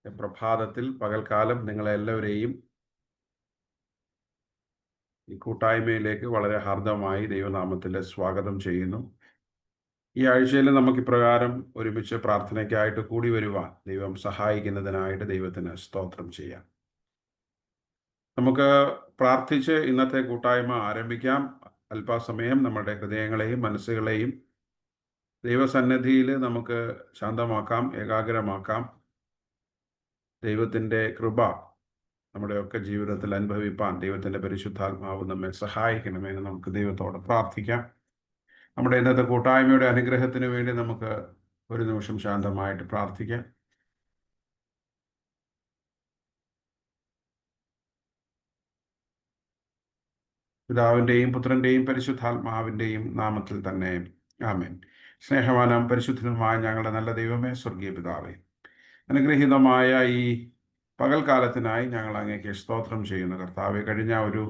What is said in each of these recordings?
പ്രഭാതത്തിൽ പകൽക്കാലം നിങ്ങളെല്ലാവരെയും ഈ കൂട്ടായ്മയിലേക്ക് വളരെ ഹാർദവമായി ദൈവനാമത്തിൽ സ്വാഗതം ചെയ്യുന്നു. ഈ ആഴ്ചയിൽ നമുക്ക് ഇപ്രകാരം ഒരുമിച്ച് പ്രാർത്ഥനയ്ക്കായിട്ട് കൂടി വരുവാൻ ദൈവം സഹായിക്കുന്നതിനായിട്ട് ദൈവത്തിന് സ്തോത്രം ചെയ്യാം. നമുക്ക് പ്രാർത്ഥിച്ച് ഇന്നത്തെ കൂട്ടായ്മ ആരംഭിക്കാം. അല്പസമയം നമ്മുടെ ഹൃദയങ്ങളെയും മനസ്സുകളെയും ദൈവസന്നിധിയിൽ നമുക്ക് ശാന്തമാക്കാം, ഏകാഗ്രമാക്കാം. ദൈവത്തിൻ്റെ കൃപ നമ്മുടെയൊക്കെ ജീവിതത്തിൽ അനുഭവിപ്പാൻ ദൈവത്തിൻ്റെ പരിശുദ്ധാത്മാവ് നമ്മെ സഹായിക്കണമെന്ന് നമുക്ക് ദൈവത്തോട് പ്രാർത്ഥിക്കാം. നമ്മുടെ ഇന്നത്തെ കൂട്ടായ്മയുടെ അനുഗ്രഹത്തിന് വേണ്ടി നമുക്ക് ഒരു നിമിഷം ശാന്തമായിട്ട് പ്രാർത്ഥിക്കാം. പിതാവിൻ്റെയും പുത്രൻ്റെയും പരിശുദ്ധാത്മാവിൻ്റെയും നാമത്തിൽ തന്നെ ആമേൻ. സ്നേഹവാനും പരിശുദ്ധനുമായ ഞങ്ങളുടെ നല്ല ദൈവമേ, സ്വർഗീയ പിതാവേ, അനുഗ്രഹീതമായ ഈ പകൽക്കാലത്തിനായി ഞങ്ങൾ അങ്ങേക്ക് സ്തോത്രം ചെയ്യുന്നു. കർത്താവെ, കഴിഞ്ഞ ഒരു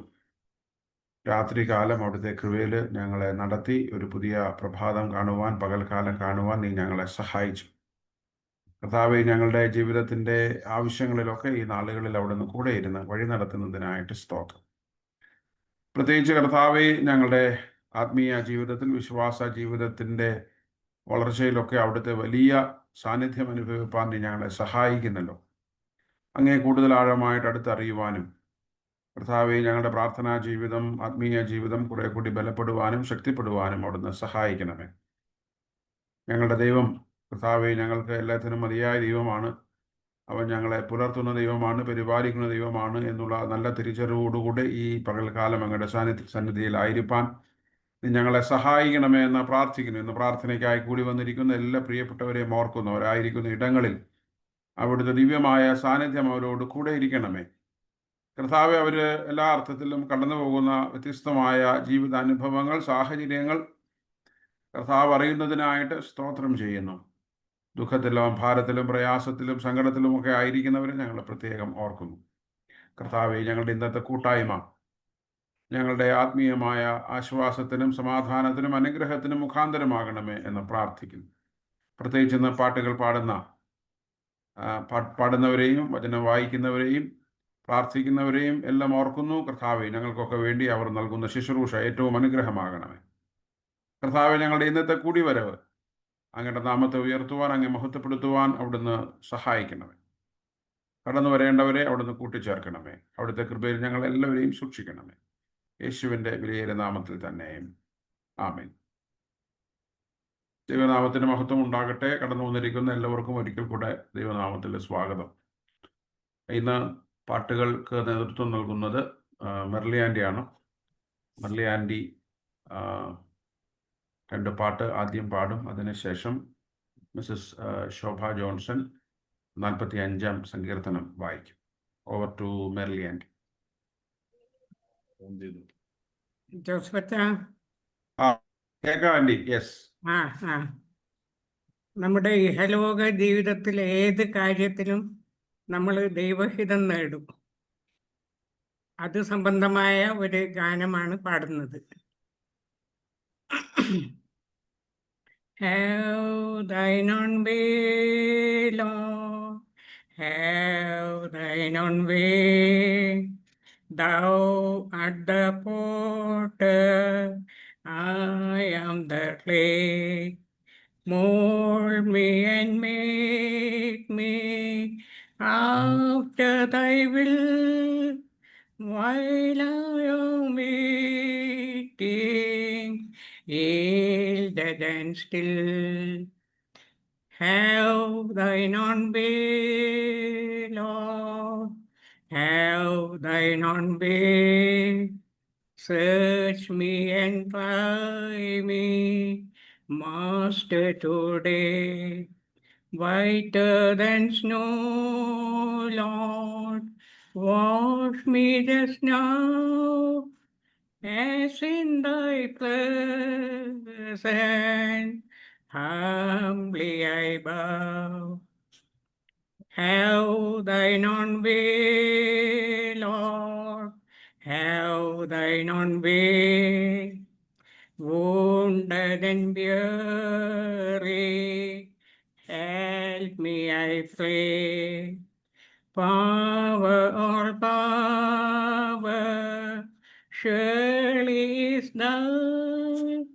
രാത്രികാലം അവിടുത്തെ കൃപയിൽ ഞങ്ങളെ നടത്തി ഒരു പുതിയ പ്രഭാതം കാണുവാൻ, പകൽക്കാലം കാണുവാൻ നീ ഞങ്ങളെ സഹായിച്ചു. കർത്താവെ, ഞങ്ങളുടെ ജീവിതത്തിൻ്റെ ആവശ്യങ്ങളിലൊക്കെ ഈ നാളുകളിൽ അവിടുന്ന് കൂടെ ഇരുന്ന് വഴി നടത്തുന്നതിനായിട്ട് സ്തോത്രം. പ്രത്യേകിച്ച് കർത്താവെ, ഞങ്ങളുടെ ആത്മീയ ജീവിതത്തിൽ, വിശ്വാസ ജീവിതത്തിൻ്റെ വളർച്ചയിലൊക്കെ അവിടുത്തെ വലിയ സാന്നിധ്യം അനുഭവിപ്പാൻ നീ ഞങ്ങളെ സഹായിക്കുന്നല്ലോ. അങ്ങേ കൂടുതൽ ആഴമായിട്ട് അടുത്തറിയുവാനും കർത്താവെ, ഞങ്ങളുടെ പ്രാർത്ഥനാ ജീവിതം, ആത്മീയ ജീവിതം കുറെ കൂടി ബലപ്പെടുവാനും ശക്തിപ്പെടുവാനും അവിടുന്ന് സഹായിക്കണമേ. ഞങ്ങളുടെ ദൈവം കർത്താവെ ഞങ്ങൾക്ക് എല്ലാത്തിനും മതിയായ ദൈവമാണ്. അവൻ ഞങ്ങളെ പുലർത്തുന്ന ദൈവമാണ്, പരിപാലിക്കുന്ന ദൈവമാണ് എന്നുള്ള നല്ല തിരിച്ചറിവോടുകൂടി ഈ പകൽക്കാലം അങ്ങയുടെ സന്നിധിയിലായിരിക്കാൻ നീ ഞങ്ങളെ സഹായിക്കണമേ എന്ന് പ്രാർത്ഥിക്കുന്നു. ഇന്ന് പ്രാർത്ഥനയ്ക്കായി കൂടി വന്നിരിക്കുന്ന എല്ലാ പ്രിയപ്പെട്ടവരെയും ഓർക്കുന്നവരായിരിക്കുന്ന ഇടങ്ങളിൽ അവിടുത്തെ ദിവ്യമായ സാന്നിധ്യം അവരോട് കൂടെ ഇരിക്കണമേ. കർത്താവെ, അവർ എല്ലാ അർത്ഥത്തിലും കടന്നു പോകുന്ന വ്യത്യസ്തമായ ജീവിതാനുഭവങ്ങൾ, സാഹചര്യങ്ങൾ കർത്താവ് അറിയുന്നതിനായിട്ട് സ്തോത്രം ചെയ്യുന്നു. ദുഃഖത്തിലും ഭാരത്തിലും പ്രയാസത്തിലും സങ്കടത്തിലുമൊക്കെ ആയിരിക്കുന്നവരെ ഞങ്ങൾ പ്രത്യേകം ഓർക്കുന്നു. കർത്താവെ, ഞങ്ങളുടെ ഇന്നത്തെ കൂട്ടായ്മ ഞങ്ങളുടെ ആത്മീയമായ ആശ്വാസത്തിനും സമാധാനത്തിനും അനുഗ്രഹത്തിനും മുഖാന്തരമാകണമേ എന്ന് പ്രാർത്ഥിക്കുന്നു. പ്രത്യേകിച്ച് ഇന്ന് പാട്ടുകൾ പാടുന്നവരെയും വചനം വായിക്കുന്നവരെയും പ്രാർത്ഥിക്കുന്നവരെയും എല്ലാം ഓർക്കുന്നു. കർത്താവെ, ഞങ്ങൾക്കൊക്കെ വേണ്ടി അവർ നൽകുന്ന ശുശ്രൂഷ ഏറ്റവും അനുഗ്രഹമാകണമേ. കർത്താവെ, ഞങ്ങളുടെ ഇന്നത്തെ കൂടിവരവ് അങ്ങയുടെ നാമത്തെ ഉയർത്തുവാൻ, അങ്ങേ മഹത്വപ്പെടുത്തുവാൻ അവിടുന്ന് സഹായിക്കണമേ. കടന്നു വരേണ്ടവരെ അവിടുന്ന് കൂട്ടിച്ചേർക്കണമേ. അവിടുത്തെ കൃപയിൽ ഞങ്ങൾ എല്ലാവരെയും സൂക്ഷിക്കണമേ. യേശുവിൻ്റെ വിലയേറിയ നാമത്തിൽ തന്നെ ആമേൻ. ദൈവനാമത്തിന് മഹത്വം ഉണ്ടാകട്ടെ. കടന്നു വന്നിരിക്കുന്ന എല്ലാവർക്കും ഒരിക്കൽ കൂടെ ദൈവനാമത്തിൽ സ്വാഗതം. ഇന്ന് പാട്ടുകൾക്ക് നേതൃത്വം നൽകുന്നത് മെർലി ആൻറ്റിയാണ്. മെർലി ആൻറ്റി 2 പാട്ട് ആദ്യം പാടും. അതിനുശേഷം മിസ്സസ് ശോഭ ജോൺസൺ 45-ാം സങ്കീർത്തനം വായിക്കും. Over to Merly aunty. കേൾക്കാം ആൻറ്റി. യെസ്. നമ്മുടെ ഇഹലോക ജീവിതത്തിൽ ഏത് കാര്യത്തിലും നമ്മൾ ദൈവഹിതം നേടും. അത് സംബന്ധമായ ഒരു ഗാനമാണ് പാടുന്നത്. Have thine own way, Lord, have thine own way. Thou art the potter, I am the clay. Mold me and make me after thy will, while I am waiting, yielded and still. Have thine own way, Lord, have thine own way. Search me and try me, Master, today. Whiter than snow, Lord, wash me just now, as in thy presence, humbly I bow. Have thine own way, Lord, have thine own way. Wounded and weary, help me, I pray. Power, all power, surely is thine.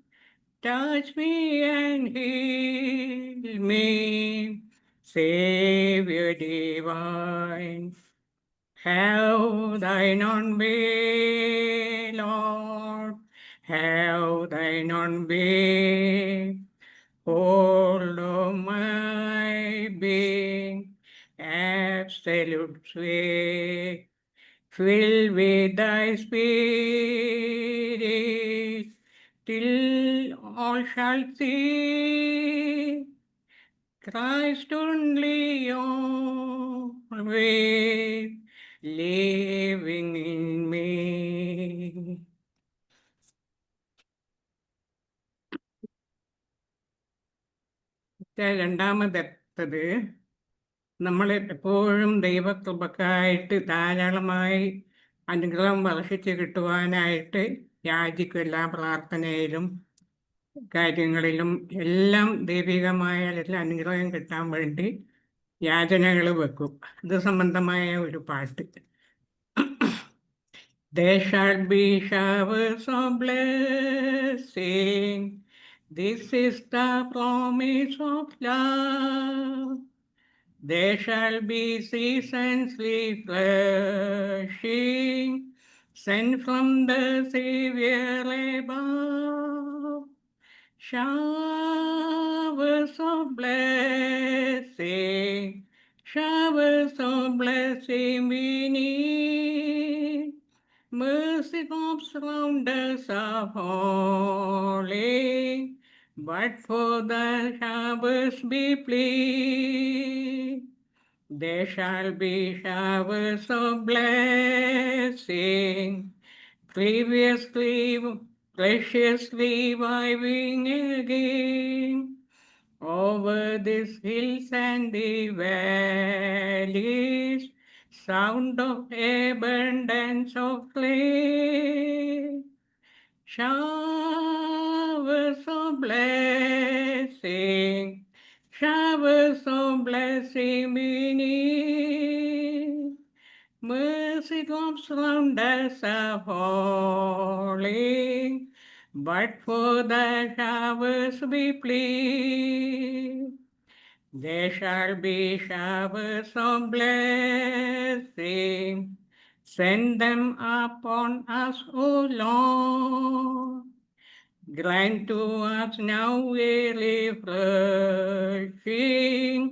Touch me and heal me, Savior divine. Have thine own way, Lord, have thine own way. Hold of my being, absolute sway. Fill with thy spirit, till all shall see Christ only always living in me. രണ്ടാമതെത്തത് നമ്മൾ എപ്പോഴും ദൈവകൃപക്കായിട്ട് ധാരാളമായി അനുഗ്രഹം വർഷിച്ച് കിട്ടുവാനായിട്ട് യാചിക്കും. എല്ലാ പ്രാർത്ഥനയിലും കാര്യങ്ങളിലും എല്ലാം ദൈവികമായ എല്ലാ അനുഗ്രഹം കിട്ടാൻ വേണ്ടി യാചനകൾ വെക്കും. ഇത് സംബന്ധമായ ഒരു പാട്ട്. There shall be showers of blessing. This is the promise of love. There shall be seasons refreshing, sent from the Savior above. Showers of blessing, showers of blessing we need. Mercy drops round us are falling, but for the showers be pleased. There shall be showers of blessing, preciously reviving again, over these hills and the valleys, sound of abundance of rain. Showers of blessing, showers of blessing we need. Mercy drops round us are falling, but for the showers we plead. There shall be showers of blessing, send them upon us, O Lord. Grant to us now a refreshing.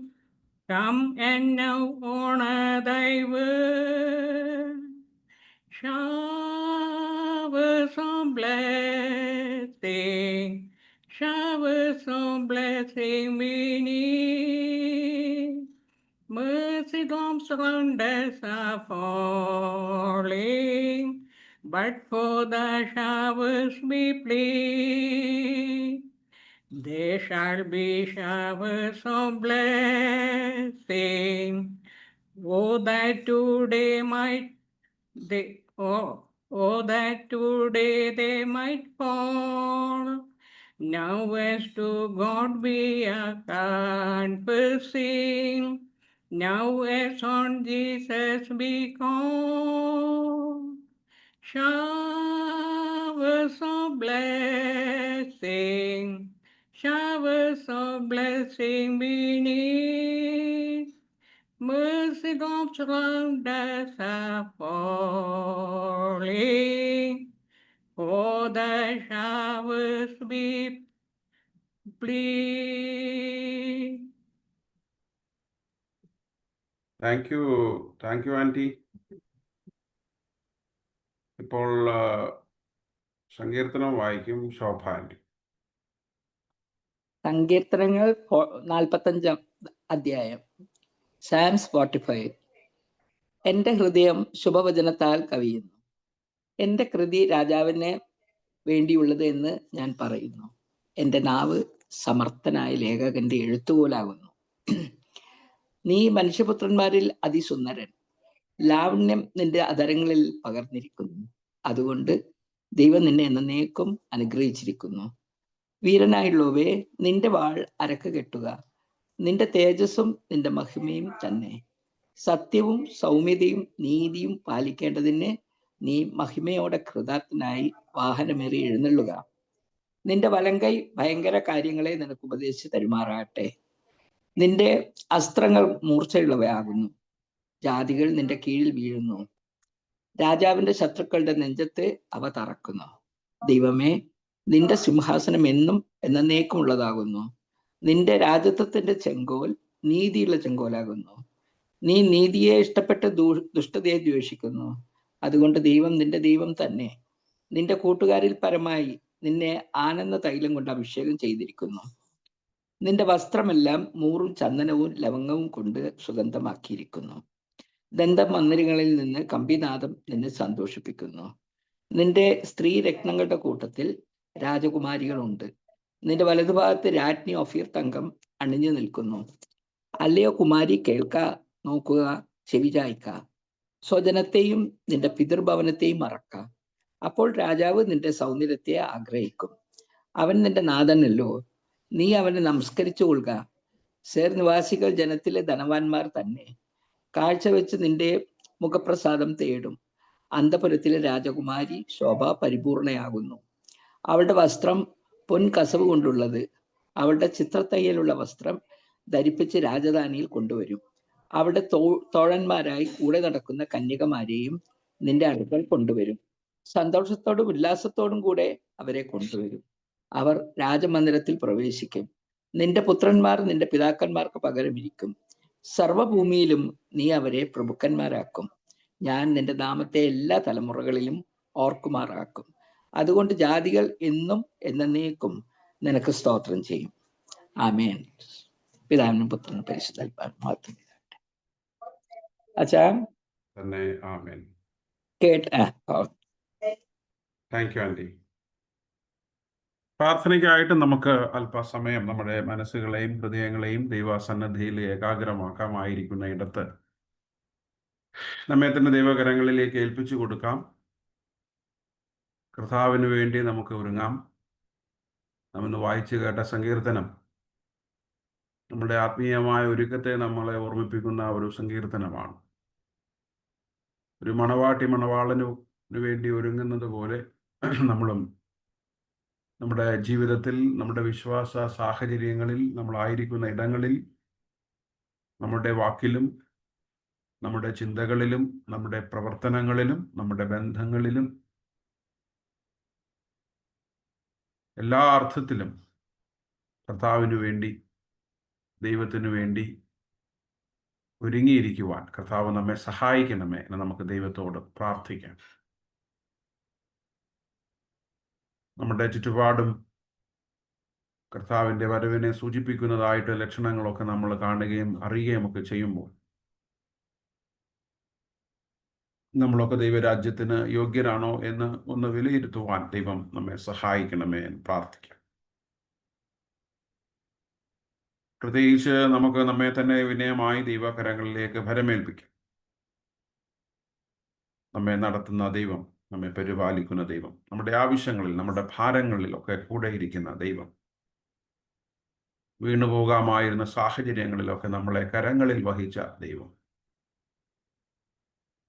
Come and now honor thy word. Showers of blessing, showers of blessing we need. Mercy drops round us are falling, but for the showers we plead. There shall be showers of blessing. Oh, that today that today they might fall. Now as to God we are confessing, now as on Jesus we call. Showers of blessing, showers of blessing we need. Mercy drops round us are falling, for the showers we plead. Thank you anti. ഇപ്പോൾ സങ്കീർത്തനം വായിക്കും ശോഭ anti. സങ്കീർത്തനങ്ങൾ 45 അധ്യായം. സാംസ് 45. എൻ്റെ ഹൃദയം ശുഭവചനത്താൽ കവിയുന്നു. എൻ്റെ കൃതി രാജാവിന് വേണ്ടിയുള്ളത് എന്ന് ഞാൻ പറയുന്നു. എൻ്റെ നാവ് സമർത്ഥനായ ലേഖകന്റെ എഴുത്തുപോലാകുന്നു. നീ മനുഷ്യപുത്രന്മാരിൽ അതിസുന്ദരൻ, ലാവണ്യം നിന്റെ അധരങ്ങളിൽ പകർന്നിരിക്കുന്നു. അതുകൊണ്ട് ദൈവം നിന്നെ എന്നേക്കും അനുഗ്രഹിച്ചിരിക്കുന്നു. വീരനായുള്ളവേ, നിന്റെ വാൾ അരക്ക് കെട്ടുക, നിന്റെ തേജസ്സും നിന്റെ മഹിമയും തന്നെ. സത്യവും സൗമ്യതയും നീതിയും പാലിക്കേണ്ടതിന് നീ മഹിമയോടെ കൃതാർത്ഥനായി വാഹനമേറി എഴുന്നള്ളുക. നിന്റെ വലങ്കൈ ഭയങ്കര കാര്യങ്ങളെ നിനക്ക് ഉപദേശിച്ച് തരുമാറാകട്ടെ. നിന്റെ അസ്ത്രങ്ങൾ മൂർച്ചയുള്ളവയാകുന്നു. ജാതികൾ നിന്റെ കീഴിൽ വീഴുന്നു. രാജാവിന്റെ ശത്രുക്കളുടെ നെഞ്ചത്ത് അവ തറക്കുന്നു. ദൈവമേ, നിന്റെ സിംഹാസനം എന്നും എന്നേക്കുമുള്ളതാകുന്നു. നിന്റെ രാജത്വത്തിന്റെ ചെങ്കോൽ നീതിയുള്ള ചെങ്കോലാകുന്നു. നീ നീതിയെ ഇഷ്ടപ്പെട്ട് ദുഷ്ടതയെ ദ്വേഷിക്കുന്നു. അതുകൊണ്ട് ദൈവം നിന്റെ ദൈവം തന്നെ. നിന്റെ കൂട്ടുകാരിൽ പരമായി നിന്നെ ആനന്ദ തൈലം കൊണ്ട് അഭിഷേകം ചെയ്തിരിക്കുന്നു. നിന്റെ വസ്ത്രമെല്ലാം മൂറും ചന്ദനവും ലവംഗവും കൊണ്ട് സുഗന്ധമാക്കിയിരിക്കുന്നു. ദന്തമന്ദിരങ്ങളിൽ നിന്ന് കമ്പിനാദം നിന്നെ സന്തോഷിപ്പിക്കുന്നു. നിന്റെ സ്ത്രീ രത്നങ്ങളുടെ കൂട്ടത്തിൽ രാജകുമാരികളുണ്ട്. നിന്റെ വലതുഭാഗത്ത് രാജ്ഞി ഒഫീർ തങ്കം അണിഞ്ഞു നിൽക്കുന്നു. അല്ലയോ കുമാരി, കേൾക്ക, നോക്കുക, ചെവി ചായ്ക്ക. സ്വജനത്തെയും നിന്റെ പിതൃഭവനത്തെയും മറക്ക. അപ്പോൾ രാജാവ് നിന്റെ സൗന്ദര്യത്തെ ആഗ്രഹിക്കും. അവൻ നിന്റെ നാഥനല്ലോ, നീ അവനെ നമസ്കരിച്ചു കൊള്ളുക. സേർ നിവാസികൾ ജനത്തിലെ ധനവാന്മാർ തന്നെ. കാഴ്ചവെച്ച് നിന്റെ മുഖപ്രസാദം തേടും. അന്തപുരത്തിലെ രാജകുമാരി ശോഭ പരിപൂർണയാകുന്നു. അവളുടെ വസ്ത്രം പൊൻകസവ് കൊണ്ടുള്ളത്. അവളുടെ ചിത്രത്തയ്യലുള്ള വസ്ത്രം ധരിപ്പിച്ച് രാജധാനിയിൽ കൊണ്ടുവരും. അവളുടെ തോഴന്മാരായി കൂടെ നടക്കുന്ന കന്യകമാരെയും നിന്റെ അടുക്കൽ കൊണ്ടുവരും. സന്തോഷത്തോടും ഉല്ലാസത്തോടും കൂടെ അവരെ കൊണ്ടുവരും. അവർ രാജമന്ദിരത്തിൽ പ്രവേശിക്കും. നിന്റെ പുത്രന്മാർ നിന്റെ പിതാക്കന്മാർക്ക് പകരമിരിക്കും. സർവഭൂമിയിലും നീ അവരെ പ്രഭുക്കന്മാരാക്കും. ഞാൻ നിന്റെ നാമത്തെ എല്ലാ തലമുറകളിലും ഓർക്കുമാറാക്കും. അതുകൊണ്ട് ജാതികൾ എന്നും എന്നേക്കും നിനക്ക് സ്തോത്രം ചെയ്യും. ആമേൻ. പിതാവിനും പുത്രനും പരിശുദ്ധാത്മാവിനും അച്ഛാ തന്നെ. ആമേൻ. Thank you aunty. പ്രാർത്ഥനയ്ക്കായിട്ട് നമുക്ക് അല്പസമയം നമ്മുടെ മനസ്സുകളെയും ഹൃദയങ്ങളെയും ദൈവസന്നിധിയിൽ ഏകാഗ്രമാക്കാമായിരിക്കുന്ന ഇടത്ത് നമ്മെ തന്നെ ദൈവകരങ്ങളിലേക്ക് ഏൽപ്പിച്ചു കൊടുക്കാം. കർത്താവിന് വേണ്ടി നമുക്ക് ഒരുങ്ങാം. നമ്മിന്ന് വായിച്ചു കേട്ട സങ്കീർത്തനം നമ്മുടെ ആത്മീയമായ ഒരുക്കത്തെ നമ്മളെ ഓർമ്മിപ്പിക്കുന്ന ഒരു സങ്കീർത്തനമാണ്. ഒരു മണവാട്ടി മണവാളനു വേണ്ടി ഒരുങ്ങുന്നത് പോലെ നമ്മളും നമ്മുടെ ജീവിതത്തിൽ, നമ്മുടെ വിശ്വാസ സാഹചര്യങ്ങളിൽ, നമ്മളായിരിക്കുന്ന ഇടങ്ങളിൽ, നമ്മുടെ വാക്കിലും നമ്മുടെ ചിന്തകളിലും നമ്മുടെ പ്രവർത്തനങ്ങളിലും നമ്മുടെ ബന്ധങ്ങളിലും എല്ലാ അർത്ഥത്തിലും കർത്താവിന് വേണ്ടി, ദൈവത്തിനു വേണ്ടി ഒരുങ്ങിയിരിക്കുവാൻ കർത്താവ് നമ്മെ സഹായിക്കണമേ എന്ന് നമുക്ക് ദൈവത്തോട് പ്രാർത്ഥിക്കാം. നമ്മുടെ ചുറ്റുപാടും കർത്താവിൻ്റെ വരവിനെ സൂചിപ്പിക്കുന്നതായിട്ട് ലക്ഷണങ്ങളൊക്കെ നമ്മൾ കാണുകയും അറിയുകയും ഒക്കെ ചെയ്യുമ്പോൾ നമ്മളൊക്കെ ദൈവരാജ്യത്തിന് യോഗ്യരാണോ എന്ന് ഒന്ന് വിലയിരുത്തുവാൻ ദൈവം നമ്മെ സഹായിക്കണമേ എന്ന് പ്രാർത്ഥിക്കാം. പ്രത്യേകിച്ച് നമുക്ക് നമ്മെ തന്നെ വിനയമായി ദൈവകരങ്ങളിലേക്ക് ഭരമേൽപ്പിക്കാം. നമ്മെ നടത്തുന്ന ദൈവം, നമ്മെ പരിപാലിക്കുന്ന ദൈവം, നമ്മുടെ ആവശ്യങ്ങളിൽ, നമ്മുടെ ഭാരങ്ങളിലൊക്കെ കൂടെ ഇരിക്കുന്ന ദൈവം, വീണുപോകാമായിരുന്ന സാഹചര്യങ്ങളിലൊക്കെ നമ്മളെ കരങ്ങളിൽ വഹിച്ച ദൈവം,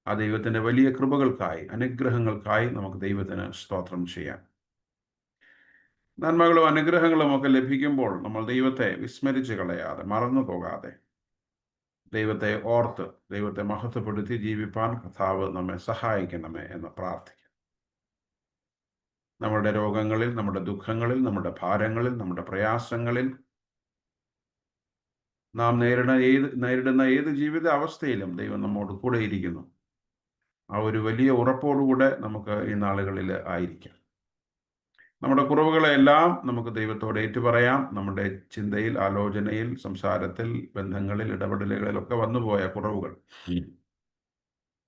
ആ ദൈവത്തിൻ്റെ വലിയ കൃപകൾക്കായി, അനുഗ്രഹങ്ങൾക്കായി നമുക്ക് ദൈവത്തിന് സ്തോത്രം ചെയ്യാം. നന്മകളും അനുഗ്രഹങ്ങളും ഒക്കെ ലഭിക്കുമ്പോൾ നമ്മൾ ദൈവത്തെ വിസ്മരിച്ച് കളയാതെ, മറന്നു പോകാതെ ദൈവത്തെ ഓർത്ത്, ദൈവത്തെ മഹത്വപ്പെടുത്തി ജീവിപ്പാൻ കർത്താവ് നമ്മെ സഹായിക്കണമേ എന്ന് പ്രാർത്ഥിക്കാം. നമ്മുടെ രോഗങ്ങളിൽ, നമ്മുടെ ദുഃഖങ്ങളിൽ, ഭാരങ്ങളിൽ, നമ്മുടെ പ്രയാസങ്ങളിൽ, നാം നേരിടുന്ന ഏത് ജീവിത അവസ്ഥയിലും ദൈവം നമ്മോട് കൂടെ ഇരിക്കുന്നു. ആ ഒരു വലിയ ഉറപ്പോടുകൂടെ നമുക്ക് ഈ നാളുകളിൽ ആയിരിക്കാം. നമ്മുടെ കുറവുകളെല്ലാം നമുക്ക് ദൈവത്തോട് ഏറ്റുപറയാം. നമ്മുടെ ചിന്തയിൽ, ആലോചനയിൽ, സംസാരത്തിൽ, ബന്ധങ്ങളിൽ, ഇടപെടലുകളിലൊക്കെ വന്നുപോയ കുറവുകൾ,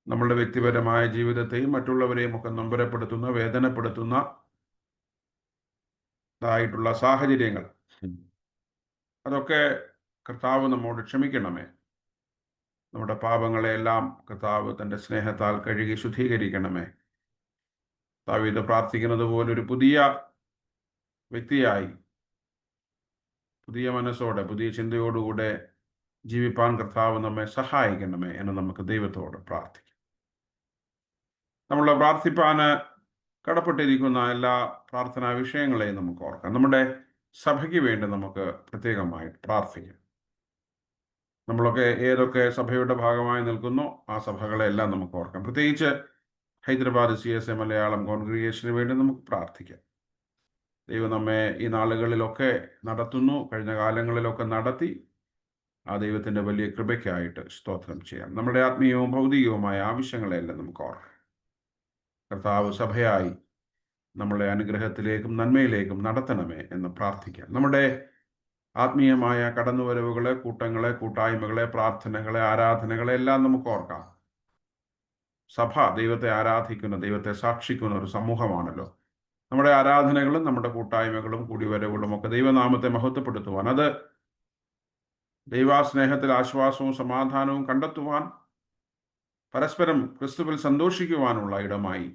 നമ്മളുടെ വ്യക്തിപരമായ ജീവിതത്തെയും മറ്റുള്ളവരെയും ഒക്കെ നൊമ്പരപ്പെടുത്തുന്ന, വേദനപ്പെടുത്തുന്നതായിട്ടുള്ള സാഹചര്യങ്ങൾ, അതൊക്കെ കർത്താവ് നമ്മോട് ക്ഷമിക്കണമേ. നമ്മുടെ പാപങ്ങളെല്ലാം കർത്താവ് തൻ്റെ സ്നേഹത്താൽ കഴുകി ശുദ്ധീകരിക്കണമേ. ദാവീദ് പ്രാർത്ഥിക്കുന്നത് പോലെ ഒരു പുതിയ വ്യക്തിയായി, പുതിയ മനസ്സോടെ, പുതിയ ചിന്തയോടുകൂടെ ജീവിപ്പാൻ കർത്താവ് നമ്മെ സഹായിക്കണമേ എന്ന് നമുക്ക് ദൈവത്തോട് പ്രാർത്ഥിക്കാം. നമ്മൾ പ്രാർത്ഥിപ്പാൻ കടപ്പെട്ടിരിക്കുന്ന എല്ലാ പ്രാർത്ഥനാ വിഷയങ്ങളെയും നമുക്ക് ഓർക്കാം. നമ്മുടെ സഭയ്ക്ക് വേണ്ടി നമുക്ക് പ്രത്യേകമായിട്ട് പ്രാർത്ഥിക്കാം. നമ്മളൊക്കെ ഏതൊക്കെ സഭയുടെ ഭാഗമായി നിൽക്കുന്നോ ആ സഭകളെല്ലാം നമുക്ക് ഓർക്കാം. പ്രത്യേകിച്ച് ഹൈദരാബാദ് CSA മലയാളം കോൺഗ്രിഗേഷന് വേണ്ടി നമുക്ക് പ്രാർത്ഥിക്കാം. ദൈവം നമ്മെ ഈ നാളുകളിലൊക്കെ നടത്തുന്നു, കഴിഞ്ഞ കാലങ്ങളിലൊക്കെ നടത്തി. ആ ദൈവത്തിൻ്റെ വലിയ കൃപയ്ക്കായിട്ട് സ്തോത്രം ചെയ്യാം. നമ്മുടെ ആത്മീയവും ഭൗതികവുമായ ആവശ്യങ്ങളെല്ലാം നമുക്ക് ഓർക്കാം. കർത്താവ് സഭയായി നമ്മളെ അനുഗ്രഹത്തിലേക്കും നന്മയിലേക്കും നടത്തണമേ എന്ന് പ്രാർത്ഥിക്കാം. നമ്മുടെ ആത്മീയമായ കടന്നുവരവുകളെ, കൂട്ടങ്ങളെ, കൂട്ടായ്മകളെ, പ്രാർത്ഥനകളെ, ആരാധനകളെ എല്ലാം നമുക്ക് ഓർക്കാം. സഭ ദൈവത്തെ ആരാധിക്കുന്ന, ദൈവത്തെ സാക്ഷിക്കുന്ന ഒരു സമൂഹമാണല്ലോ. നമ്മുടെ ആരാധനകളും നമ്മുടെ കൂട്ടായ്മകളും കൂടിവരവുകളും ഒക്കെ ദൈവനാമത്തെ മഹത്വപ്പെടുത്തുവാൻ, അത് ദൈവാസ്നേഹത്തിൽ ആശ്വാസവും സമാധാനവും കണ്ടെത്തുവാൻ, പരസ്പരം ക്രിസ്തുവിൽ സന്തോഷിക്കുവാനുള്ള ഇടമായി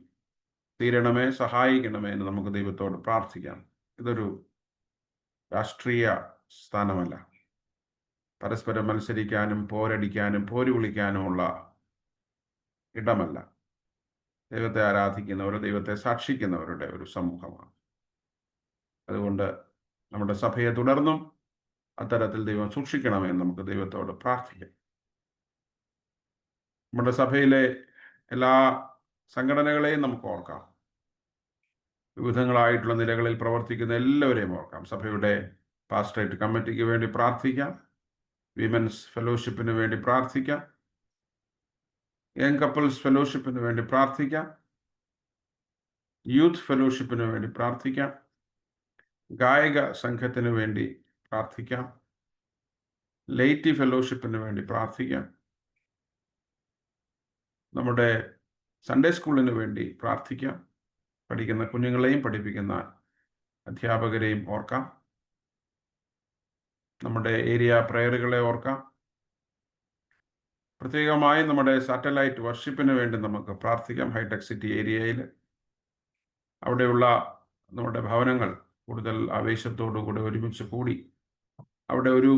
തീരണമേ, സഹായിക്കണമേ എന്ന് നമുക്ക് ദൈവത്തോട് പ്രാർത്ഥിക്കാം. ഇതൊരു രാഷ്ട്രീയ സ്ഥാനമല്ല. പരസ്പരം മത്സരിക്കാനും പോരടിക്കാനും പോര് വിളിക്കാനുമുള്ള ഇടമല്ല. ദൈവത്തെ ആരാധിക്കുന്നവർ, ദൈവത്തെ സാക്ഷിക്കുന്നവരുടെ ഒരു സമൂഹമാണ്. അതുകൊണ്ട് നമ്മുടെ സഭയെ തുടർന്നും അത്തരത്തിൽ ദൈവം സൂക്ഷിക്കണമെന്ന് നമുക്ക് ദൈവത്തോട് പ്രാർത്ഥിക്കാം. നമ്മുടെ സഭയിലെ എല്ലാ സംഘടനകളെയും നമുക്ക് ഓർക്കാം. വിവിധങ്ങളായിട്ടുള്ള നിലകളിൽ പ്രവർത്തിക്കുന്ന എല്ലാവരെയും ഓർക്കാം. സഭയുടെ പാസ്റ്ററേറ്റ് കമ്മിറ്റിക്ക് വേണ്ടി പ്രാർത്ഥിക്കാം. വിമൻസ് ഫെലോഷിപ്പിന് വേണ്ടി പ്രാർത്ഥിക്കാം. യങ് കപ്പിൾസ് ഫെലോഷിപ്പിന് വേണ്ടി പ്രാർത്ഥിക്കാം. യൂത്ത് ഫെലോഷിപ്പിന് വേണ്ടി പ്രാർത്ഥിക്കാം. ഗായക സംഘത്തിന് വേണ്ടി പ്രാർത്ഥിക്കാം. ലൈറ്റി ഫെലോഷിപ്പിന് വേണ്ടി പ്രാർത്ഥിക്കാം. നമ്മുടെ സൺഡേ സ്കൂളിന് വേണ്ടി പ്രാർത്ഥിക്കാം. പഠിക്കുന്ന കുഞ്ഞുങ്ങളെയും പഠിപ്പിക്കുന്ന അധ്യാപകരെയും ഓർക്കാം. നമ്മുടെ ഏരിയ പ്രയറുകളെ ഓർക്കാം. പ്രത്യേകമായി നമ്മുടെ സാറ്റലൈറ്റ് വർഷിപ്പിന് വേണ്ടി നമുക്ക് പ്രാർത്ഥിക്കാം. ഹൈടെക് സിറ്റി ഏരിയയിൽ അവിടെയുള്ള നമ്മുടെ ഭവനങ്ങൾ കൂടുതൽ ആവേശത്തോടുകൂടി ഒരുമിച്ച് കൂടി അവിടെ ഒരു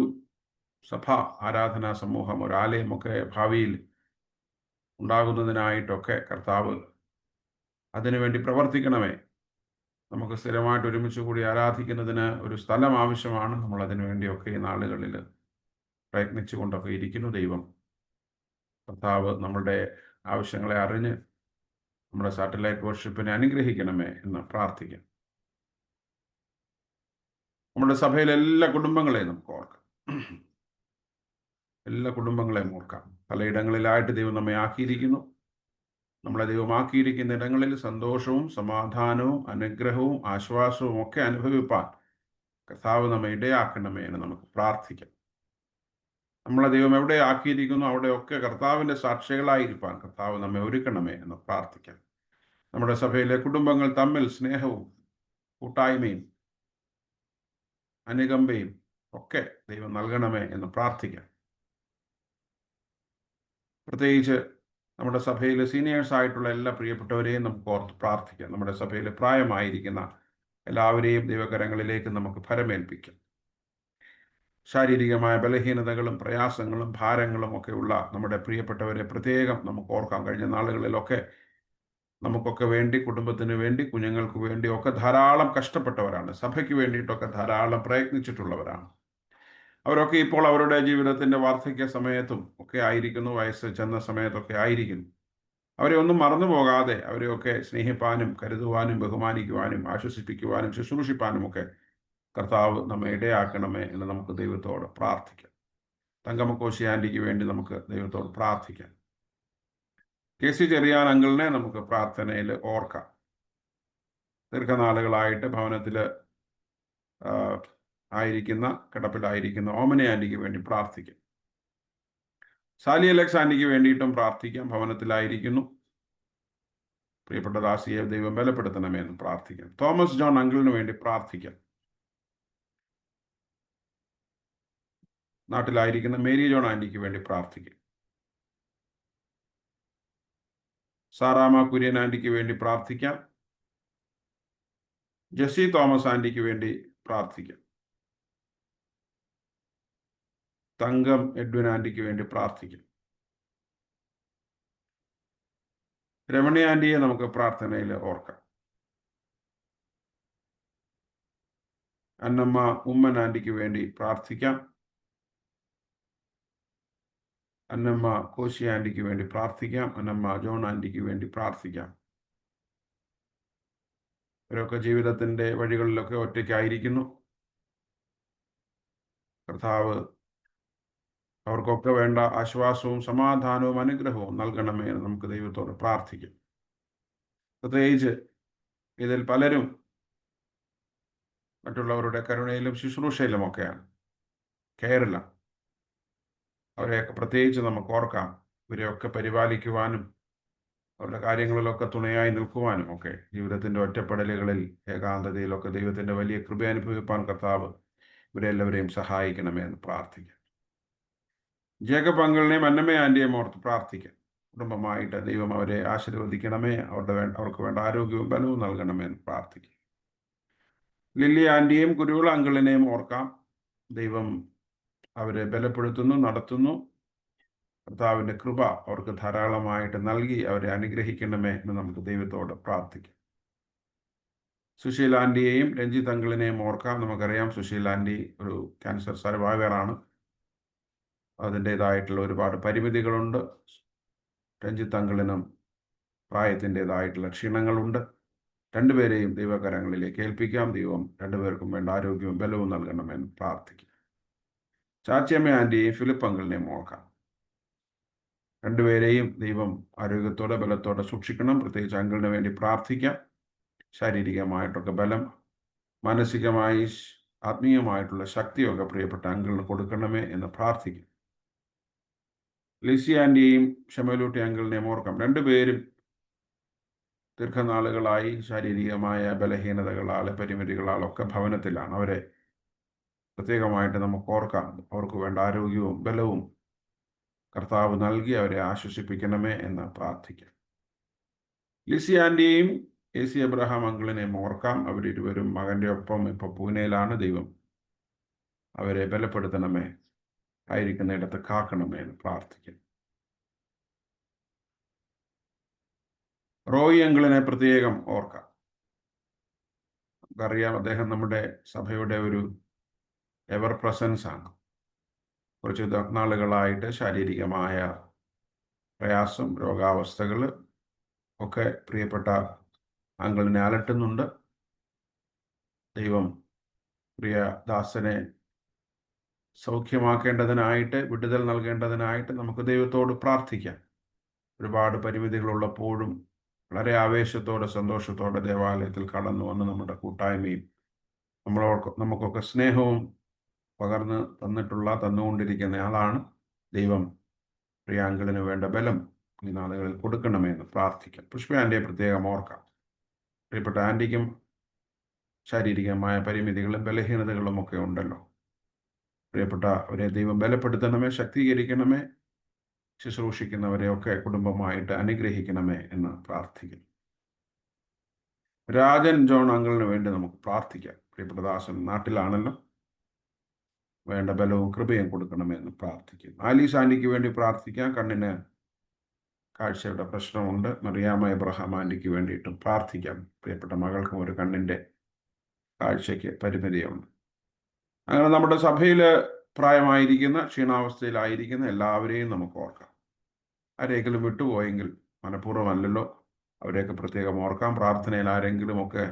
സഭ, ആരാധനാ സമൂഹം, ഒരു ആലയമൊക്കെ ഭാവിയിൽ ഉണ്ടാകുന്നതിനായിട്ടൊക്കെ കർത്താവ് അതിനുവേണ്ടി പ്രവർത്തിക്കണമേ. നമുക്ക് സ്ഥിരമായിട്ട് ഒരുമിച്ച് കൂടി ആരാധിക്കുന്നതിന് ഒരു സ്ഥലം ആവശ്യമാണ്. നമ്മൾ അതിനു വേണ്ടിയൊക്കെ ഈ നാളുകളിൽ പ്രയത്നിച്ചു കൊണ്ടൊക്കെ ഇരിക്കുന്നു. ദൈവം കർത്താവ് നമ്മളുടെ ആവശ്യങ്ങളെ അറിഞ്ഞ് നമ്മുടെ സാറ്റലൈറ്റ് വർഷിപ്പിനെ അനുഗ്രഹിക്കണമേ എന്ന് പ്രാർത്ഥിക്കാം. നമ്മുടെ സഭയിലെ എല്ലാ കുടുംബങ്ങളെയും നമുക്ക് ഓർക്കാം. എല്ലാ കുടുംബങ്ങളെയും ഓർക്കാം. പലയിടങ്ങളിലായിട്ട് ദൈവം നമ്മെ ആക്കിയിരിക്കുന്നു. നമ്മളെ ദൈവമാക്കിയിരിക്കുന്ന ഇടങ്ങളിൽ സന്തോഷവും സമാധാനവും അനുഗ്രഹവും ആശ്വാസവും ഒക്കെ അനുഭവിപ്പാൻ കർത്താവ് നമ്മെ ഇടയാക്കണമേ എന്ന് നമുക്ക് പ്രാർത്ഥിക്കാം. നമ്മളെ ദൈവം എവിടെ ആക്കിയിരിക്കുന്നു അവിടെയൊക്കെ കർത്താവിൻ്റെ സാക്ഷികളായിരിക്കാൻ കർത്താവ് നമ്മെ ഒരുക്കണമേ എന്ന് പ്രാർത്ഥിക്കാം. നമ്മുടെ സഭയിലെ കുടുംബങ്ങൾ തമ്മിൽ സ്നേഹവും കൂട്ടായ്മയും അനുകമ്പയും ഒക്കെ ദൈവം നൽകണമേ എന്ന് പ്രാർത്ഥിക്കാം. പ്രത്യേകിച്ച് നമ്മുടെ സഭയിലെ സീനിയേഴ്സ് ആയിട്ടുള്ള എല്ലാ പ്രിയപ്പെട്ടവരെയും നമുക്ക് ഓർത്ത് പ്രാർത്ഥിക്കാം. നമ്മുടെ സഭയിൽ പ്രായമായിരിക്കുന്ന എല്ലാവരെയും ദൈവകരങ്ങളിലേക്ക് നമുക്ക് ഫലമേൽപ്പിക്കാം. ശാരീരികമായ ബലഹീനതകളും പ്രയാസങ്ങളും ഭാരങ്ങളും ഒക്കെയുള്ള നമ്മുടെ പ്രിയപ്പെട്ടവരെ പ്രത്യേകം നമുക്ക് ഓർക്കാം. കഴിഞ്ഞ നാളുകളിലൊക്കെ നമുക്കൊക്കെ വേണ്ടി, കുടുംബത്തിന് വേണ്ടി, കുഞ്ഞുങ്ങൾക്ക് വേണ്ടി ഒക്കെ ധാരാളം കഷ്ടപ്പെട്ടവരാണ്. സഭയ്ക്ക് വേണ്ടിയിട്ടൊക്കെ ധാരാളം പ്രയത്നിച്ചിട്ടുള്ളവരാണ്. അവരൊക്കെ ഇപ്പോൾ അവരുടെ ജീവിതത്തിൻ്റെ വാർദ്ധക്യ സമയത്തും ഒക്കെ ആയിരിക്കുന്നു, വയസ്സ് ചെന്ന സമയത്തൊക്കെ ആയിരിക്കുന്നു. അവരെ ഒന്നും മറന്നു പോകാതെ അവരെയൊക്കെ സ്നേഹിപ്പാനും കരുതുവാനും ബഹുമാനിക്കുവാനും ആശ്വസിപ്പിക്കുവാനും ശുശ്രൂഷിപ്പാനും ഒക്കെ കർത്താവ് നമ്മെ ഇടയാക്കണമേ എന്ന് നമുക്ക് ദൈവത്തോട് പ്രാർത്ഥിക്കാം. തങ്കമക്കോശി ആൻറ്റിക്ക് വേണ്ടി നമുക്ക് ദൈവത്തോട് പ്രാർത്ഥിക്കാം. KC ചെറിയാൻ അങ്കിളിനെ നമുക്ക് പ്രാർത്ഥനയിൽ ഓർക്കാം. ദീർഘനാളുകളായിട്ട് ഭവനത്തിൽ ആയിരിക്കുന്ന, കിടപ്പിലായിരിക്കുന്ന ഓമന ആൻറ്റിക്ക് വേണ്ടി പ്രാർത്ഥിക്കാം. സാലി അലക്സ് ആൻറ്റിക്ക് വേണ്ടിയിട്ടും പ്രാർത്ഥിക്കാം. ഭവനത്തിലായിരിക്കുന്നു. പ്രിയപ്പെട്ട ദാസിയെ ദൈവം ബലപ്പെടുത്തണമേ എന്ന് പ്രാർത്ഥിക്കാം. തോമസ് ജോൺ അങ്കിളിന് വേണ്ടി പ്രാർത്ഥിക്കാം. നാട്ടിലായിരിക്കുന്ന മേരി ജോൺ ആൻറ്റിക്ക് വേണ്ടി പ്രാർത്ഥിക്കാം. സാറാമ കുര്യൻ ആൻറ്റിക്ക് വേണ്ടി പ്രാർത്ഥിക്കാം. ജെസ്സി തോമസ് ആൻറ്റിക്ക് വേണ്ടി പ്രാർത്ഥിക്കാം. തങ്കം എഡ്വിൻ ആൻറ്റിക്ക് വേണ്ടി പ്രാർത്ഥിക്കും. രമണി ആൻറ്റിയെ നമുക്ക് പ്രാർത്ഥനയിൽ ഓർക്കാം. അന്നമ്മ ഉമ്മൻ ആൻറ്റിക്ക് വേണ്ടി പ്രാർത്ഥിക്കാം. അന്നമ്മ കോശി ആൻറ്റിക്ക് വേണ്ടി പ്രാർത്ഥിക്കാം. അന്നമ്മ ജോൺ ആൻറ്റിക്ക് വേണ്ടി പ്രാർത്ഥിക്കാം. ഇവരൊക്കെ ജീവിതത്തിൻ്റെ വഴികളിലൊക്കെ ഒറ്റയ്ക്കായിരിക്കുന്നു. കർത്താവ് അവർക്കൊക്കെ വേണ്ട ആശ്വാസവും സമാധാനവും അനുഗ്രഹവും നൽകണമേ എന്ന് നമുക്ക് ദൈവത്തോട് പ്രാർത്ഥിക്കാം. പ്രത്യേകിച്ച് ഇതിൽ പലരും മറ്റുള്ളവരുടെ കരുണയിലും ശുശ്രൂഷയിലുമൊക്കെയാണ്, കെയറില്ല. അവരെയൊക്കെ പ്രത്യേകിച്ച് നമുക്ക് ഓർക്കാം. ഇവരെയൊക്കെ പരിപാലിക്കുവാനും അവരുടെ കാര്യങ്ങളിലൊക്കെ തുണയായി നിൽക്കുവാനും ഒക്കെ ജീവിതത്തിൻ്റെ ഒറ്റപ്പെടലുകളിൽ, ഏകാന്തതയിലൊക്കെ ദൈവത്തിൻ്റെ വലിയ കൃപ അനുഭവിപ്പാൻ കർത്താവ് ഇവരെല്ലാവരെയും സഹായിക്കണമേ എന്ന് പ്രാർത്ഥിക്കാം. ജേക്കബ് അങ്കിളിനെയും അന്നമ്മ ആൻറ്റിയെയും ഓർത്ത് പ്രാർത്ഥിക്കാം. കുടുംബമായിട്ട് ദൈവം അവരെ ആശീർവദിക്കണമേ, അവർക്ക് വേണ്ട ആരോഗ്യവും ബലവും നൽകണമേ എന്ന് പ്രാർത്ഥിക്കാം. ലില്ലി ആൻറ്റിയും കുരുവിള അങ്കിളിനെയും ഓർക്കാം. ദൈവം അവരെ ബലപ്പെടുത്തുന്നു, നടത്തുന്നു. കർത്താവിൻ്റെ കൃപ അവർക്ക് ധാരാളമായിട്ട് നൽകി അവരെ അനുഗ്രഹിക്കണമേ എന്ന് നമുക്ക് ദൈവത്തോട് പ്രാർത്ഥിക്കാം. സുശീൽ ആൻറ്റിയെയും രഞ്ജിത്ത് അങ്കിളിനെയും ഓർക്കാം. നമുക്കറിയാം സുശീൽ ആൻറ്റി ഒരു ക്യാൻസർ സർവൈവറാണ്. അതിൻ്റേതായിട്ടുള്ള ഒരുപാട് പരിമിതികളുണ്ട്. രഞ്ജിത്ത് അങ്കിളിനും പ്രായത്തിൻ്റെതായിട്ടുള്ള ക്ഷീണങ്ങളുണ്ട്. രണ്ടുപേരെയും ദൈവകരങ്ങളിലേക്ക് ഏൽപ്പിക്കാം. ദൈവം രണ്ടുപേർക്കും വേണ്ട ആരോഗ്യവും ബലവും നൽകണമെന്ന് പ്രാർത്ഥിക്കാം. ചാച്ചിയമ്മ ആൻറ്റിയെയും ഫിലിപ്പ് അങ്കിളിനെയും ഓർക്കാം. രണ്ടുപേരെയും ദൈവം ആരോഗ്യത്തോടെ ബലത്തോടെ സൂക്ഷിക്കണം. പ്രത്യേകിച്ച് അങ്കിളിന് വേണ്ടി പ്രാർത്ഥിക്കാം. ശാരീരികമായിട്ടൊക്കെ ബലം, മാനസികമായി ആത്മീയമായിട്ടുള്ള ശക്തിയൊക്കെ പ്രിയപ്പെട്ട അങ്കിളിന് കൊടുക്കണമേ എന്ന് പ്രാർത്ഥിക്കും. ലിസി ആൻറ്റിയെയും ഷമലൂട്ടി അങ്കിളിനെയും ഓർക്കാം. രണ്ടുപേരും ദീർഘനാളുകളായി ശാരീരികമായ ബലഹീനതകളാൽ, പരിമിതികളാലൊക്കെ ഭവനത്തിലാണ്. അവരെ പ്രത്യേകമായിട്ട് നമുക്ക് ഓർക്കാം. അവർക്ക് വേണ്ട ആരോഗ്യവും ബലവും കർത്താവ് നൽകി അവരെ ആശ്വസിപ്പിക്കണമേ എന്ന് പ്രാർത്ഥിക്കാം. ലിസി ആൻറ്റിയെയും AC എബ്രഹാം അങ്കിളിനെയും ഓർക്കാം. അവരിരുവരും മകൻ്റെ ഒപ്പം ഇപ്പോൾ പൂനെയിലാണ്. ദൈവം അവരെ ബലപ്പെടുത്തണമേ, ആയിരിക്കുന്നിടത്ത് കാക്കണമേ എന്ന് പ്രാർത്ഥിക്കാം. റോയി അങ്കിളിനെ പ്രത്യേകം ഓർക്കാം. നമുക്കറിയാം, അദ്ദേഹം നമ്മുടെ സഭയുടെ ഒരു എവർ പ്രസൻസ് ആണ്. കുറച്ച് നാളുകളായിട്ട് ശാരീരികമായ പ്രയാസം, രോഗാവസ്ഥകൾ ഒക്കെ പ്രിയപ്പെട്ട അങ്കിളിനെ അലട്ടുന്നുണ്ട്. ദൈവം പ്രിയ ദാസനെ സൗഖ്യമാക്കേണ്ടതിനായിട്ട്, വിടുതൽ നൽകേണ്ടതിനായിട്ട് നമുക്ക് ദൈവത്തോട് പ്രാർത്ഥിക്കാം. ഒരുപാട് പരിമിതികളുള്ളപ്പോഴും വളരെ ആവേശത്തോടെ സന്തോഷത്തോടെ ദേവാലയത്തിൽ കടന്നു വന്ന് നമ്മുടെ കൂട്ടായ്മയും നമുക്കൊക്കെ സ്നേഹവും പകർന്ന് തന്നുകൊണ്ടിരിക്കുന്ന ആളാണ്. ദൈവം പ്രിയാങ്കിളിന് വേണ്ട ബലം ഈ നാളുകളിൽ കൊടുക്കണമേ എന്ന് പ്രാർത്ഥിക്കാം. പുഷ്പ ആൻറ്റിയെ പ്രത്യേകം ഓർക്കാം. പ്രിയപ്പെട്ട ആൻറ്റിക്കും ശാരീരികമായ പരിമിതികളും ബലഹീനതകളും ഒക്കെ ഉണ്ടല്ലോ. പ്രിയപ്പെട്ട അവരെ ദൈവം ബലപ്പെടുത്തണമേ, ശക്തീകരിക്കണമേ, ശുശ്രൂഷിക്കുന്നവരെയൊക്കെ കുടുംബമായിട്ട് അനുഗ്രഹിക്കണമേ എന്ന് പ്രാർത്ഥിക്കുന്നു. രാജൻ ജോൺ അങ്കിളിന് വേണ്ടി നമുക്ക് പ്രാർത്ഥിക്കാം. പ്രിയപ്പെട്ട ദാസൻ നാട്ടിലാണല്ലോ, വേണ്ട ബലവും കൃപയും കൊടുക്കണമേ എന്ന് പ്രാർത്ഥിക്കുന്നു. ആലീസ് ആൻറ്റിക്ക് വേണ്ടി പ്രാർത്ഥിക്കാം. കണ്ണിന് കാഴ്ചയുടെ പ്രശ്നമുണ്ട്. മറിയാമ്മ എബ്രഹാം ആൻറ്റിക്ക് വേണ്ടിയിട്ടും പ്രാർത്ഥിക്കാം. പ്രിയപ്പെട്ട മകൾക്കും ഒരു കണ്ണിൻ്റെ കാഴ്ചയ്ക്ക് പരിമിതിയുണ്ട്. അങ്ങനെ നമ്മുടെ സഭയിൽ പ്രായമായിരിക്കുന്ന, ക്ഷീണാവസ്ഥയിലായിരിക്കുന്ന എല്ലാവരെയും നമുക്ക് ഓർക്കാം. ആരെങ്കിലും വിട്ടുപോയെങ്കിൽ മനഃപൂർവ്വമല്ലല്ലോ, അവരെയൊക്കെ പ്രത്യേകം ഓർക്കാം. പ്രാർത്ഥനയിൽ ആരെങ്കിലുമൊക്കെ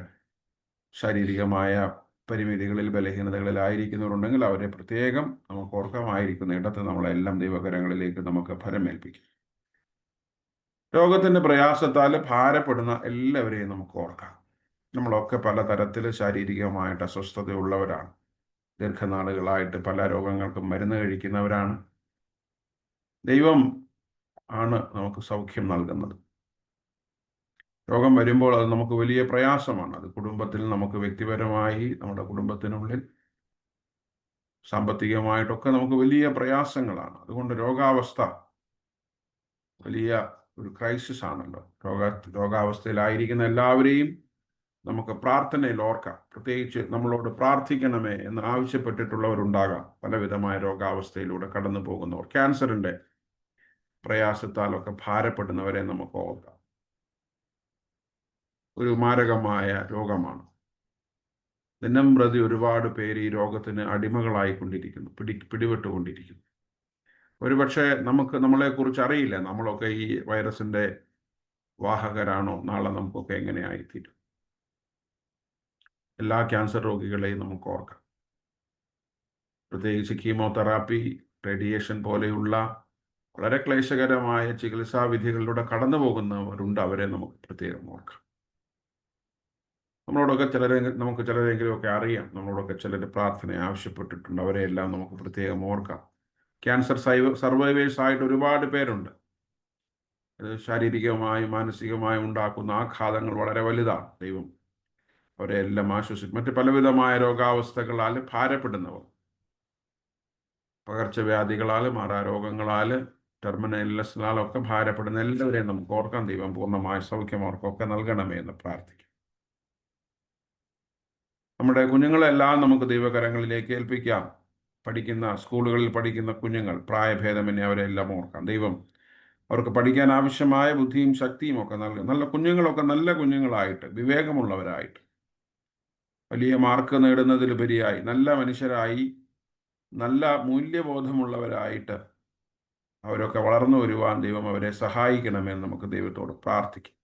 ശാരീരികമായ പരിമിതികളിൽ, ബലഹീനതകളിലായിരിക്കുന്നവരുണ്ടെങ്കിൽ അവരെ പ്രത്യേകം നമുക്ക് ഓർക്കാമായിരിക്കുന്ന ഇടത്ത് നമ്മളെല്ലാം ദൈവകരങ്ങളിലേക്ക് നമുക്ക് ഫലമേൽപ്പിക്കും. രോഗത്തിൻ്റെ പ്രയാസത്താൽ ഭാരപ്പെടുന്ന എല്ലാവരെയും നമുക്ക് ഓർക്കാം. നമ്മളൊക്കെ പലതരത്തിൽ ശാരീരികമായിട്ട് അസ്വസ്ഥതയുള്ളവരാണ്. ദീർഘനാളുകളായിട്ട് പല രോഗങ്ങൾക്കും മരുന്ന് കഴിക്കുന്നവരാണ്. ദൈവം ആണ് നമുക്ക് സൗഖ്യം നൽകുന്നത്. രോഗം വരുമ്പോൾ അത് നമുക്ക് വലിയ പ്രയാസമാണ്. അത് കുടുംബത്തിൽ നമുക്ക് വ്യക്തിപരമായി, നമ്മുടെ കുടുംബത്തിനുള്ളിൽ സാമ്പത്തികമായിട്ടൊക്കെ നമുക്ക് വലിയ പ്രയാസങ്ങളാണ്. അതുകൊണ്ട് രോഗാവസ്ഥ വലിയ ഒരു ക്രൈസിസ് ആണല്ലോ. രോഗാവസ്ഥയിലായിരിക്കുന്ന എല്ലാവരെയും നമുക്ക് പ്രാർത്ഥനയിൽ ഓർക്കാം. പ്രത്യേകിച്ച് നമ്മളോട് പ്രാർത്ഥിക്കണമേ എന്ന് ആവശ്യപ്പെട്ടിട്ടുള്ളവരുണ്ടാകാം. പലവിധമായ രോഗാവസ്ഥയിലൂടെ കടന്നു പോകുന്നവർ, ക്യാൻസറിൻ്റെ പ്രയാസത്താലൊക്കെ ഭാരപ്പെടുന്നവരെ നമുക്ക് ഓർക്കാം. ഒരു മാരകമായ രോഗമാണ്. ദിനം പ്രതി ഒരുപാട് പേര് ഈ രോഗത്തിന് അടിമകളായിക്കൊണ്ടിരിക്കുന്നു, പിടിപെട്ടുകൊണ്ടിരിക്കുന്നു. ഒരുപക്ഷെ നമ്മളെക്കുറിച്ച് അറിയില്ല, നമ്മളൊക്കെ ഈ വൈറസിൻ്റെ വാഹകരാണോ, നാളെ നമുക്കൊക്കെ എങ്ങനെ ആയിത്തീരും. എല്ലാ ക്യാൻസർ രോഗികളെയും നമുക്ക് ഓർക്കാം. പ്രത്യേകിച്ച് കീമോതെറാപ്പി, റേഡിയേഷൻ പോലെയുള്ള വളരെ ക്ലേശകരമായ ചികിത്സാ വിധികളിലൂടെ കടന്നു പോകുന്നവരുണ്ട്. അവരെ നമുക്ക് പ്രത്യേകം ഓർക്കാം. നമുക്ക് ചിലരെങ്കിലുമൊക്കെ അറിയാം. നമ്മളോടൊക്കെ ചിലർ പ്രാർത്ഥന ആവശ്യപ്പെട്ടിട്ടുണ്ട്. അവരെയെല്ലാം നമുക്ക് പ്രത്യേകം ഓർക്കാം. ക്യാൻസർ സർവൈവേഴ്സ് ആയിട്ട് ഒരുപാട് പേരുണ്ട്. അത് ശാരീരികമായും മാനസികമായും ഉണ്ടാക്കുന്ന ആഘാതങ്ങൾ വളരെ വലുതാണ്. ദൈവം അവരെ എല്ലാം ആശ്വസിക്കും. മറ്റ് പലവിധമായ രോഗാവസ്ഥകളാൽ ഭാരപ്പെടുന്നവർ, പകർച്ചവ്യാധികളാൽ, മാറാരോഗങ്ങളാൽ, ടെർമിനൽ ഇൽനെസ്സിനാലൊക്കെ ഭാരപ്പെടുന്ന എല്ലാവരെയും നമുക്ക് ഓർക്കാം. ദൈവം പൂർണ്ണമായ സൗഖ്യം അവർക്കൊക്കെ നൽകണമേ എന്ന് പ്രാർത്ഥിക്കും. നമ്മുടെ കുഞ്ഞുങ്ങളെല്ലാം നമുക്ക് ദൈവകരങ്ങളിലേക്ക് ഏൽപ്പിക്കാം. സ്കൂളുകളിൽ പഠിക്കുന്ന കുഞ്ഞുങ്ങൾ, പ്രായഭേദമന്യേ അവരെല്ലാം ഓർക്കാം. ദൈവം അവർക്ക് പഠിക്കാൻ ആവശ്യമായ ബുദ്ധിയും ശക്തിയും ഒക്കെ നൽകും. കുഞ്ഞുങ്ങളൊക്കെ നല്ല കുഞ്ഞുങ്ങളായിട്ട്, വിവേകമുള്ളവരായിട്ട്, വലിയ മാർക്ക് നേടുന്നതിലുപരിയായി നല്ല മനുഷ്യരായി, നല്ല മൂല്യബോധമുള്ളവരായിട്ട് അവരൊക്കെ വളർന്നു വരുവാൻ ദൈവം അവരെ സഹായിക്കണമെന്ന് നമുക്ക് ദൈവത്തോട് പ്രാർത്ഥിക്കാം.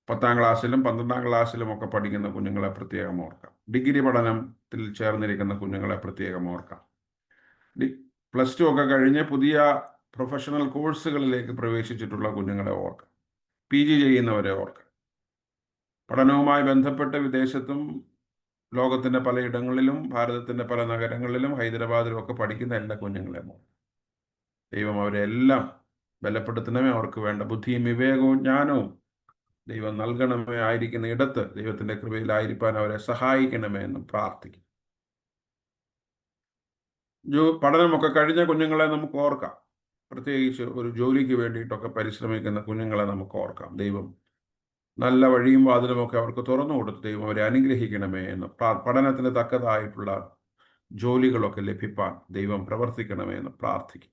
10ാം ക്ലാസ്സിലും 12ാം ക്ലാസ്സിലും ഒക്കെ പഠിക്കുന്ന കുഞ്ഞുങ്ങളെ പ്രത്യേകം ഓർക്കാം. ഡിഗ്രി പഠനത്തിൽ ചേർന്നിരിക്കുന്ന കുഞ്ഞുങ്ങളെ പ്രത്യേകം ഓർക്കാം. +2 ഒക്കെ കഴിഞ്ഞ് പുതിയ പ്രൊഫഷണൽ കോഴ്സുകളിലേക്ക് പ്രവേശിച്ചിട്ടുള്ള കുഞ്ഞുങ്ങളെ ഓർക്കാം. PG ചെയ്യുന്നവരെ ഓർക്കാം. പഠനവുമായി ബന്ധപ്പെട്ട് വിദേശത്തും ലോകത്തിൻ്റെ പലയിടങ്ങളിലും ഭാരതത്തിൻ്റെ പല നഗരങ്ങളിലും ഹൈദരാബാദിലും ഒക്കെ പഠിക്കുന്ന എല്ലാ കുഞ്ഞുങ്ങളെ ഓർക്കാം. ദൈവം അവരെല്ലാം ബലപ്പെടുത്തണമേ. അവർക്ക് വേണ്ട ബുദ്ധിയും വിവേകവും ജ്ഞാനവും ദൈവം നൽകണമേ. ആയിരിക്കുന്ന ഇടത്ത് ദൈവത്തിൻ്റെ കൃപയിലായിരിക്കാൻ അവരെ സഹായിക്കണമേ എന്ന് പ്രാർത്ഥിക്കും. പഠനമൊക്കെ കഴിഞ്ഞ കുഞ്ഞുങ്ങളെ നമുക്ക് ഓർക്കാം. പ്രത്യേകിച്ച് ഒരു ജോലിക്ക് വേണ്ടിയിട്ടൊക്കെ പരിശ്രമിക്കുന്ന കുഞ്ഞുങ്ങളെ നമുക്ക് ഓർക്കാം. ദൈവം നല്ല വഴിയും വാതിലുമൊക്കെ അവർക്ക് തുറന്നു കൊടുത്ത് ദൈവം അവരെ അനുഗ്രഹിക്കണമേ എന്ന് പഠനത്തിന് തക്കതായിട്ടുള്ള ജോലികളൊക്കെ ലഭിപ്പാൻ ദൈവം പ്രവർത്തിക്കണമേ എന്ന് പ്രാർത്ഥിക്കും.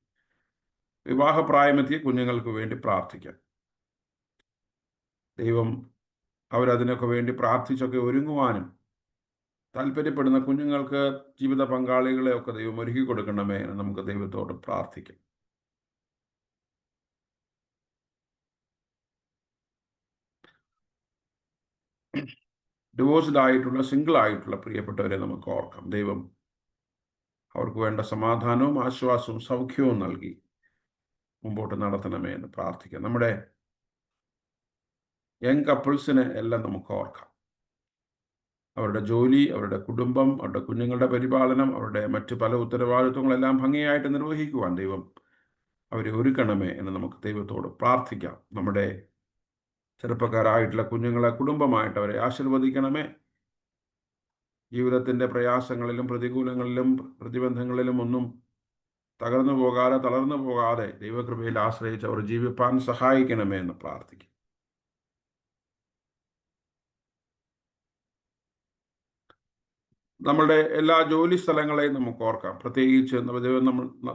വിവാഹപ്രായമെത്തിയ കുഞ്ഞുങ്ങൾക്ക് വേണ്ടി പ്രാർത്ഥിക്കാം. ദൈവം അവരതിനൊക്കെ വേണ്ടി പ്രാർത്ഥിച്ചൊക്കെ ഒരുങ്ങുവാനും താല്പര്യപ്പെടുന്ന കുഞ്ഞുങ്ങൾക്ക് ജീവിത പങ്കാളികളെയൊക്കെ ദൈവം ഒരുക്കി കൊടുക്കണമേ എന്ന് നമുക്ക് ദൈവത്തോട് പ്രാർത്ഥിക്കാം. ഡിവോഴ്സ്ഡ് ആയിട്ടുള്ള, സിംഗിൾ ആയിട്ടുള്ള പ്രിയപ്പെട്ടവരെ നമുക്ക് ഓർക്കാം. ദൈവം അവർക്ക് വേണ്ട സമാധാനവും ആശ്വാസവും സൗഖ്യവും നൽകി മുമ്പോട്ട് നടത്തണമേ എന്ന് പ്രാർത്ഥിക്കാം. നമ്മുടെ യങ് കപ്പിൾസിനെ എല്ലാം നമുക്ക് ഓർക്കാം. അവരുടെ ജോലി, അവരുടെ കുടുംബം, അവരുടെ കുഞ്ഞുങ്ങളുടെ പരിപാലനം, അവരുടെ മറ്റു പല ഉത്തരവാദിത്വങ്ങളെല്ലാം ഭംഗിയായിട്ട് നിർവഹിക്കുവാൻ ദൈവം അവരെ ഒരുക്കണമേ എന്ന് നമുക്ക് ദൈവത്തോട് പ്രാർത്ഥിക്കാം. നമ്മുടെ ചെറുപ്പക്കാരായിട്ടുള്ള കുഞ്ഞുങ്ങളെ കുടുംബമായിട്ട് അവരെ ആശീർവദിക്കണമേ. ജീവിതത്തിൻ്റെ പ്രയാസങ്ങളിലും പ്രതികൂലങ്ങളിലും പ്രതിബന്ധങ്ങളിലും ഒന്നും തളർന്നു പോകാതെ ദൈവകൃപയിൽ ആശ്രയിച്ച് അവർ ജീവിപ്പാൻ സഹായിക്കണമേ എന്ന് പ്രാർത്ഥിക്കും. നമ്മളുടെ എല്ലാ ജോലി സ്ഥലങ്ങളെയും നമുക്ക് ഓർക്കാം. പ്രത്യേകിച്ച്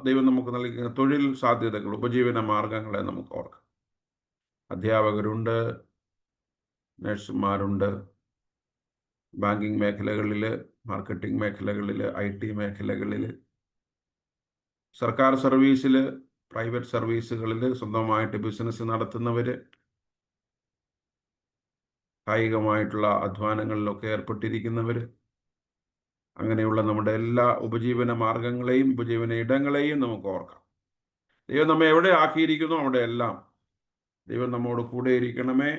ദൈവം നമുക്ക് നൽകുന്ന തൊഴിൽ സാധ്യതകൾ, ഉപജീവന മാർഗങ്ങളെ നമുക്ക് ഓർക്കാം. അധ്യാപകരുണ്ട്, നഴ്സുമാരുണ്ട്, ബാങ്കിങ് മേഖലകളിൽ, മാർക്കറ്റിംഗ് മേഖലകളിൽ, IT മേഖലകളിൽ, സർക്കാർ സർവീസിൽ, പ്രൈവറ്റ് സർവീസുകളിൽ, സ്വന്തമായിട്ട് ബിസിനസ് നടത്തുന്നവർ, കായികമായിട്ടുള്ള അധ്വാനങ്ങളിലൊക്കെ ഏർപ്പെട്ടിരിക്കുന്നവർ, അങ്ങനെയുള്ള നമ്മുടെ എല്ലാ ഉപജീവന മാർഗങ്ങളെയും ഉപജീവന ഇടങ്ങളെയും നമുക്ക് ഓർക്കാം. ദൈവം നമ്മെ എവിടെ ആക്കിയിരിക്കുന്നു അവിടെ എല്ലാം ദൈവം നമ്മോട് കൂടെ ഇരിക്കണമേ.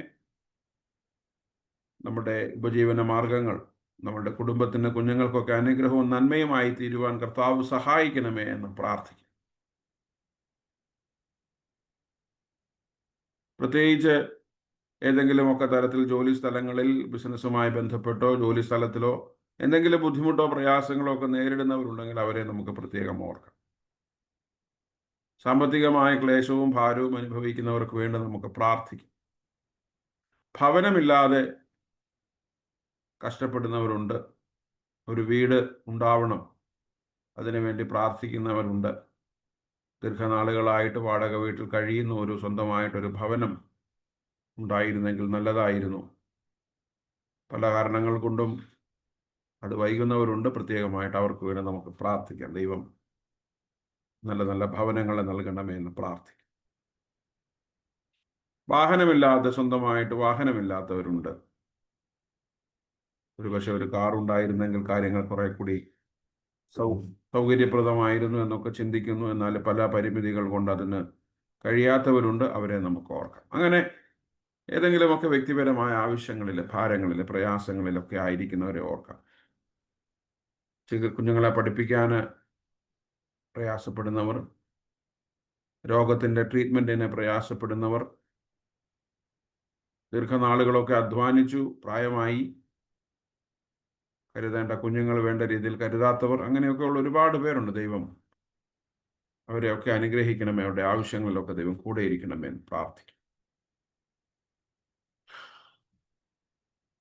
നമ്മുടെ ഉപജീവന മാർഗങ്ങൾ നമ്മുടെ കുടുംബത്തിന്, കുഞ്ഞുങ്ങൾക്കൊക്കെ അനുഗ്രഹവും നന്മയുമായി തീരുവാൻ കർത്താവ് സഹായിക്കണമേ എന്ന് പ്രാർത്ഥിക്കും. പ്രത്യേകിച്ച് ഏതെങ്കിലുമൊക്കെ തരത്തിൽ ജോലി സ്ഥലങ്ങളിൽ ബിസിനസ്സുമായി ബന്ധപ്പെട്ടോ ജോലി സ്ഥലത്തിലോ എന്തെങ്കിലും ബുദ്ധിമുട്ടോ പ്രയാസങ്ങളോ ഒക്കെ നേരിടുന്നവരുണ്ടെങ്കിൽ അവരെ നമുക്ക് പ്രത്യേകം ഓർക്കാം. സാമ്പത്തികമായ ക്ലേശവും ഭാരവും അനുഭവിക്കുന്നവർക്ക് വേണ്ടി നമുക്ക് പ്രാർത്ഥിക്കാം. ഭവനമില്ലാതെ കഷ്ടപ്പെടുന്നവരുണ്ട്. ഒരു വീട് ഉണ്ടാവണം, അതിനുവേണ്ടി പ്രാർത്ഥിക്കുന്നവരുണ്ട്. ദീർഘനാളുകളായിട്ട് വാടക വീട്ടിൽ കഴിയുന്ന ഒരു സ്വന്തമായിട്ടൊരു ഭവനം ഉണ്ടായിരുന്നെങ്കിൽ നല്ലതായിരുന്നു. പല കാരണങ്ങൾ കൊണ്ടും അത് വൈകുന്നവരുണ്ട്. പ്രത്യേകമായിട്ട് അവർക്ക് വേണ്ടി നമുക്ക് പ്രാർത്ഥിക്കാം. ദൈവം നല്ല നല്ല ഭവനങ്ങളെ നൽകണമേ എന്ന് പ്രാർത്ഥിക്കാം. സ്വന്തമായിട്ട് വാഹനമില്ലാത്തവരുണ്ട്. ഒരുപക്ഷെ ഒരു കാർ ഉണ്ടായിരുന്നെങ്കിൽ കാര്യങ്ങൾ കുറെ കൂടി സൗകര്യപ്രദമായിരുന്നു എന്നൊക്കെ ചിന്തിക്കുന്നു. എന്നാൽ പല പരിമിതികൾ കൊണ്ട് അതിന് കഴിയാത്തവരുണ്ട്. അവരെ നമുക്ക് ഓർക്കാം. അങ്ങനെ ഏതെങ്കിലുമൊക്കെ വ്യക്തിപരമായ ആവശ്യങ്ങളിൽ, ഭാരങ്ങളിൽ, പ്രയാസങ്ങളിലൊക്കെ ആയിരിക്കുന്നവരെ ഓർക്കാം. കുഞ്ഞുങ്ങളെ പഠിപ്പിക്കാൻ പ്രയാസപ്പെടുന്നവർ, രോഗത്തിൻ്റെ ട്രീറ്റ്മെൻറ്റിന് പ്രയാസപ്പെടുന്നവർ, ദീർഘനാളുകളൊക്കെ അധ്വാനിച്ചു പ്രായമായി കരുതേണ്ട കുഞ്ഞുങ്ങൾ വേണ്ട രീതിയിൽ കരുതാത്തവർ, അങ്ങനെയൊക്കെയുള്ള ഒരുപാട് പേരുണ്ട്. ദൈവം അവരെയൊക്കെ അനുഗ്രഹിക്കണമേ. അവരുടെ ആവശ്യങ്ങളിലൊക്കെ ദൈവം കൂടെ ഇരിക്കണമേ എന്ന് പ്രാർത്ഥിക്കും.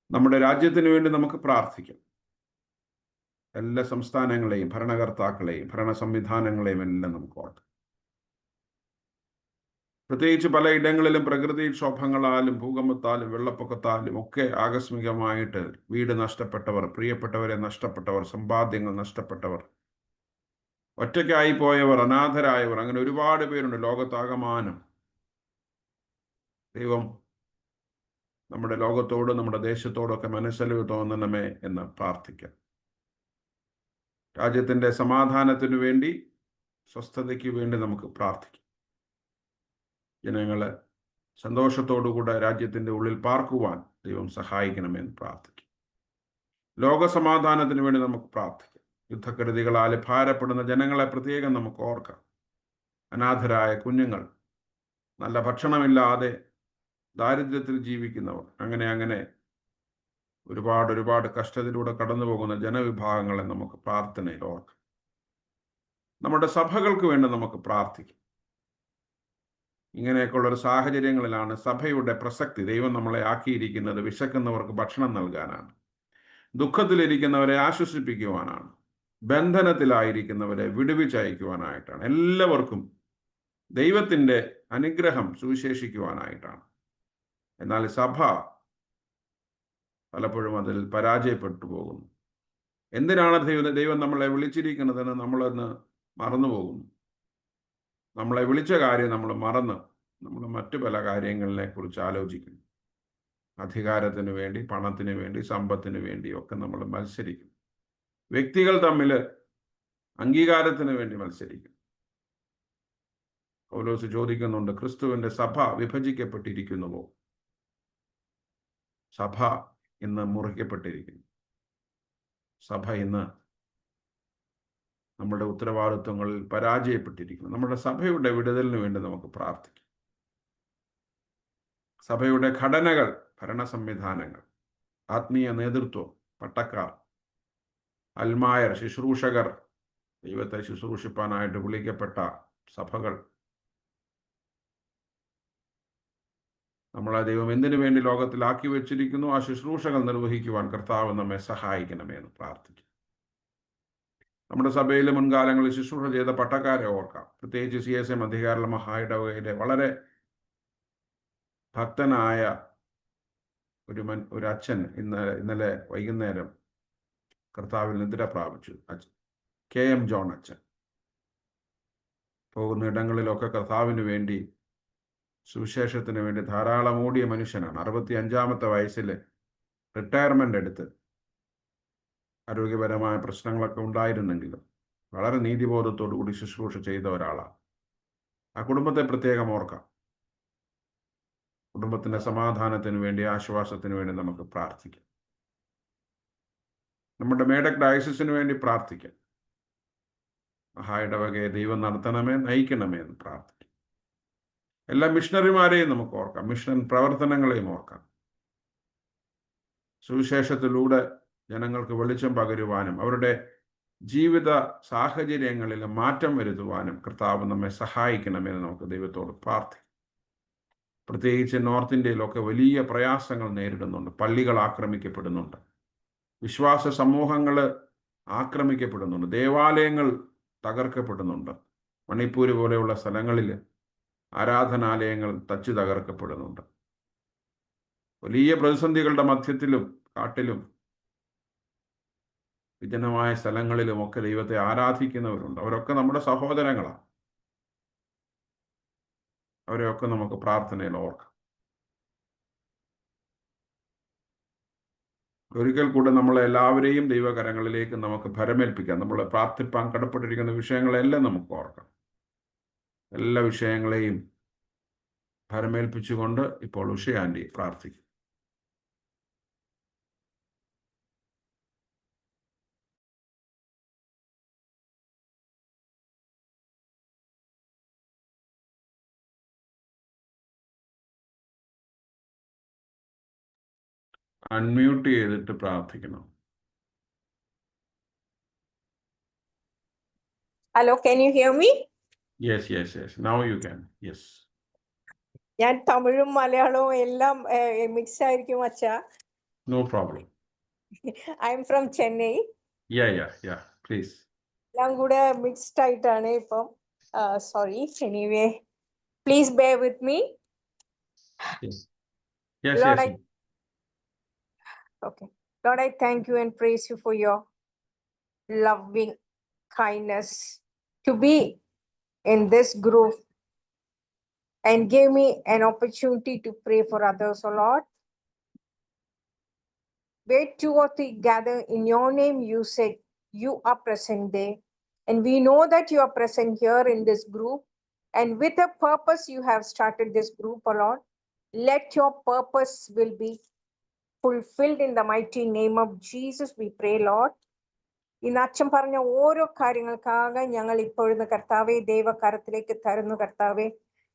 നമ്മുടെ രാജ്യത്തിന് വേണ്ടി നമുക്ക് പ്രാർത്ഥിക്കാം. എല്ലാ സംസ്ഥാനങ്ങളെയും ഭരണകർത്താക്കളെയും ഭരണ സംവിധാനങ്ങളെയും എല്ലാം നമുക്ക് ഓർക്കാം. പ്രത്യേകിച്ച് പലയിടങ്ങളിലും പ്രകൃതിക്ഷോഭങ്ങളാലും ഭൂകമ്പത്താലും വെള്ളപ്പൊക്കത്താലും ഒക്കെ ആകസ്മികമായിട്ട് വീട് നഷ്ടപ്പെട്ടവർ, പ്രിയപ്പെട്ടവരെ നഷ്ടപ്പെട്ടവർ, സമ്പാദ്യങ്ങൾ നഷ്ടപ്പെട്ടവർ, ഒറ്റയ്ക്കായി പോയവർ, അനാഥരായവർ, അങ്ങനെ ഒരുപാട് പേരുണ്ട് ലോകത്താകമാനം. ദൈവം നമ്മുടെ ലോകത്തോട്, നമ്മുടെ ദേശത്തോടൊക്കെ മനസ്സലിവ് തോന്നണമേ എന്ന് പ്രാർത്ഥിക്കാം. രാജ്യത്തിൻ്റെ സമാധാനത്തിനു വേണ്ടി, സ്വസ്ഥതയ്ക്ക് വേണ്ടി നമുക്ക് പ്രാർത്ഥിക്കാം. ജനങ്ങളെ സന്തോഷത്തോടുകൂടെ രാജ്യത്തിൻ്റെ ഉള്ളിൽ പാർക്കുവാൻ ദൈവം സഹായിക്കണമെന്ന് പ്രാർത്ഥിക്കും. ലോകസമാധാനത്തിന് വേണ്ടി നമുക്ക് പ്രാർത്ഥിക്കാം. യുദ്ധക്കെടുതികളാൽ ഭാരപ്പെടുന്ന ജനങ്ങളെ പ്രത്യേകം നമുക്ക് ഓർക്കാം. അനാഥരായ കുഞ്ഞുങ്ങൾ, നല്ല ഭക്ഷണമില്ലാതെ ദാരിദ്ര്യത്തിൽ ജീവിക്കുന്നവർ, അങ്ങനെ ഒരുപാട് കഷ്ടത്തിലൂടെ കടന്നു പോകുന്ന ജനവിഭാഗങ്ങളെ നമുക്ക് പ്രാർത്ഥനയിൽ ഓർക്കാം. നമ്മുടെ സഭകൾക്ക് വേണ്ടി നമുക്ക് പ്രാർത്ഥിക്കാം. ഇങ്ങനെയൊക്കെയുള്ളൊരു സാഹചര്യങ്ങളിലാണ് സഭയുടെ പ്രസക്തി. ദൈവം നമ്മളെ ആക്കിയിരിക്കുന്നത് വിശക്കുന്നവർക്ക് ഭക്ഷണം നൽകാനാണ്, ദുഃഖത്തിലിരിക്കുന്നവരെ ആശ്വസിപ്പിക്കുവാനാണ്, ബന്ധനത്തിലായിരിക്കുന്നവരെ വിടുവിച്ചയക്കുവാനായിട്ടാണ്, എല്ലാവർക്കും ദൈവത്തിൻ്റെ അനുഗ്രഹം സുവിശേഷിക്കുവാനായിട്ടാണ്. എന്നാൽ സഭ പലപ്പോഴും അതിൽ പരാജയപ്പെട്ടു പോകുന്നു. എന്തിനാണ് ദൈവം നമ്മളെ വിളിച്ചിരിക്കുന്നതെന്ന് നമ്മളൊന്ന് മറന്നുപോകുന്നു. നമ്മളെ വിളിച്ച കാര്യം നമ്മൾ മറന്ന് നമ്മൾ മറ്റു പല കാര്യങ്ങളെ കുറിച്ച് ആലോചിക്കുന്നു. അധികാരത്തിന് വേണ്ടി, പണത്തിന് വേണ്ടി, സമ്പത്തിന് വേണ്ടിയൊക്കെ നമ്മൾ മത്സരിക്കും. വ്യക്തികൾ തമ്മിൽ അംഗീകാരത്തിന് വേണ്ടി മത്സരിക്കും. പൗലോസ് ചോദിക്കുന്നുണ്ട്, ക്രിസ്തുവിൻ്റെ സഭ വിഭജിക്കപ്പെട്ടിരിക്കുന്നുവോ? സഭ ഇന്ന് മുറിക്കപ്പെട്ടിരിക്കുന്നു. സഭ ഇന്ന് നമ്മുടെ ഉത്തരവാദിത്വങ്ങളിൽ പരാജയപ്പെട്ടിരിക്കുന്നു. നമ്മുടെ സഭയുടെ വിടുതലിന് വേണ്ടി നമുക്ക് പ്രാർത്ഥിക്കാം. സഭയുടെ ഘടനകൾ, ഭരണ സംവിധാനങ്ങൾ, ആത്മീയ നേതൃത്വം, പട്ടക്കാർ, അൽമായർ, ശുശ്രൂഷകർ, ദൈവത്തെ ശുശ്രൂഷിപ്പാനായിട്ട് വിളിക്കപ്പെട്ട സഭകൾ, നമ്മളെ ദൈവം എന്തിനു വേണ്ടി ലോകത്തിലാക്കി വെച്ചിരിക്കുന്നു, ആ ശുശ്രൂഷകൾ നിർവഹിക്കുവാൻ കർത്താവ് നമ്മെ സഹായിക്കണമേ എന്ന് പ്രാർത്ഥിക്കും. നമ്മുടെ സഭയിലെ മുൻകാലങ്ങളിൽ ശുശ്രൂഷ ചെയ്ത പട്ടക്കാരെ ഓർക്കാം. പ്രത്യേകിച്ച് CSM അധികാര മഹായിടവകയിലെ വളരെ ഭക്തനായ ഒരു അച്ഛൻ ഇന്നലെ വൈകുന്നേരം കർത്താവിൽ നിദ്ര പ്രാപിച്ചു. KM ജോൺ അച്ഛൻ പോകുന്ന ഇടങ്ങളിലൊക്കെ കർത്താവിന് വേണ്ടി, സുവിശേഷത്തിന് വേണ്ടി ധാരാളം ഓടിയ മനുഷ്യനാണ്. 65-ാമത്തെ വയസ്സിൽ റിട്ടയർമെൻ്റ് എടുത്ത്, ആരോഗ്യപരമായ പ്രശ്നങ്ങളൊക്കെ ഉണ്ടായിരുന്നെങ്കിലും വളരെ നീതിബോധത്തോടു കൂടി ശുശ്രൂഷ ചെയ്ത ഒരാളാണ്. ആ കുടുംബത്തെ പ്രത്യേകം ഓർക്കാം. കുടുംബത്തിൻ്റെ സമാധാനത്തിന് വേണ്ടി, ആശ്വാസത്തിന് വേണ്ടി നമുക്ക് പ്രാർത്ഥിക്കാം. നമ്മുടെ മേഡക് ഡയസിസിന് വേണ്ടി പ്രാർത്ഥിക്കാം. മഹായിടവകയെ ദൈവം നടത്തണമേ, നയിക്കണമേ എന്ന് പ്രാർത്ഥിക്കാം. എല്ലാ മിഷണറിമാരെയും നമുക്ക് ഓർക്കാം, മിഷൻ പ്രവർത്തനങ്ങളെയും ഓർക്കാം. സുവിശേഷത്തിലൂടെ ജനങ്ങൾക്ക് വെളിച്ചം പകരുവാനും അവരുടെ ജീവിത സാഹചര്യങ്ങളിൽ മാറ്റം വരുത്തുവാനും കർത്താവ് നമ്മെ സഹായിക്കണമെന്ന് നമുക്ക് ദൈവത്തോട് പ്രാർത്ഥിക്കാം. പ്രത്യേകിച്ച് നോർത്ത് ഇന്ത്യയിലൊക്കെ വലിയ പ്രയാസങ്ങൾ നേരിടുന്നുണ്ട്. പള്ളികൾ ആക്രമിക്കപ്പെടുന്നുണ്ട്. വിശ്വാസ സമൂഹങ്ങൾ ആക്രമിക്കപ്പെടുന്നുണ്ട്. ദേവാലയങ്ങൾ തകർക്കപ്പെടുന്നുണ്ട്. മണിപ്പൂർ പോലെയുള്ള സ്ഥലങ്ങളിൽ ആരാധനാലയങ്ങൾ തച്ചു തകർക്കപ്പെടുന്നുണ്ട്. വലിയ പ്രതിസന്ധികളുടെ മധ്യത്തിലും കാട്ടിലും വിജനമായ സ്ഥലങ്ങളിലുമൊക്കെ ദൈവത്തെ ആരാധിക്കുന്നവരുണ്ട്. അവരൊക്കെ നമ്മുടെ സഹോദരങ്ങളാണ്. അവരെയൊക്കെ നമുക്ക് പ്രാർത്ഥനയിൽ ഓർക്കാം. ഒരിക്കൽ കൂടെ നമ്മളെ എല്ലാവരെയും ദൈവകരങ്ങളിലേക്ക് നമുക്ക് ഭരമേൽപ്പിക്കാം. നമ്മൾ പ്രാർത്ഥിപ്പാൻ കടപ്പെട്ടിരിക്കുന്ന വിഷയങ്ങളെല്ലാം നമുക്ക് ഓർക്കാം. എല്ലാ വിഷയങ്ങളെയും ഭരമേൽപ്പിച്ചുകൊണ്ട് ഇപ്പോൾ ഉഷയാൻറ്റി പ്രാർത്ഥിക്കും. അൺമ്യൂട്ട് ചെയ്തിട്ട് പ്രാർത്ഥിക്കണം. Hello, can you hear me? Yes yes yes, now you can. Yes. ഞാൻ തമിഴും മലയാളവും എല്ലാം മിക്സ് ആയിരിക്കും അച്ഛാ. No problem. I'm from Chennai. Yeah please. എല്ലാം കൂടെ മിക്സ്ഡ് ആയിട്ടാണ് ഇപ്പം. Sorry. Anyway please bear with me. Lord, Lord, I thank you and praise you for your loving kindness to be in this group and give me an opportunity to pray for others, oh Lord. Where 2 or 3 gather in your name, you said you are present there. And we know that you are present here in this group. And with a purpose, you have started this group, oh Lord. Let your purpose will be fulfilled in the mighty name of Jesus, we pray, Lord. ഇന്ന് അച്ഛൻ പറഞ്ഞ ഓരോ കാര്യങ്ങൾക്കാകെ ഞങ്ങൾ ഇപ്പോഴും കർത്താവെ ദൈവകരത്തിലേക്ക് തരുന്നു. കർത്താവെ,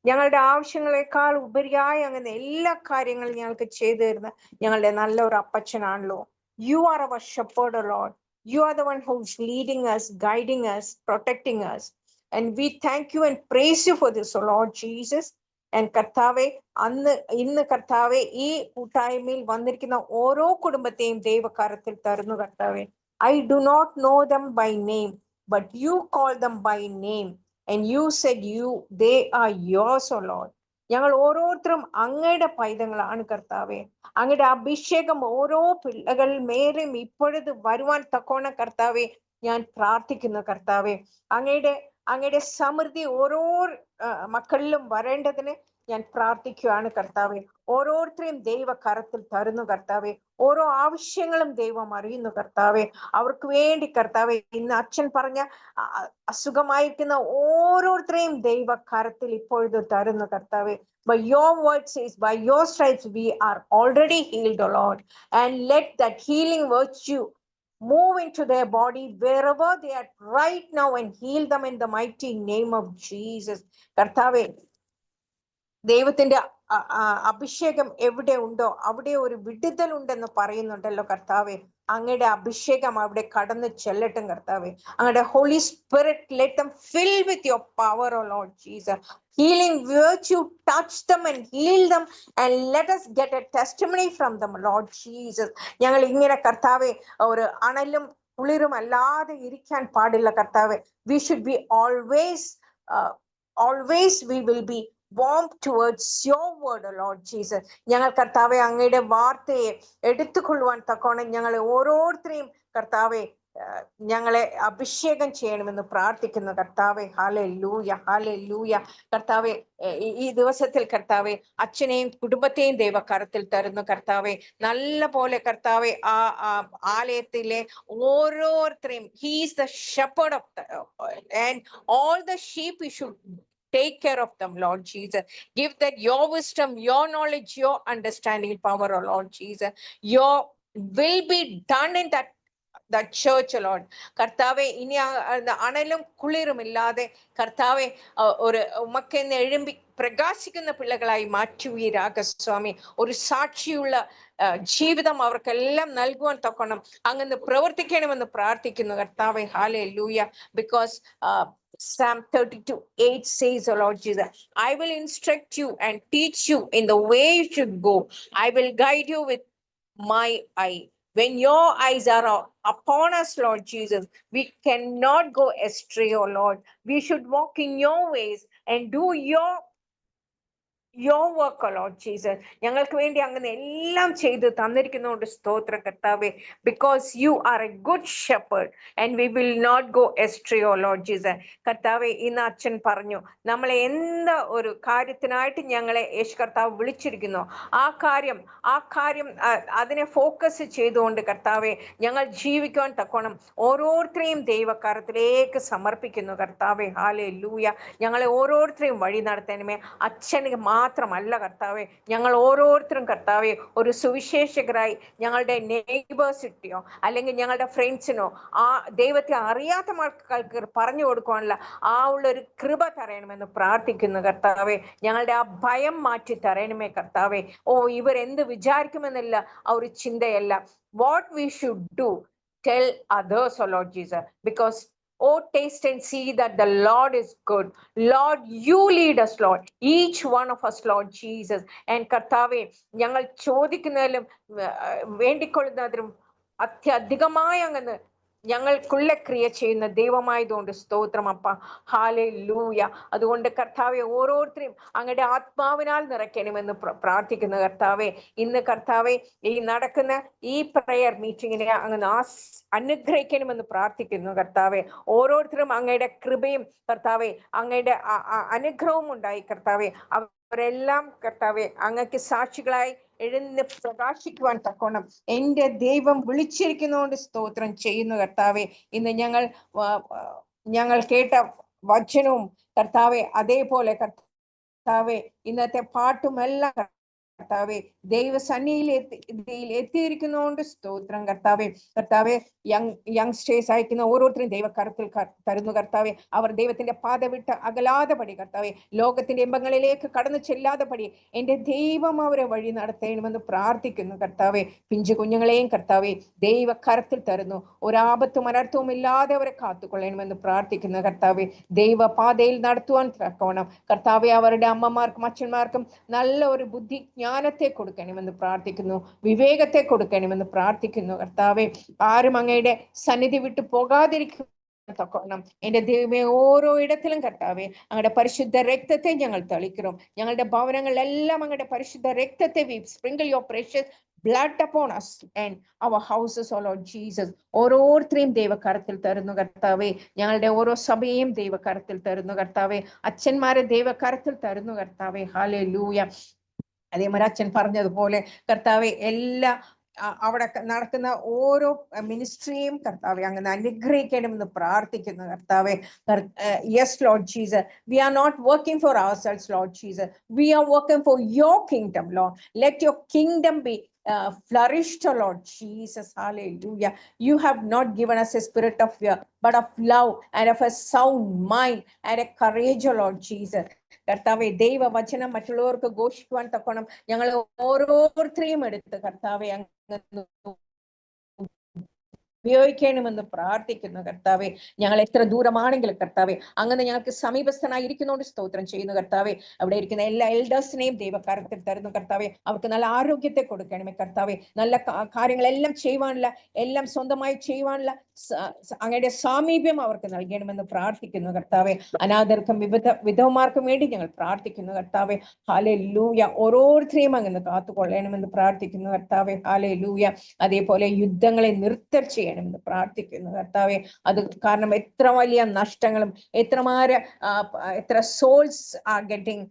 ഞങ്ങളുടെ ആവശ്യങ്ങളെക്കാൾ ഉപരിയായി അങ്ങനെ എല്ലാ കാര്യങ്ങളും ഞങ്ങൾക്ക് ചെയ്തു തരുന്ന ഞങ്ങളുടെ നല്ല ഒരു അപ്പച്ചനാണല്ലോ. You are our shepherd lord. You are the one whose leading us, guiding us, protecting us, and we thank you and praise you for this, O Lord Jesus. And കർത്താവെ, ഇന്ന് കർത്താവെ ഈ കൂട്ടായ്മയിൽ വന്നിരിക്കുന്ന ഓരോ കുടുംബത്തെയും ദൈവകരത്തിൽ തരുന്നു. കർത്താവെ, I do not know them by name, but you call them by name. And you said they are yours, O Lord. ഞങ്ങൾ ഓരോരുത്തരും അങ്ങയുടെ പൈതങ്ങളാണ് കർത്താവെ. അങ്ങയുടെ അഭിഷേകം ഓരോ പിള്ളകൾ മേലും ഇപ്പോഴത് വരുവാൻ തക്കോണം കർത്താവെ ഞാൻ പ്രാർത്ഥിക്കുന്നു. കർത്താവെ, അങ്ങയുടെ സമൃദ്ധി ഓരോ മക്കളിലും വരേണ്ടതിന് ഞാൻ പ്രാർത്ഥിക്കുകയാണ് കർത്താവെ. ഓരോരുത്തരെയും ദൈവകരത്തിൽ തരുന്നു കർത്താവെ. ഓരോ ആവശ്യങ്ങളും ദൈവം അറിയുന്നു കർത്താവെ. അവർക്ക് വേണ്ടി കർത്താവെ, ഇന്ന് അച്ഛൻ പറഞ്ഞ അസുഖമായിരിക്കുന്ന ഓരോരുത്തരെയും ദൈവകരത്തിൽ ഇപ്പോഴത് തരുന്നു കർത്താവെ. By your word says, by your stripes we are already healed, O Lord. And let that healing virtue move into their body wherever they are right now and heal them in the mighty name of Jesus. കർത്താവെ, ദൈവത്തിന്റെ അഭിഷേകം എവിടെ ഉണ്ടോ അവിടെ ഒരു വിടുതൽ ഉണ്ടെന്ന് പറയുന്നുണ്ടല്ലോ കർത്താവെ. അങ്ങയുടെ അഭിഷേകം അവിടെ കടന്നു ചെല്ലട്ടും കർത്താവെ. അങ്ങയുടെ holy spirit let them fill with your power, O Lord Jesus. Healing virtue touch them and heal them and let us get a testimony from them, Lord Jesus. ഞങ്ങൾ ഇങ്ങനെ കർത്താവെ ഒരു അണലും കുളിരും അല്ലാതെ ഇരിക്കാൻ പാടില്ല കർത്താവെ. We should be always we will be warm towards your word, Lord Jesus. ഞങ്ങൾ കർത്താവെ അങ്ങയുടെ വാർത്തയെ എടുത്തുകൊള്ളുവാൻ തക്കോണം ഞങ്ങളെ ഓരോരുത്തരെയും കർത്താവെ ഞങ്ങളെ അഭിഷേകം ചെയ്യണമെന്ന് പ്രാർത്ഥിക്കുന്നു കർത്താവെ. Hallelujah, hallelujah. കർത്താവെ, ഈ ദിവസത്തിൽ കർത്താവെ അച്ഛനെയും കുടുംബത്തെയും ദൈവകരത്തിൽ തരുന്നു കർത്താവെ. നല്ല പോലെ കർത്താവെ ആ ആലയത്തിലെ ഓരോരുത്തരെയും he is the shepherd of and all the sheep you should take care of them, Lord Jesus. Give that your wisdom, your knowledge, your understanding power, oh Lord Jesus. Your will be done in that church, Lord. കർത്താവെ, ഇനി അണലും കുളിരും ഇല്ലാതെ കർത്താവെ ഒരു ഉമക്കെന്ന് എഴുമ്പി പ്രകാശിക്കുന്ന പിള്ളകളായി മാറ്റുവീരാക സ്വാമി. ഒരു സാക്ഷിയുള്ള ജീവിതം അവർക്കെല്ലാം നൽകുവാൻ തക്കണം അങ്ങ് പ്രവർത്തിക്കണമെന്ന് പ്രാർത്ഥിക്കുന്നു കർത്താവെ. Hallelujah. Because Psalm 32:8 says, O Lord Jesus, I will instruct you and teach you in the way you should go. I will guide you with my eye. When your eyes are upon us, Lord Jesus, we cannot go astray, oh Lord. We should walk in your ways and do your work, oh Lord Jesus. ഞങ്ങൾക്ക് വേണ്ടി അങ്ങനെ എല്ലാം ചെയ്ത് തന്നിരിക്കുന്നതുകൊണ്ട് സ്തോത്രം കർത്താവേ. Because you are a good shepherd and we will not go astray, oh Lord Jesus. കർത്താവേ, ഇന്ന് അച്ഛൻ പറഞ്ഞു, നമ്മളെ എന്ത് ഒരു കാര്യത്തിനായിട്ട് ഞങ്ങളെ യേശു കർത്താവ് വിളിച്ചിരിക്കുന്നു, ആ കാര്യം അതിനെ ഫോക്കസ് ചെയ്തുകൊണ്ട് കർത്താവെ ഞങ്ങൾ ജീവിക്കുവാൻ തക്കോണം ഓരോരുത്തരെയും ദൈവകരത്തിലേക്ക് സമർപ്പിക്കുന്നു കർത്താവെ. ഹല്ലേലൂയ. ഞങ്ങളെ ഓരോരുത്തരെയും വഴി നടത്തണമേ. അച്ഛന് മാത്രമല്ല കർത്താവെ, ഞങ്ങൾ ഓരോരുത്തരും കർത്താവെ ഒരു സുവിശേഷകരായി ഞങ്ങളുടെ നെയ്ബേഴ്സിറ്റിയോ അല്ലെങ്കിൽ ഞങ്ങളുടെ ഫ്രണ്ട്സിനോ ആ ദൈവത്തെ അറിയാത്ത മക്കൾക്ക് പറഞ്ഞു കൊടുക്കുവാനുള്ള ആ ഉള്ളൊരു കൃപ തരയണമെന്ന് പ്രാർത്ഥിക്കുന്നു കർത്താവെ. ഞങ്ങളുടെ ആ ഭയം മാറ്റി തരയണമേ കർത്താവെ. ഓ, ഇവരെന്ത് വിചാരിക്കുമെന്നല്ല ആ ഒരു ചിന്തയല്ല. What we should do, tell others, oh Lord Jesus, because oh, taste and see that the Lord is good. Lord, you lead us, Lord. Each one of us, Lord Jesus. And കർത്താവേ, ഞങ്ങൾ ചോദിക്കുന്നതിലും വേണ്ടിക്കൊള്ളുന്നതിലും അത്യധികമായി അങ്ങ് ഞങ്ങൾക്കുള്ള ക്രിയ ചെയ്യുന്ന ദൈവമായതുകൊണ്ട് സ്തോത്രം അപ്പ. Hallelujah. അതുകൊണ്ട് കർത്താവെ ഓരോരുത്തരെയും അങ്ങയുടെ ആത്മാവിനാൽ നിറയ്ക്കണമെന്ന് പ്രാർത്ഥിക്കുന്ന കർത്താവെ. ഇന്ന് കർത്താവെ ഈ നടക്കുന്ന ഈ പ്രയർ മീറ്റിങ്ങിനെ അങ്ങ് അനുഗ്രഹിക്കണമെന്ന് പ്രാർത്ഥിക്കുന്നു കർത്താവെ. ഓരോരുത്തരും അങ്ങയുടെ കൃപയും കർത്താവെ അങ്ങയുടെ അനുഗ്രഹവും ഉണ്ടായി കർത്താവെ. അവരെല്ലാം കർത്താവെ അങ്ങക്ക് സാക്ഷികളായി എഴുന്ന് പ്രകാശിക്കുവാൻ തക്കോണം എന്റെ ദൈവം വിളിച്ചിരിക്കുന്നതുകൊണ്ട് സ്തോത്രം ചെയ്യുന്നു കർത്താവെ. ഇന്ന് ഞങ്ങൾ കേട്ട വചനവും കർത്താവെ, അതേപോലെ കർത്താവെ ഇന്നത്തെ പാട്ടുമെല്ലാം കർത്താവെ ദൈവസന്നിധിയിൽ എത്തിയിരിക്കുന്നതുകൊണ്ട് സ്തോത്രം കർത്താവെ. കർത്താവെ, യങ്സ്റ്റേഴ്സ് അയക്കുന്ന ഓരോരുത്തരും ദൈവകരത്തിൽ തരുന്നു കർത്താവെ. അവർ ദൈവത്തിന്റെ പാത വിട്ട് അകലാതെ പടി കർത്താവെ, ലോകത്തിന്റെ ഇമ്പങ്ങളിലേക്ക് കടന്നു ചെല്ലാതെ പടി എന്റെ ദൈവം അവരെ വഴി നടത്തണമെന്ന് പ്രാർത്ഥിക്കുന്നു കർത്താവെ. പിഞ്ചു കുഞ്ഞുങ്ങളെയും കർത്താവെ ദൈവകരത്തിൽ തരുന്നു. ഒരാപത്തും അനർത്ഥവും ഇല്ലാതെ അവരെ കാത്തുകൊള്ളണമെന്ന് പ്രാർത്ഥിക്കുന്നു കർത്താവെ. ദൈവപാതയിൽ നടത്തുവാൻ തക്കോണം കർത്താവെ അവരുടെ അമ്മമാർക്കും അച്ഛന്മാർക്കും നല്ല ഒരു ബുദ്ധി ജ്ഞാനത്തെ കൊടുക്കണമെന്ന് പ്രാർത്ഥിക്കുന്നു, വിവേകത്തെ കൊടുക്കണമെന്ന് പ്രാർത്ഥിക്കുന്നു കർത്താവെ. ആരും അങ്ങയുടെ സന്നിധി വിട്ടു പോകാതിരിക്കും തക്കോണം എന്റെ ദൈവമേ ഓരോ ഇടത്തിലും കർത്താവെ അങ്ങയുടെ പരിശുദ്ധ രക്തത്തെ ഞങ്ങൾ തളിക്കുന്നു. ഞങ്ങളുടെ ഭവനങ്ങളിലെല്ലാം അങ്ങയുടെ പരിശുദ്ധ രക്തത്തെ we sprinkle your precious blood upon us and our houses, oh Lord Jesus. ഓരോരുത്തരെയും ദൈവകരത്തിൽ തരുന്നു കർത്താവെ. ഞങ്ങളുടെ ഓരോ സഭയെയും ദൈവകരത്തിൽ തരുന്നു കർത്താവെ. അച്ഛന്മാരെ ദൈവകരത്തിൽ തരുന്നു കർത്താവെ. ഹല്ലേലൂയ. അതേമാതിരി അച്ഛൻ പറഞ്ഞതുപോലെ കർത്താവെ എല്ലാ അവിടെ നടക്കുന്ന ഓരോ മിനിസ്ട്രിയും കർത്താവെ അങ്ങനെ അനുഗ്രഹിക്കണമെന്ന് പ്രാർത്ഥിക്കുന്നു കർത്താവെ. Yes Lord Jesus, we are not working for ourselves, Lord Jesus. We are working for your kingdom, Lord. Let your kingdom be flourished, oh Lord Jesus. Hallelujah. You have not given us a spirit of fear, but of love and of a sound mind and a courage, oh Lord Jesus. കർത്താവെ ദൈവ വചനം മറ്റുള്ളവർക്ക് ഘോഷിക്കുവാൻ തക്കോണം ഞങ്ങൾ ഓരോരുത്തരെയും എടുത്ത് കർത്താവെ അങ്ങ് ഉപയോഗിക്കണമെന്ന് പ്രാർത്ഥിക്കുന്നു കർത്താവെ. ഞങ്ങൾ എത്ര ദൂരമാണെങ്കിലും കർത്താവെ അങ്ങനെ ഞങ്ങൾക്ക് സമീപസ്ഥനായി ഇരിക്കുന്നതുകൊണ്ട് സ്തോത്രം ചെയ്യുന്നു കർത്താവെ. അവിടെ ഇരിക്കുന്ന എല്ലാ എൽഡേഴ്സിനെയും ദൈവകരത്തിൽ തരുന്നു കർത്താവെ. അവർക്ക് നല്ല ആരോഗ്യത്തെ കൊടുക്കണമേ കർത്താവെ. നല്ല കാര്യങ്ങളെല്ലാം ചെയ്യുവാനുള്ള, എല്ലാം സ്വന്തമായി ചെയ്യുവാനുള്ള അങ്ങയുടെ സാമീപ്യം അവർക്ക് നൽകണമെന്ന് പ്രാർത്ഥിക്കുന്നു കർത്താവെ. അനാഥർക്കും വിധവമാർക്കും വേണ്ടി ഞങ്ങൾ പ്രാർത്ഥിക്കുന്നു കർത്താവെ. ഹല്ലേലൂയ. ഓരോരുത്തരെയും അങ്ങനെ കാത്തുകൊള്ളണമെന്ന് പ്രാർത്ഥിക്കുന്നു കർത്താവെ. ഹല്ലേലൂയ. അതേപോലെ യുദ്ധങ്ങളെ നിർത്തൽ ചെയ്യണമെന്ന് പ്രാർത്ഥിക്കുന്നു കർത്താവെ. അത് കാരണം എത്ര വലിയ നഷ്ടങ്ങളും എത്ര souls are getting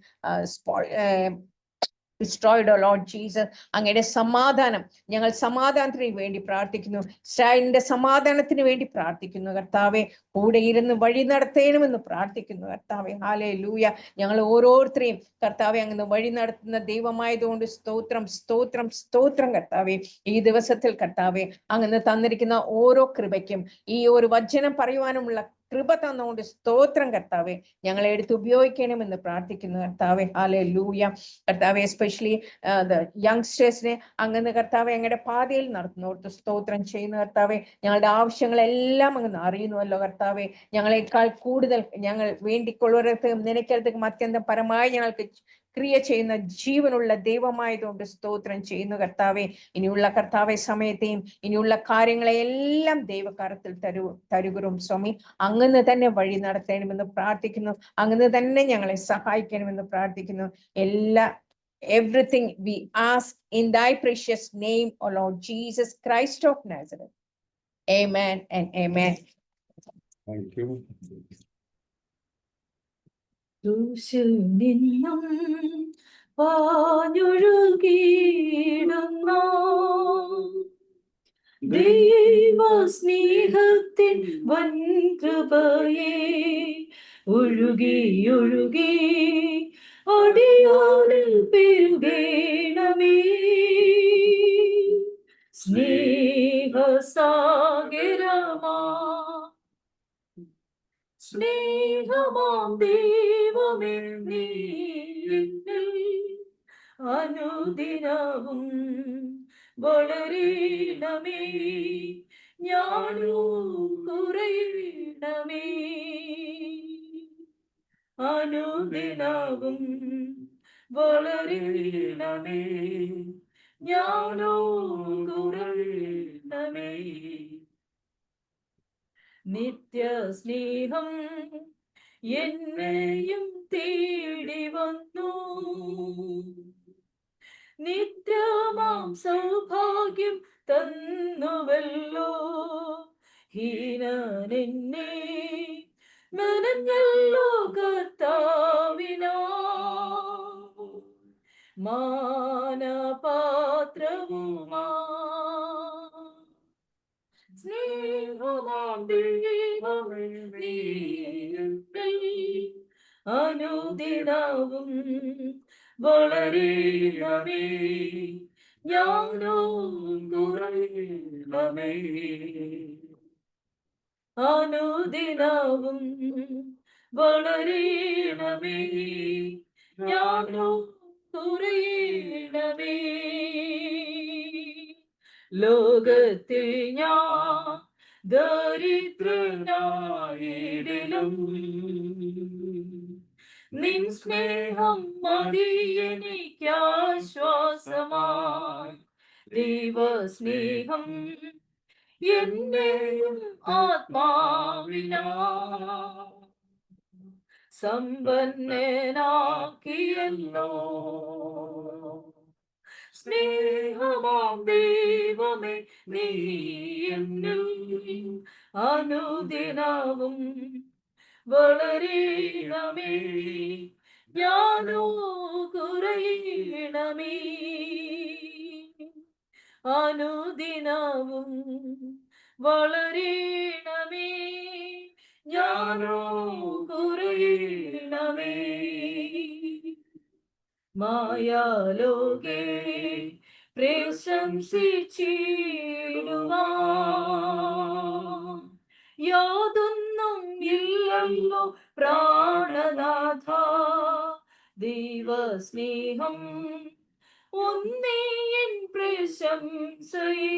destroyed, oh Lord Jesus. അങ്ങയുടെ സമാധാനം, ഞങ്ങൾ സമാധാനത്തിന് വേണ്ടി പ്രാർത്ഥിക്കുന്നു. ഇസ്രായേലിന്റെ സമാധാനത്തിന് വേണ്ടി പ്രാർത്ഥിക്കുന്നു കർത്താവെ. കൂടെ ഇരുന്ന് വഴി നടത്തണമെന്ന് പ്രാർത്ഥിക്കുന്നു കർത്താവെ. ഹല്ലേലൂയ. ഞങ്ങൾ ഓരോരുത്തരെയും കർത്താവെ അങ്ങനെ വഴി നടത്തുന്ന ദൈവമായതുകൊണ്ട് സ്തോത്രം സ്തോത്രം സ്തോത്രം കർത്താവെ. ഈ ദിവസത്തിൽ കർത്താവെ അങ്ങനെ തന്നിരിക്കുന്ന ഓരോ കൃപയ്ക്കും ഈ ഒരു വചനം പറയുവാനുമുള്ള കൃപ തന്നുകൊണ്ട് സ്തോത്രം കർത്താവെ. ഞങ്ങളെ എടുത്ത് ഉപയോഗിക്കണമെന്ന് പ്രാർത്ഥിക്കുന്നു കർത്താവെ. ഹല്ലേലൂയ. കർത്താവെ എസ്പെഷ്യലി യങ്സ്റ്റേഴ്സിനെ അങ്ങനെ കർത്താവെ അങ്ങയുടെ പാതയിൽ നടത്തുന്നോർത്ത് സ്തോത്രം ചെയ്യുന്ന കർത്താവെ. ഞങ്ങളുടെ ആവശ്യങ്ങളെല്ലാം അങ്ങനെ അറിയുന്നുവല്ലോ കർത്താവെ. ഞങ്ങളെക്കാൾ കൂടുതൽ ഞങ്ങൾ വേണ്ടിക്കൊള്ളവർക്ക് നിനക്കരത്തേക്കും അത്യന്തം പരമായി ഞങ്ങൾക്ക് ക്രിയ ചെയ്യുന്ന ജീവനുള്ള ദൈവമായതുകൊണ്ട് സ്തോത്രം ചെയ്യുന്നു കർത്താവെ. ഇനിയുള്ള കർത്താവെ സമയത്തെയും ഇനിയുള്ള കാര്യങ്ങളെയെല്ലാം ദൈവകരത്തിൽ തരുകയും സ്വാമി, അങ്ങനെ തന്നെ വഴി നടത്തണമെന്ന് പ്രാർത്ഥിക്കുന്നു. അങ്ങനെ തന്നെ ഞങ്ങളെ സഹായിക്കണമെന്ന് പ്രാർത്ഥിക്കുന്നു. Everything we ask in thy precious name, O Lord Jesus Christ of Nazareth. Amen and amen. Thank you. ക്രൂശിൽ നിന്നും പാഞ്ഞൊഴുകിയിടുന്ന ദൈവസ്നേഹത്തിൻ വൻകൃപയെ ഒഴുകി ഒഴുകി അടിയാളിൽ പെരുകേണമേ. സ്നേഹസാഗരമാ സ്നേഹമാം ദൈവമേ, നീ എന്നിൽ അനുദിനവും വളരണമേ. ഞാനും കുറയണമേ. അനുദിനവും വളരണമേ. ഞാനും കുറയണമേ. നിത്യസ്നേഹം എന്നെയും തേടി വന്നു. നിത്യമാം സൗഭാഗ്യം തന്നുവല്ലോ. ഹീനനെന്നെ നനഞ്ഞല്ലോ കർത്താവിനാ. മാനപാത്രവുമാ സ്നേഹമാം ദൈവമേ, നീ എന്നിൽ അനുദിനവും വളരണമേ. ഞാനും കുറയണമേ. അനുദിനവും വളരണമേ. ഞാനും കുറയണമേ. ലോകത്തിൽ ഞാൻ ദരിദ്രനായിടിലും നിൻ സ്നേഹം മതി എനിക്കാശ്വാസമായി. ദൈവസ്നേഹം എന്നെയും ആത്മാവിനാ സമ്പന്നനാക്കിയല്ലോ. സ്നേഹമാം ദൈവമേ, നീ എന്നിൽ അനുദിനവും വളരണമേ. ഞാനോ കുറയണമേ. അനുദിനവും വളരണമേ. ഞാനോ കുറയണമേ. മായാലോകേ പ്രശംസിച്ചിടുവാൻ യാതൊന്നും ഇല്ലല്ലോ പ്രാണനാഥ. ദൈവസ്നേഹം ഒന്നേ എൻ പ്രശംസയേ.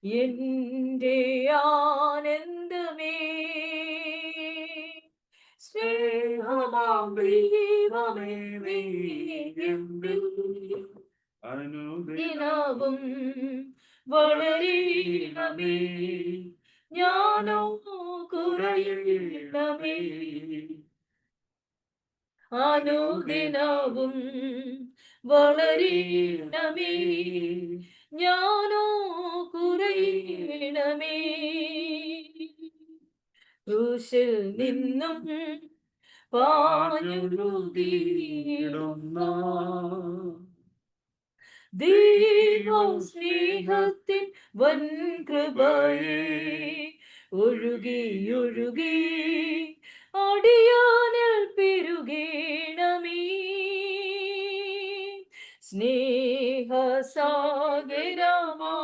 എന്റെ ആനന്ദമേ, സ്നേഹമാം ദൈവമേ, നീ എന്നിൽ അനുദിനവും വളരണമേ. ഞാനോ കുറയണമേ. അനുദിനവും വളരണമേ. ഞാനോ കുറയണമേ. ക്രൂശിൽ നിന്നും പാഞ്ഞൊഴുകിയിടുന്ന ദൈവസ്നേഹത്തിൻ വൻകൃപയെ ഒഴുകി ഒഴുകി അടിയാനിൽ പെരുകേണമേ. സ്നേഹസാഗരമാ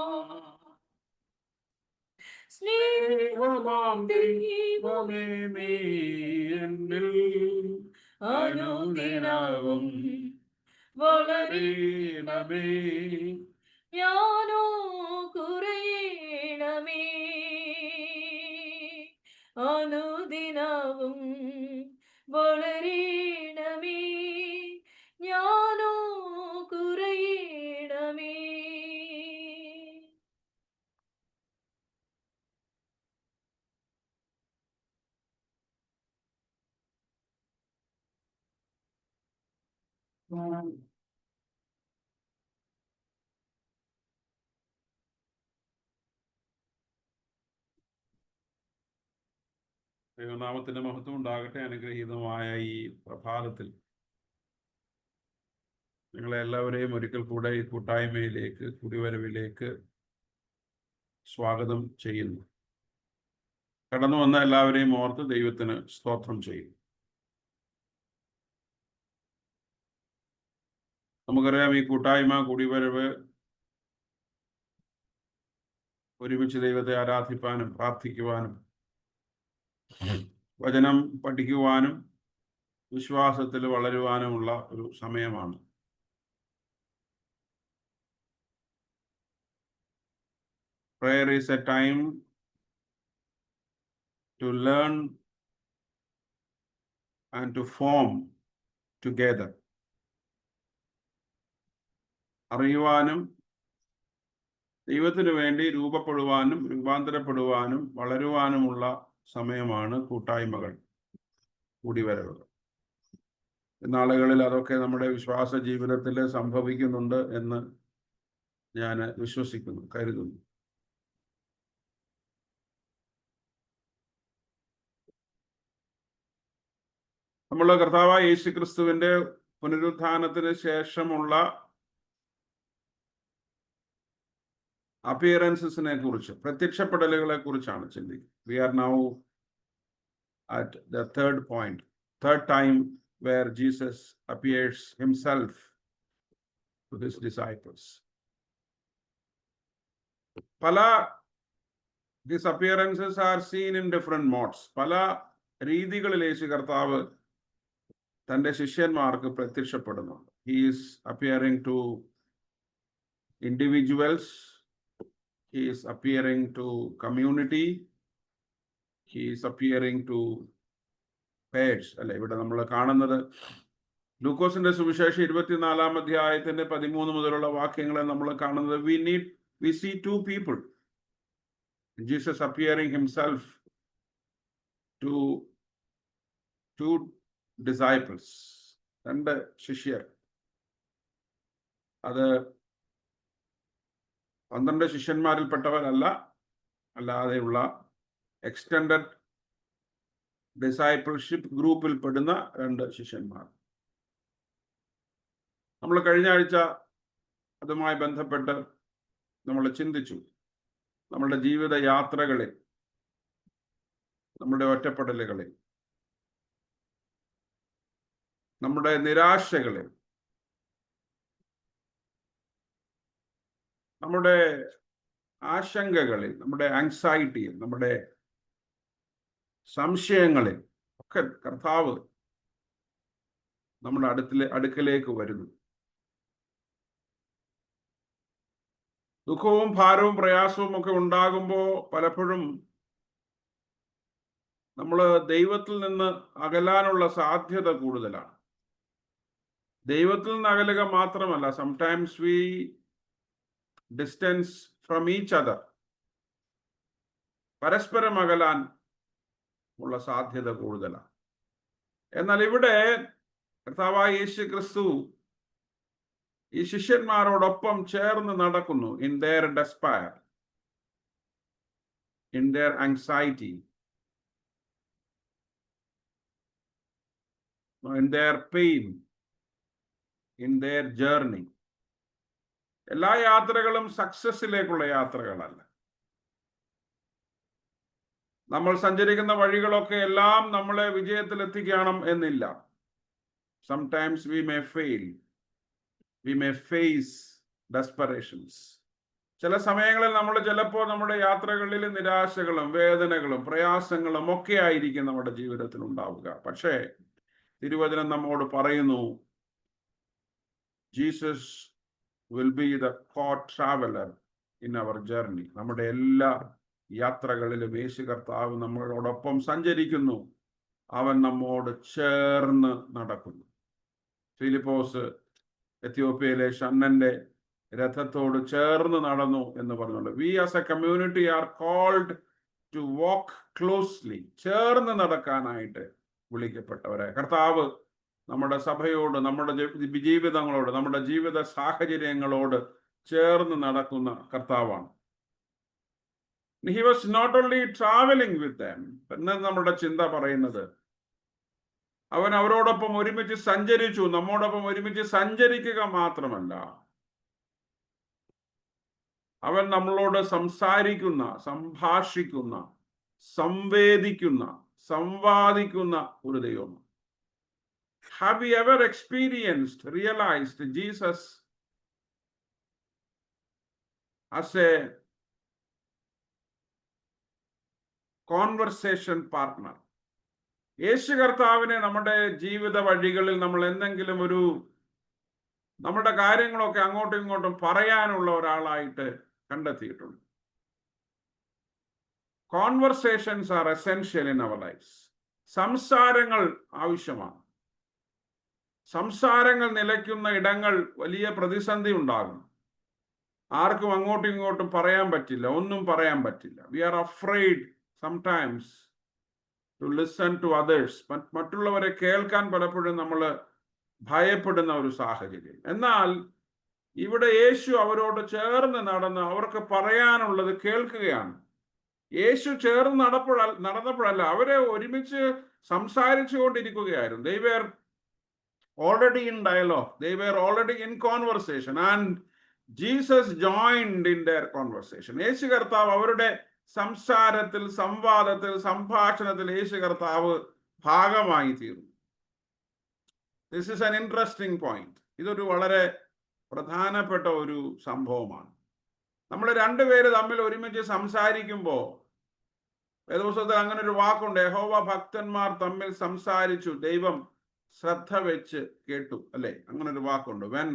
സ്നേഹമാം ദൈവമേ, നീ എന്നിൽ അനുദിനവും വളരണമേ. ഞാനോ കുറയണമേ. അനുദിനവും വളരേണമേ, ഞാനോ കുറയണമേ. ദൈവനാമത്തിന്റെ മഹത്വം ഉണ്ടാകട്ടെ. അനുഗ്രഹീതമായ ഈ പ്രഭാതത്തിൽ നിങ്ങളെ എല്ലാവരെയും ഒരിക്കൽ കൂടെ ഈ കൂട്ടായ്മയിലേക്ക്, കുടിവരവിലേക്ക് സ്വാഗതം ചെയ്യുന്നു. കടന്നു വന്ന എല്ലാവരെയും ഓർത്ത് ദൈവത്തിന് സ്തോത്രം ചെയ്യും. നമുക്കറിയാം, ഈ കൂട്ടായ്മ, കുടിവരവ്, ഒരുമിച്ച് ദൈവത്തെ ആരാധിപ്പാനും പ്രാർത്ഥിക്കുവാനും വചനം പഠിക്കുവാനും വിശ്വാസത്തിൽ വളരുവാനുമുള്ള ഒരു സമയമാണ്. Prayer is a time to learn and to form together. അറിയുവാനും ദൈവത്തിനു വേണ്ടി രൂപപ്പെടുവാനും രൂപാന്തരപ്പെടുവാനും വളരുവാനുമുള്ള സമയമാണ് കൂട്ടായ്മകൾ, കൂടിവരവുകൾ. ഇന്നാളുകളിൽ അതൊക്കെ നമ്മുടെ വിശ്വാസ ജീവിതത്തിൽ സംഭവിക്കുന്നുണ്ട് എന്ന് ഞാൻ വിശ്വസിക്കുന്നു, കരുതുന്നു. നമ്മൾ കർത്താവായ യേശു ക്രിസ്തുവിന്റെ പുനരുത്ഥാനത്തിന് ശേഷമുള്ള അപ്പിയറൻസസിനെ കുറിച്ച്, പ്രത്യക്ഷപ്പെടലുകളെ കുറിച്ചാണ് ചിന്തിക്കുന്നത്. We are now at the third time where Jesus appears himself to his disciples. പല his appearances are seen in different modes. പല രീതികളിൽ യേശു കർത്താവ് തൻ്റെ ശിഷ്യന്മാർക്ക് പ്രത്യക്ഷപ്പെടുന്നുണ്ട്. He is appearing to individuals. He is appearing to community. He is appearing to pairs. അല്ലെ, ഇവിടെ നമ്മൾ കാണുന്നത് ലൂക്കോസിന്റെ സുവിശേഷം 24-ാം അധ്യായത്തിന്റെ 13 മുതലുള്ള വാക്യങ്ങളെ നമ്മൾ കാണുന്നത് we see two people. Jesus appearing himself to two disciples, രണ്ട് ശിഷ്യർ. അത് 12 ശിഷ്യന്മാരിൽപ്പെട്ടവരല്ല, അല്ലാതെയുള്ള എക്സ്റ്റൻഡഡ് ഡിസൈപ്പിൾഷിപ്പ് ഗ്രൂപ്പിൽ പെടുന്ന 2 ശിഷ്യന്മാർ. നമ്മൾ കഴിഞ്ഞ ആഴ്ച അതുമായി ബന്ധപ്പെട്ട് നമ്മൾ ചിന്തിച്ചു. നമ്മളുടെ ജീവിത യാത്രകളിൽ, നമ്മുടെ ഒറ്റപ്പെടലുകളിൽ, നമ്മുടെ നിരാശകളിൽ, നമ്മുടെ ആശങ്കകളിൽ, നമ്മുടെ ആങ്സൈറ്റിയിൽ, നമ്മുടെ സംശയങ്ങളിൽ ഒക്കെ കർത്താവ് നമ്മുടെ അടുക്കലേക്ക് വരുന്നു. ദുഃഖവും ഭാരവും പ്രയാസവും ഒക്കെ ഉണ്ടാകുമ്പോൾ പലപ്പോഴും നമ്മൾ ദൈവത്തിൽ നിന്ന് അകലാനുള്ള സാധ്യത കൂടുതലാണ്. ദൈവത്തിൽ നിന്ന് അകലുക മാത്രമല്ല, sometimes we distance from each other. പരസ്പരം അകലാൻ ഉള്ള സാധ്യത കൂടുതലാണ്. എന്നാൽ ഇവിടെ കർത്താവായ യേശു ക്രിസ്തു ഈ ശിഷ്യന്മാരോടൊപ്പം ചേർന്ന് നടക്കുന്നു. In their despair, in their anxiety, in their pain, in their journey. എല്ലാ യാത്രകളും സക്സസിലേക്കുള്ള യാത്രകളല്ല. നമ്മൾ സഞ്ചരിക്കുന്ന വഴികളൊക്കെ എല്ലാം നമ്മളെ വിജയത്തിലെത്തിക്കണം എന്നില്ല. Sometimes we may fail. We may face desperations. ചില സമയങ്ങളിൽ നമ്മൾ ചിലപ്പോൾ നമ്മുടെ യാത്രകളിൽ നിരാശകളും വേദനകളും പ്രയാസങ്ങളും ഒക്കെ ആയിരിക്കും നമ്മുടെ ജീവിതത്തിൽ ഉണ്ടാവുക. പക്ഷേ തിരുവചനം നമ്മോട് പറയുന്നു, Jesus will be the co-traveler in our journey. നമ്മുടെ എല്ലാ യാത്രകളിലും യേശു കർത്താവ് നമ്മളോടൊപ്പം സഞ്ചരിക്കുന്നു. അവൻ നമ്മോട് ചേർന്ന് നടക്കുന്നു. ഫിലിപ്പോസ് എത്യോപ്യയിലെ ഷണ്ണന്റെ രഥത്തോട് ചേർന്ന് നടന്നു എന്ന് പറഞ്ഞുകൊണ്ട് we as a community are called to walk closely. ചേർന്ന് നടക്കാനായിട്ട് വിളിക്കപ്പെട്ടവരെ. കർത്താവ് നമ്മുടെ സഭയോട്, നമ്മുടെ ജീവിതങ്ങളോട്, നമ്മുടെ ജീവിത സാഹചര്യങ്ങളോട് ചേർന്ന് നടക്കുന്ന കർത്താവാണ്. He was not only travelling with them എന്ന് നമ്മുടെ ചിന്ത പറയുന്നത്, അവൻ അവരോടൊപ്പം ഒരുമിച്ച് സഞ്ചരിച്ചു. നമ്മോടൊപ്പം ഒരുമിച്ച് സഞ്ചരിക്കുക മാത്രമല്ല, അവൻ നമ്മളോട് സംസാരിക്കുന്ന, സംഭാഷിക്കുന്ന, സംവേദിക്കുന്ന, സംവാദിക്കുന്ന ഒരു ദൈവമാണ്. Have you ever experienced, realized Jesus as a conversation partner? യേശു കർത്താവിനെ നമ്മുടെ ജീവിത വഴികളിൽ നമ്മൾ എന്തെങ്കിലും നമ്മുടെ കാര്യങ്ങളൊക്കെ അങ്ങോട്ടും ഇങ്ങോട്ടും പറയാനുള്ള ഒരാളായിട്ട് കണ്ടെത്തിയിട്ടുണ്ട്. Conversations are essential in our lifes. സംസാരങ്ങൾ ആവശ്യമാണ്. സംസാരങ്ങൾ നിലയ്ക്കുന്ന ഇടങ്ങൾ വലിയ പ്രതിസന്ധി ഉണ്ടാകും. ആർക്കും അങ്ങോട്ടും ഇങ്ങോട്ടും പറയാൻ പറ്റില്ല, ഒന്നും പറയാൻ പറ്റില്ല. We are afraid sometimes to listen to others. മറ്റുള്ളവരെ കേൾക്കാൻ പലപ്പോഴും നമ്മൾ ഭയപ്പെടുന്ന ഒരു സാഹചര്യം. എന്നാൽ ഇവിടെ യേശു അവരോട് ചേർന്ന് നടന്ന് അവർക്ക് പറയാനുള്ളത് കേൾക്കുകയാണ്. യേശു ചേർന്ന് നടന്നപ്പോഴല്ല, അവരെ ഒരുമിച്ച് സംസാരിച്ചു കൊണ്ടിരിക്കുകയായിരുന്നു. They were already in dialogue. They were already in conversation and Jesus joined in their conversation. യേശു കർത്താവ് അവരുടെ സംസാരത്തിൽ, സംവാദത്തിൽ, സംഭാഷണത്തിൽ യേശു കർത്താവ് ഭാഗമായി തീർന്നു. This is an interesting point. ഇതൊരു വളരെ പ്രധാനപ്പെട്ട ഒരു സംഭവമാണ്. നമ്മൾ രണ്ടുപേര് തമ്മിൽ ഒരുമിച്ച് സംസാരിക്കുമ്പോൾ, വേദപുസ്തകത്തിൽ അങ്ങനെ ഒരു വാക്കുണ്ട്, യഹോവ ഭക്തന്മാർ തമ്മിൽ സംസാരിച്ചു, ദൈവം ശ്രദ്ധ വെച്ച് കേട്ടു, അല്ലെ? അങ്ങനെ ഒരു വാക്കുണ്ട്. വെൻ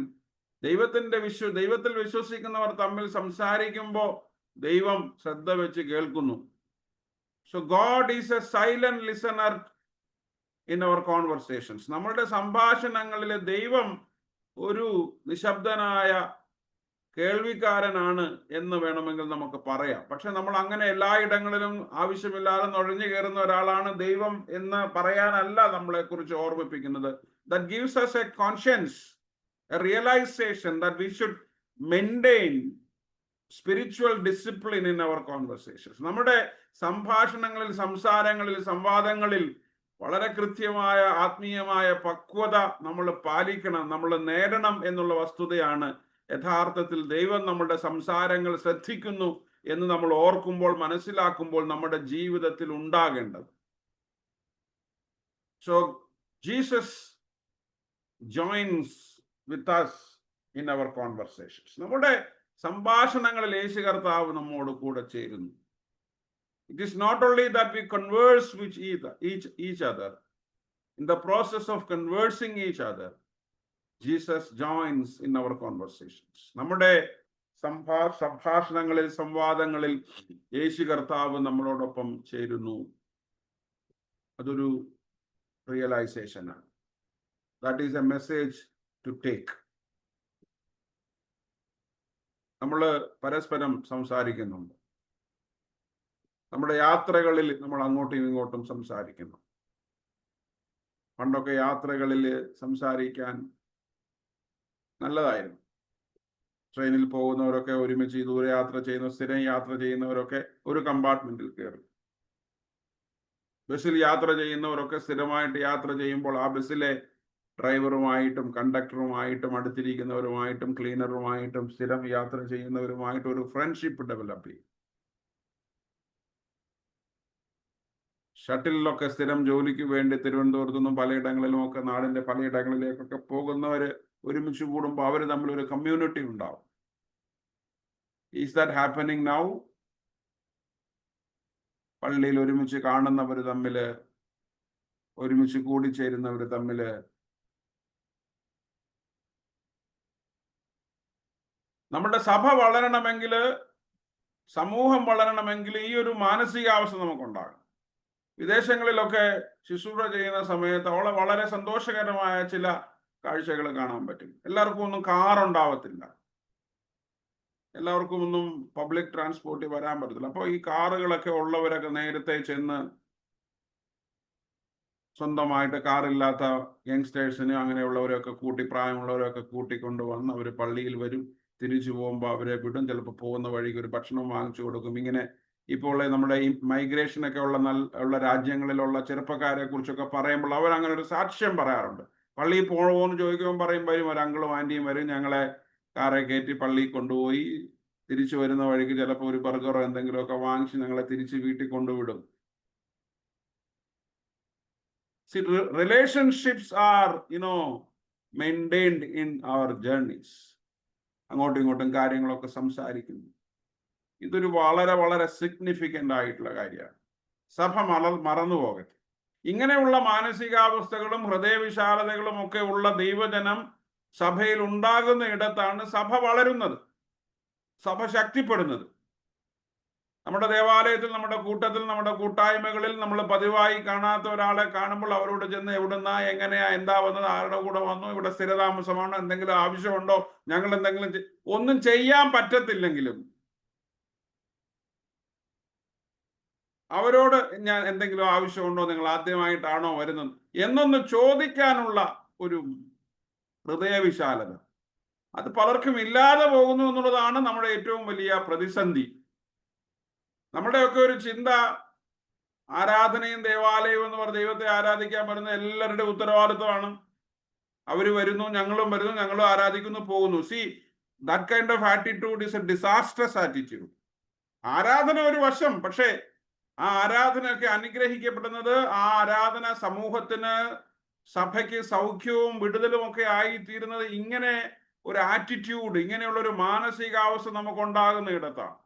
ദൈവത്തിൽ വിശ്വസിക്കുന്നവർ തമ്മിൽ സംസാരിക്കുമ്പോൾ ദൈവം ശ്രദ്ധ വെച്ച് കേൾക്കുന്നു. So God is a silent listener in our conversations. നമ്മളുടെ സംഭാഷണങ്ങളിലെ ദൈവം ഒരു നിശബ്ദനായ കേൾവിക്കാരനാണ് എന്ന് വേണമെങ്കിൽ നമുക്ക് പറയാം. പക്ഷെ നമ്മൾ അങ്ങനെ എല്ലായിടങ്ങളിലും ആവശ്യമില്ലാതെ നുഴഞ്ഞു കയറുന്ന ഒരാളാണ് ദൈവം എന്ന് പറയാനല്ല നമ്മളെ കുറിച്ച് ഓർമ്മിപ്പിക്കുന്നത്. That gives us a conscience, a realization that we should maintain spiritual discipline in our conversations. നമ്മുടെ സംഭാഷണങ്ങളിൽ, സംസാരങ്ങളിൽ, സംവാദങ്ങളിൽ വളരെ കൃത്യമായ ആത്മീയമായ പക്വത നമ്മൾ പാലിക്കണം, നമ്മൾ നേടണം എന്നുള്ള വസ്തുതയാണ് യഥാർത്ഥത്തിൽ ദൈവം നമ്മുടെ സംസാരങ്ങൾ ശ്രദ്ധിക്കുന്നു എന്ന് നമ്മൾ ഓർക്കുമ്പോൾ, മനസ്സിലാക്കുമ്പോൾ നമ്മുടെ ജീവിതത്തിൽ ഉണ്ടാകേണ്ടത്. So Jesus joints with us in our conversations. നമ്മുടെ സംഭാഷണങ്ങളിൽ യേശു കർത്താവ് നമ്മോട് കൂടെ ചേരുന്നു. It is not only that we converse with each other. In the process of conversing each other, Jesus joins in our conversations. നമ്മുടെ സംഭാഷണങ്ങളിൽ, സംവാദങ്ങളിൽ യേശു കർത്താവ് നമ്മളോടൊപ്പം ചേരുന്നു. അതൊരു റിയലൈസേഷനാണ്. That is a message to take. നമ്മൾ പരസ്പരം സംസാരിക്കുന്നുണ്ട്. നമ്മുടെ യാത്രകളിൽ നമ്മൾ അങ്ങോട്ടും ഇങ്ങോട്ടും സംസാരിക്കുന്നു. പണ്ടൊക്കെ യാത്രകളിൽ സംസാരിക്കാൻ നല്ലതായിരുന്നു. ട്രെയിനിൽ പോകുന്നവരൊക്കെ ഒരുമിച്ച്, ദൂരെ യാത്ര ചെയ്യുന്ന, സ്ഥിരം യാത്ര ചെയ്യുന്നവരൊക്കെ ഒരു കമ്പാർട്ട്മെന്റിൽ കയറും. ബസ്സിൽ യാത്ര ചെയ്യുന്നവരൊക്കെ സ്ഥിരമായിട്ട് യാത്ര ചെയ്യുമ്പോൾ ആ ബസ്സിലെ ഡ്രൈവറുമായിട്ടും കണ്ടക്ടറുമായിട്ടും അടുത്തിരിക്കുന്നവരുമായിട്ടും ക്ലീനറുമായിട്ടും സ്ഥിരം യാത്ര ചെയ്യുന്നവരുമായിട്ട് ഒരു ഫ്രണ്ട്ഷിപ്പ് ഡെവലപ്പ് ചെയ്യും. ഷട്ടിലൊക്കെ സ്ഥിരം ജോലിക്ക് വേണ്ടി തിരുവനന്തപുരത്തു നിന്നും പലയിടങ്ങളിലും ഒക്കെ നാടിന്റെ പലയിടങ്ങളിലേക്കൊക്കെ പോകുന്നവര് ഒരുമിച്ച് കൂടുമ്പോൾ അവർ തമ്മിൽ ഒരു കമ്മ്യൂണിറ്റി ഉണ്ടാവും. Is that happening now? പള്ളിയിൽ ഒരുമിച്ച് കാണുന്നവർ തമ്മില്, ഒരുമിച്ച് കൂടിച്ചേരുന്നവർ തമ്മില് നമ്മുടെ സഭ വളരണമെങ്കിൽ, സമൂഹം വളരണമെങ്കിൽ ഈ ഒരു മാനസികാവസ്ഥ നമുക്കുണ്ടാകും. വിദേശങ്ങളിലൊക്കെ ശുശ്രൂഷ ചെയ്യുന്ന സമയത്ത് അവളെ വളരെ സന്തോഷകരമായ ചില കാഴ്ചകൾ കാണാൻ പറ്റും. എല്ലാവർക്കും ഒന്നും കാർ ഉണ്ടാവത്തില്ല, എല്ലാവർക്കും ഒന്നും പബ്ലിക് ട്രാൻസ്പോർട്ടിൽ വരാൻ പറ്റത്തില്ല. അപ്പോൾ ഈ കാറുകളൊക്കെ ഉള്ളവരൊക്കെ നേരത്തെ ചെന്ന് സ്വന്തമായിട്ട് കാറില്ലാത്ത യങ്സ്റ്റേഴ്സിന് അങ്ങനെയുള്ളവരൊക്കെ കൂട്ടി, പ്രായമുള്ളവരൊക്കെ കൂട്ടിക്കൊണ്ട് വന്ന് അവർ പള്ളിയിൽ വരും. തിരിച്ചു പോകുമ്പോൾ അവരെ വിടും. ചിലപ്പോൾ പോകുന്ന വഴിക്ക് ഒരു ഭക്ഷണം വാങ്ങിച്ചു കൊടുക്കും. ഇങ്ങനെ ഇപ്പോൾ നമ്മുടെ ഈ മൈഗ്രേഷനൊക്കെ ഉള്ള രാജ്യങ്ങളിലുള്ള ചെറുപ്പക്കാരെ കുറിച്ചൊക്കെ പറയുമ്പോൾ അവർ അങ്ങനെ ഒരു സാക്ഷ്യം പറയാറുണ്ട്. പള്ളിയിൽ പോകണമെന്ന് ചോദിക്കുമ്പോൾ പറയും, വരും, ഒരു അങ്കിളും ആൻറ്റിയും വരും, ഞങ്ങളെ കാറെ കയറ്റി പള്ളിയിൽ കൊണ്ടുപോയി തിരിച്ചു വരുന്ന വഴിക്ക് ചിലപ്പോൾ ഒരു ബർഗറോ എന്തെങ്കിലുമൊക്കെ വാങ്ങിച്ച് ഞങ്ങളെ തിരിച്ച് വീട്ടിൽ കൊണ്ടുവിടും. See, relationships are, maintained in our journeys. അങ്ങോട്ടും ഇങ്ങോട്ടും കാര്യങ്ങളൊക്കെ സംസാരിക്കുന്നു. ഇതൊരു വളരെ വളരെ സിഗ്നിഫിക്കൻ്റ് ആയിട്ടുള്ള കാര്യമാണ്. സഭ മറന്നു പോകരുത്. ഇങ്ങനെയുള്ള മാനസികാവസ്ഥകളും ഹൃദയവിശാലതകളും ഒക്കെ ഉള്ള ദൈവജനം സഭയിൽ ഉണ്ടാകുന്ന ഇടത്താണ് സഭ വളരുന്നത്, സഭ ശക്തിപ്പെടുന്നത്. നമ്മുടെ ദേവാലയത്തിൽ, നമ്മുടെ കൂട്ടത്തിൽ, നമ്മുടെ കൂട്ടായ്മകളിൽ നമ്മൾ പതിവായി കാണാത്ത ഒരാളെ കാണുമ്പോൾ അവരോട് ചെന്ന് എവിടുന്നാ, എങ്ങനെയാ, എന്താ വന്നത്, ആരുടെ കൂടെ വന്നു, ഇവിടെ സ്ഥിരതാമസമാണോ, എന്തെങ്കിലും ആവശ്യമുണ്ടോ, ഞങ്ങൾ എന്തെങ്കിലും ഒന്നും ചെയ്യാൻ പറ്റത്തില്ലെങ്കിലും അവരോട് ഞാൻ എന്തെങ്കിലും ആവശ്യമുണ്ടോ, നിങ്ങൾ ആദ്യമായിട്ടാണോ വരുന്നത് എന്നൊന്ന് ചോദിക്കാനുള്ള ഒരു ഹൃദയവിശാലത, അത് പലർക്കും ഇല്ലാതെ പോകുന്നു എന്നുള്ളതാണ് നമ്മുടെ ഏറ്റവും വലിയ പ്രതിസന്ധി. നമ്മുടെയൊക്കെ ഒരു ചിന്ത, ആരാധനയും ദേവാലയവും എന്ന് പറഞ്ഞ ദൈവത്തെ ആരാധിക്കാൻ വരുന്ന എല്ലാവരുടെ ഉത്തരവാദിത്വമാണ്. അവർ വരുന്നു, ഞങ്ങളും വരുന്നു, ഞങ്ങളും ആരാധിക്കുന്നു, പോകുന്നു. That kind of attitude is A disastrous attitude. ആരാധന ഒരു വശം, പക്ഷേ ആ ആരാധനയൊക്കെ അനുഗ്രഹിക്കപ്പെടുന്നത് ആ ആരാധന സമൂഹത്തിന്, സഭയ്ക്ക് സൗഖ്യവും വിടുതലും ഒക്കെ ആയിത്തീരുന്നത് ഇങ്ങനെ ഒരു ആറ്റിറ്റ്യൂഡ്, ഇങ്ങനെയുള്ള ഒരു മാനസികാവസ്ഥ നമുക്കുണ്ടാകുന്ന ഇടത്താണ്.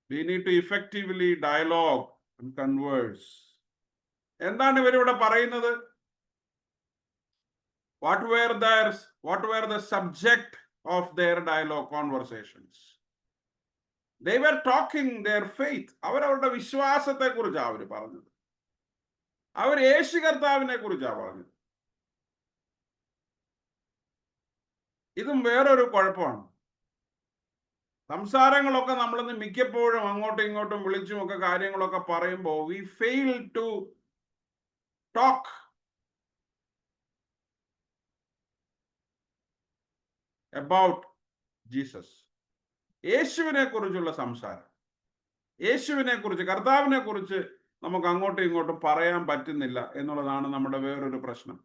We need to effectively dialogue and converse. എന്താണ് ഇവരിവിടെ പറയുന്നത്? What were the subject of their dialogue conversations? They were talking their faith. അവരവരുടെ വിശ്വാസത്തെ കുറിച്ചാണ് അവർ പറഞ്ഞത്. അവർ യേശു കർത്താവിനെ കുറിച്ചാണ് പറഞ്ഞത്. ഇതും വേറൊരു കുഴപ്പമാണ്. സംസാരങ്ങളൊക്കെ നമ്മളിന്ന് മിക്കപ്പോഴും അങ്ങോട്ടും ഇങ്ങോട്ടും വിളിച്ചും ഒക്കെ കാര്യങ്ങളൊക്കെ പറയുമ്പോൾ we fail to talk about Jesus. യേശുവിനെ കുറിച്ചുള്ള സംസാരം, യേശുവിനെ കുറിച്ച്, കർത്താവിനെ കുറിച്ച് നമുക്ക് അങ്ങോട്ടും ഇങ്ങോട്ടും പറയാൻ പറ്റുന്നില്ല എന്നുള്ളതാണ് നമ്മുടെ വേറൊരു പ്രശ്നം.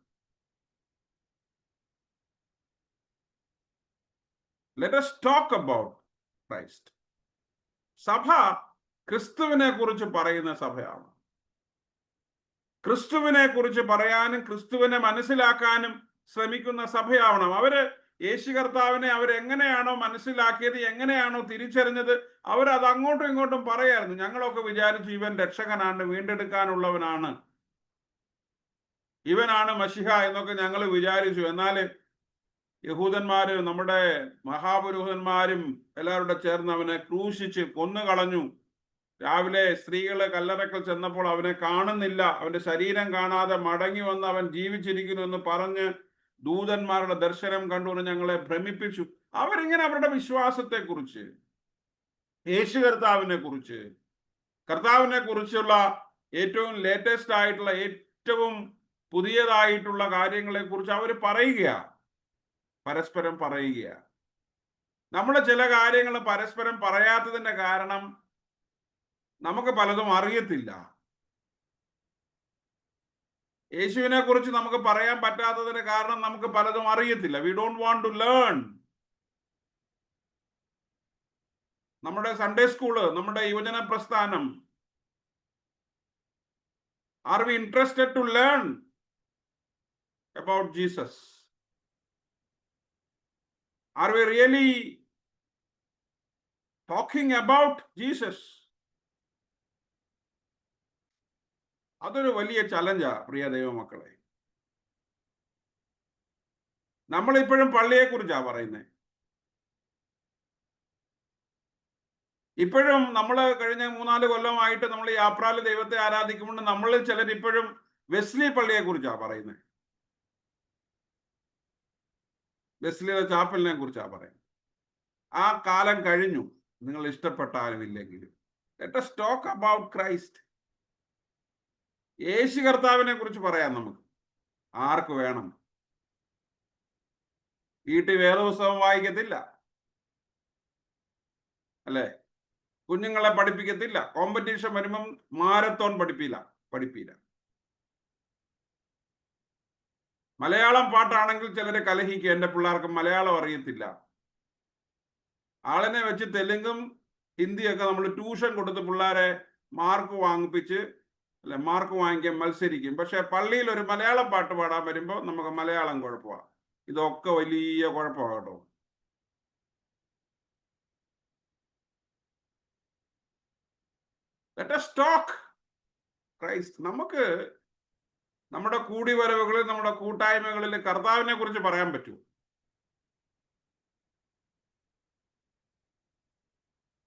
Let us talk about Christ. സഭ ക്രിസ്തുവിനെ കുറിച്ച് പറയുന്ന സഭയാണ്. ക്രിസ്തുവിനെ കുറിച്ച് പറയാനും ക്രിസ്തുവിനെ മനസ്സിലാക്കാനും ശ്രമിക്കുന്ന സഭയാവണം. അവര് യേശു കർത്താവിനെ അവരെങ്ങനെയാണോ മനസ്സിലാക്കിയത്, എങ്ങനെയാണോ തിരിച്ചറിഞ്ഞത്, അവരത് അങ്ങോട്ടും ഇങ്ങോട്ടും പറയായിരുന്നു. ഞങ്ങളൊക്കെ വിചാരിച്ചു ഇവൻ രക്ഷകനാണ്, വീണ്ടെടുക്കാനുള്ളവനാണ്, ഇവനാണ് മശിഹ എന്നൊക്കെ ഞങ്ങൾ വിചാരിച്ചു. എന്നാൽ യഹൂദന്മാര്, നമ്മുടെ മഹാപുരോഹിതന്മാരും എല്ലാവരുടെ ചേർന്ന് അവനെ ക്രൂശിച്ച് കൊന്നുകളഞ്ഞു. രാവിലെ സ്ത്രീകള് കല്ലറക്കൽ ചെന്നപ്പോൾ അവനെ കാണുന്നില്ല, അവന്റെ ശരീരം കാണാതെ മടങ്ങി വന്ന് അവൻ ജീവിച്ചിരിക്കുന്നു എന്ന് പറഞ്ഞ് ദൂതന്മാരുടെ ദർശനം കണ്ടുകൊണ്ട് ഞങ്ങളെ ഭ്രമിപ്പിച്ചു. അവരിങ്ങനെ അവരുടെ വിശ്വാസത്തെ കുറിച്ച്, യേശു കർത്താവിനെ കുറിച്ച്, കർത്താവിനെ കുറിച്ചുള്ള ഏറ്റവും ലേറ്റസ്റ്റ് ആയിട്ടുള്ള, ഏറ്റവും പുതിയതായിട്ടുള്ള കാര്യങ്ങളെ കുറിച്ച് അവർ പറയുകയാണ്, പരസ്പരം പറയുകയാണ്. നമ്മൾ ചില കാര്യങ്ങൾ പരസ്പരം പറയാത്തതിന്റെ കാരണം നമുക്ക് പലതും അറിയത്തില്ല. യേശുവിനെ കുറിച്ച് നമുക്ക് പറയാൻ പറ്റാത്തതിന്റെ കാരണം നമുക്ക് പലതും അറിയത്തില്ല. We don't want to learn. നമ്മുടെ സൺഡേ സ്കൂള്, നമ്മുടെ യുവജന പ്രസ്ഥാനം, are we interested to learn about Jesus? Are we really talking about Jesus? അതൊരു വലിയ ചലഞ്ചാ പ്രിയ ദൈവമക്കളെ. നമ്മളിപ്പോഴും പള്ളിയെ കുറിച്ചാ പറയുന്നത്. ഇപ്പോഴും നമ്മൾ കഴിഞ്ഞ 3-4 കൊല്ലമായിട്ട് നമ്മൾ ഈ ആപ്രാല് ദൈവത്തെ ആരാധിക്കുമ്പോൾ നമ്മളിൽ ചിലർ ഇപ്പോഴും വെസ്ലി പള്ളിയെ കുറിച്ചാണ് പറയുന്നത്, വെസ്ലിയുടെ ചാപ്പലിനെ കുറിച്ചാണ് പറയുന്നത്. ആ കാലം കഴിഞ്ഞു, നിങ്ങൾ ഇഷ്ടപ്പെട്ടാലും ഇല്ലെങ്കിലും. Let us talk about Christ. യേശു കർത്താവിനെ കുറിച്ച് പറയാം നമുക്ക്. ആർക്ക് വേണം? വീട്ടിൽ വേദപുസ്തകം വായിക്കത്തില്ല അല്ലേ, കുഞ്ഞുങ്ങളെ പഠിപ്പിക്കത്തില്ല, കോമ്പറ്റീഷൻ വരുമ്പം മാരത്തോൺ പഠിപ്പില്ല. മലയാളം പാട്ടാണെങ്കിൽ ചിലരെ കലഹിക്കുക, എൻ്റെ പിള്ളേർക്ക് മലയാളം അറിയത്തില്ല. ആളിനെ വെച്ച് തെലുങ്കും ഹിന്ദിയൊക്കെ നമ്മൾ ട്യൂഷൻ കൊടുത്ത് പിള്ളേരെ മാർക്ക് വാങ്ങിപ്പിച്ച് മാർക്ക് വാങ്ങിക്കാൻ മത്സരിക്കും. പക്ഷെ പള്ളിയിൽ ഒരു മലയാളം പാട്ട് പാടാൻ വരുമ്പോൾ നമുക്ക് മലയാളം കുഴപ്പമാണ്. ഇതൊക്കെ വലിയ കുഴപ്പമാണ് കേട്ടോ. Let us talk Christ. നമുക്ക് നമ്മുടെ കൂടിവരവുകളിൽ, നമ്മുടെ കൂട്ടായ്മകളിൽ കർത്താവിനെ കുറിച്ച് പറയാൻ പറ്റൂ.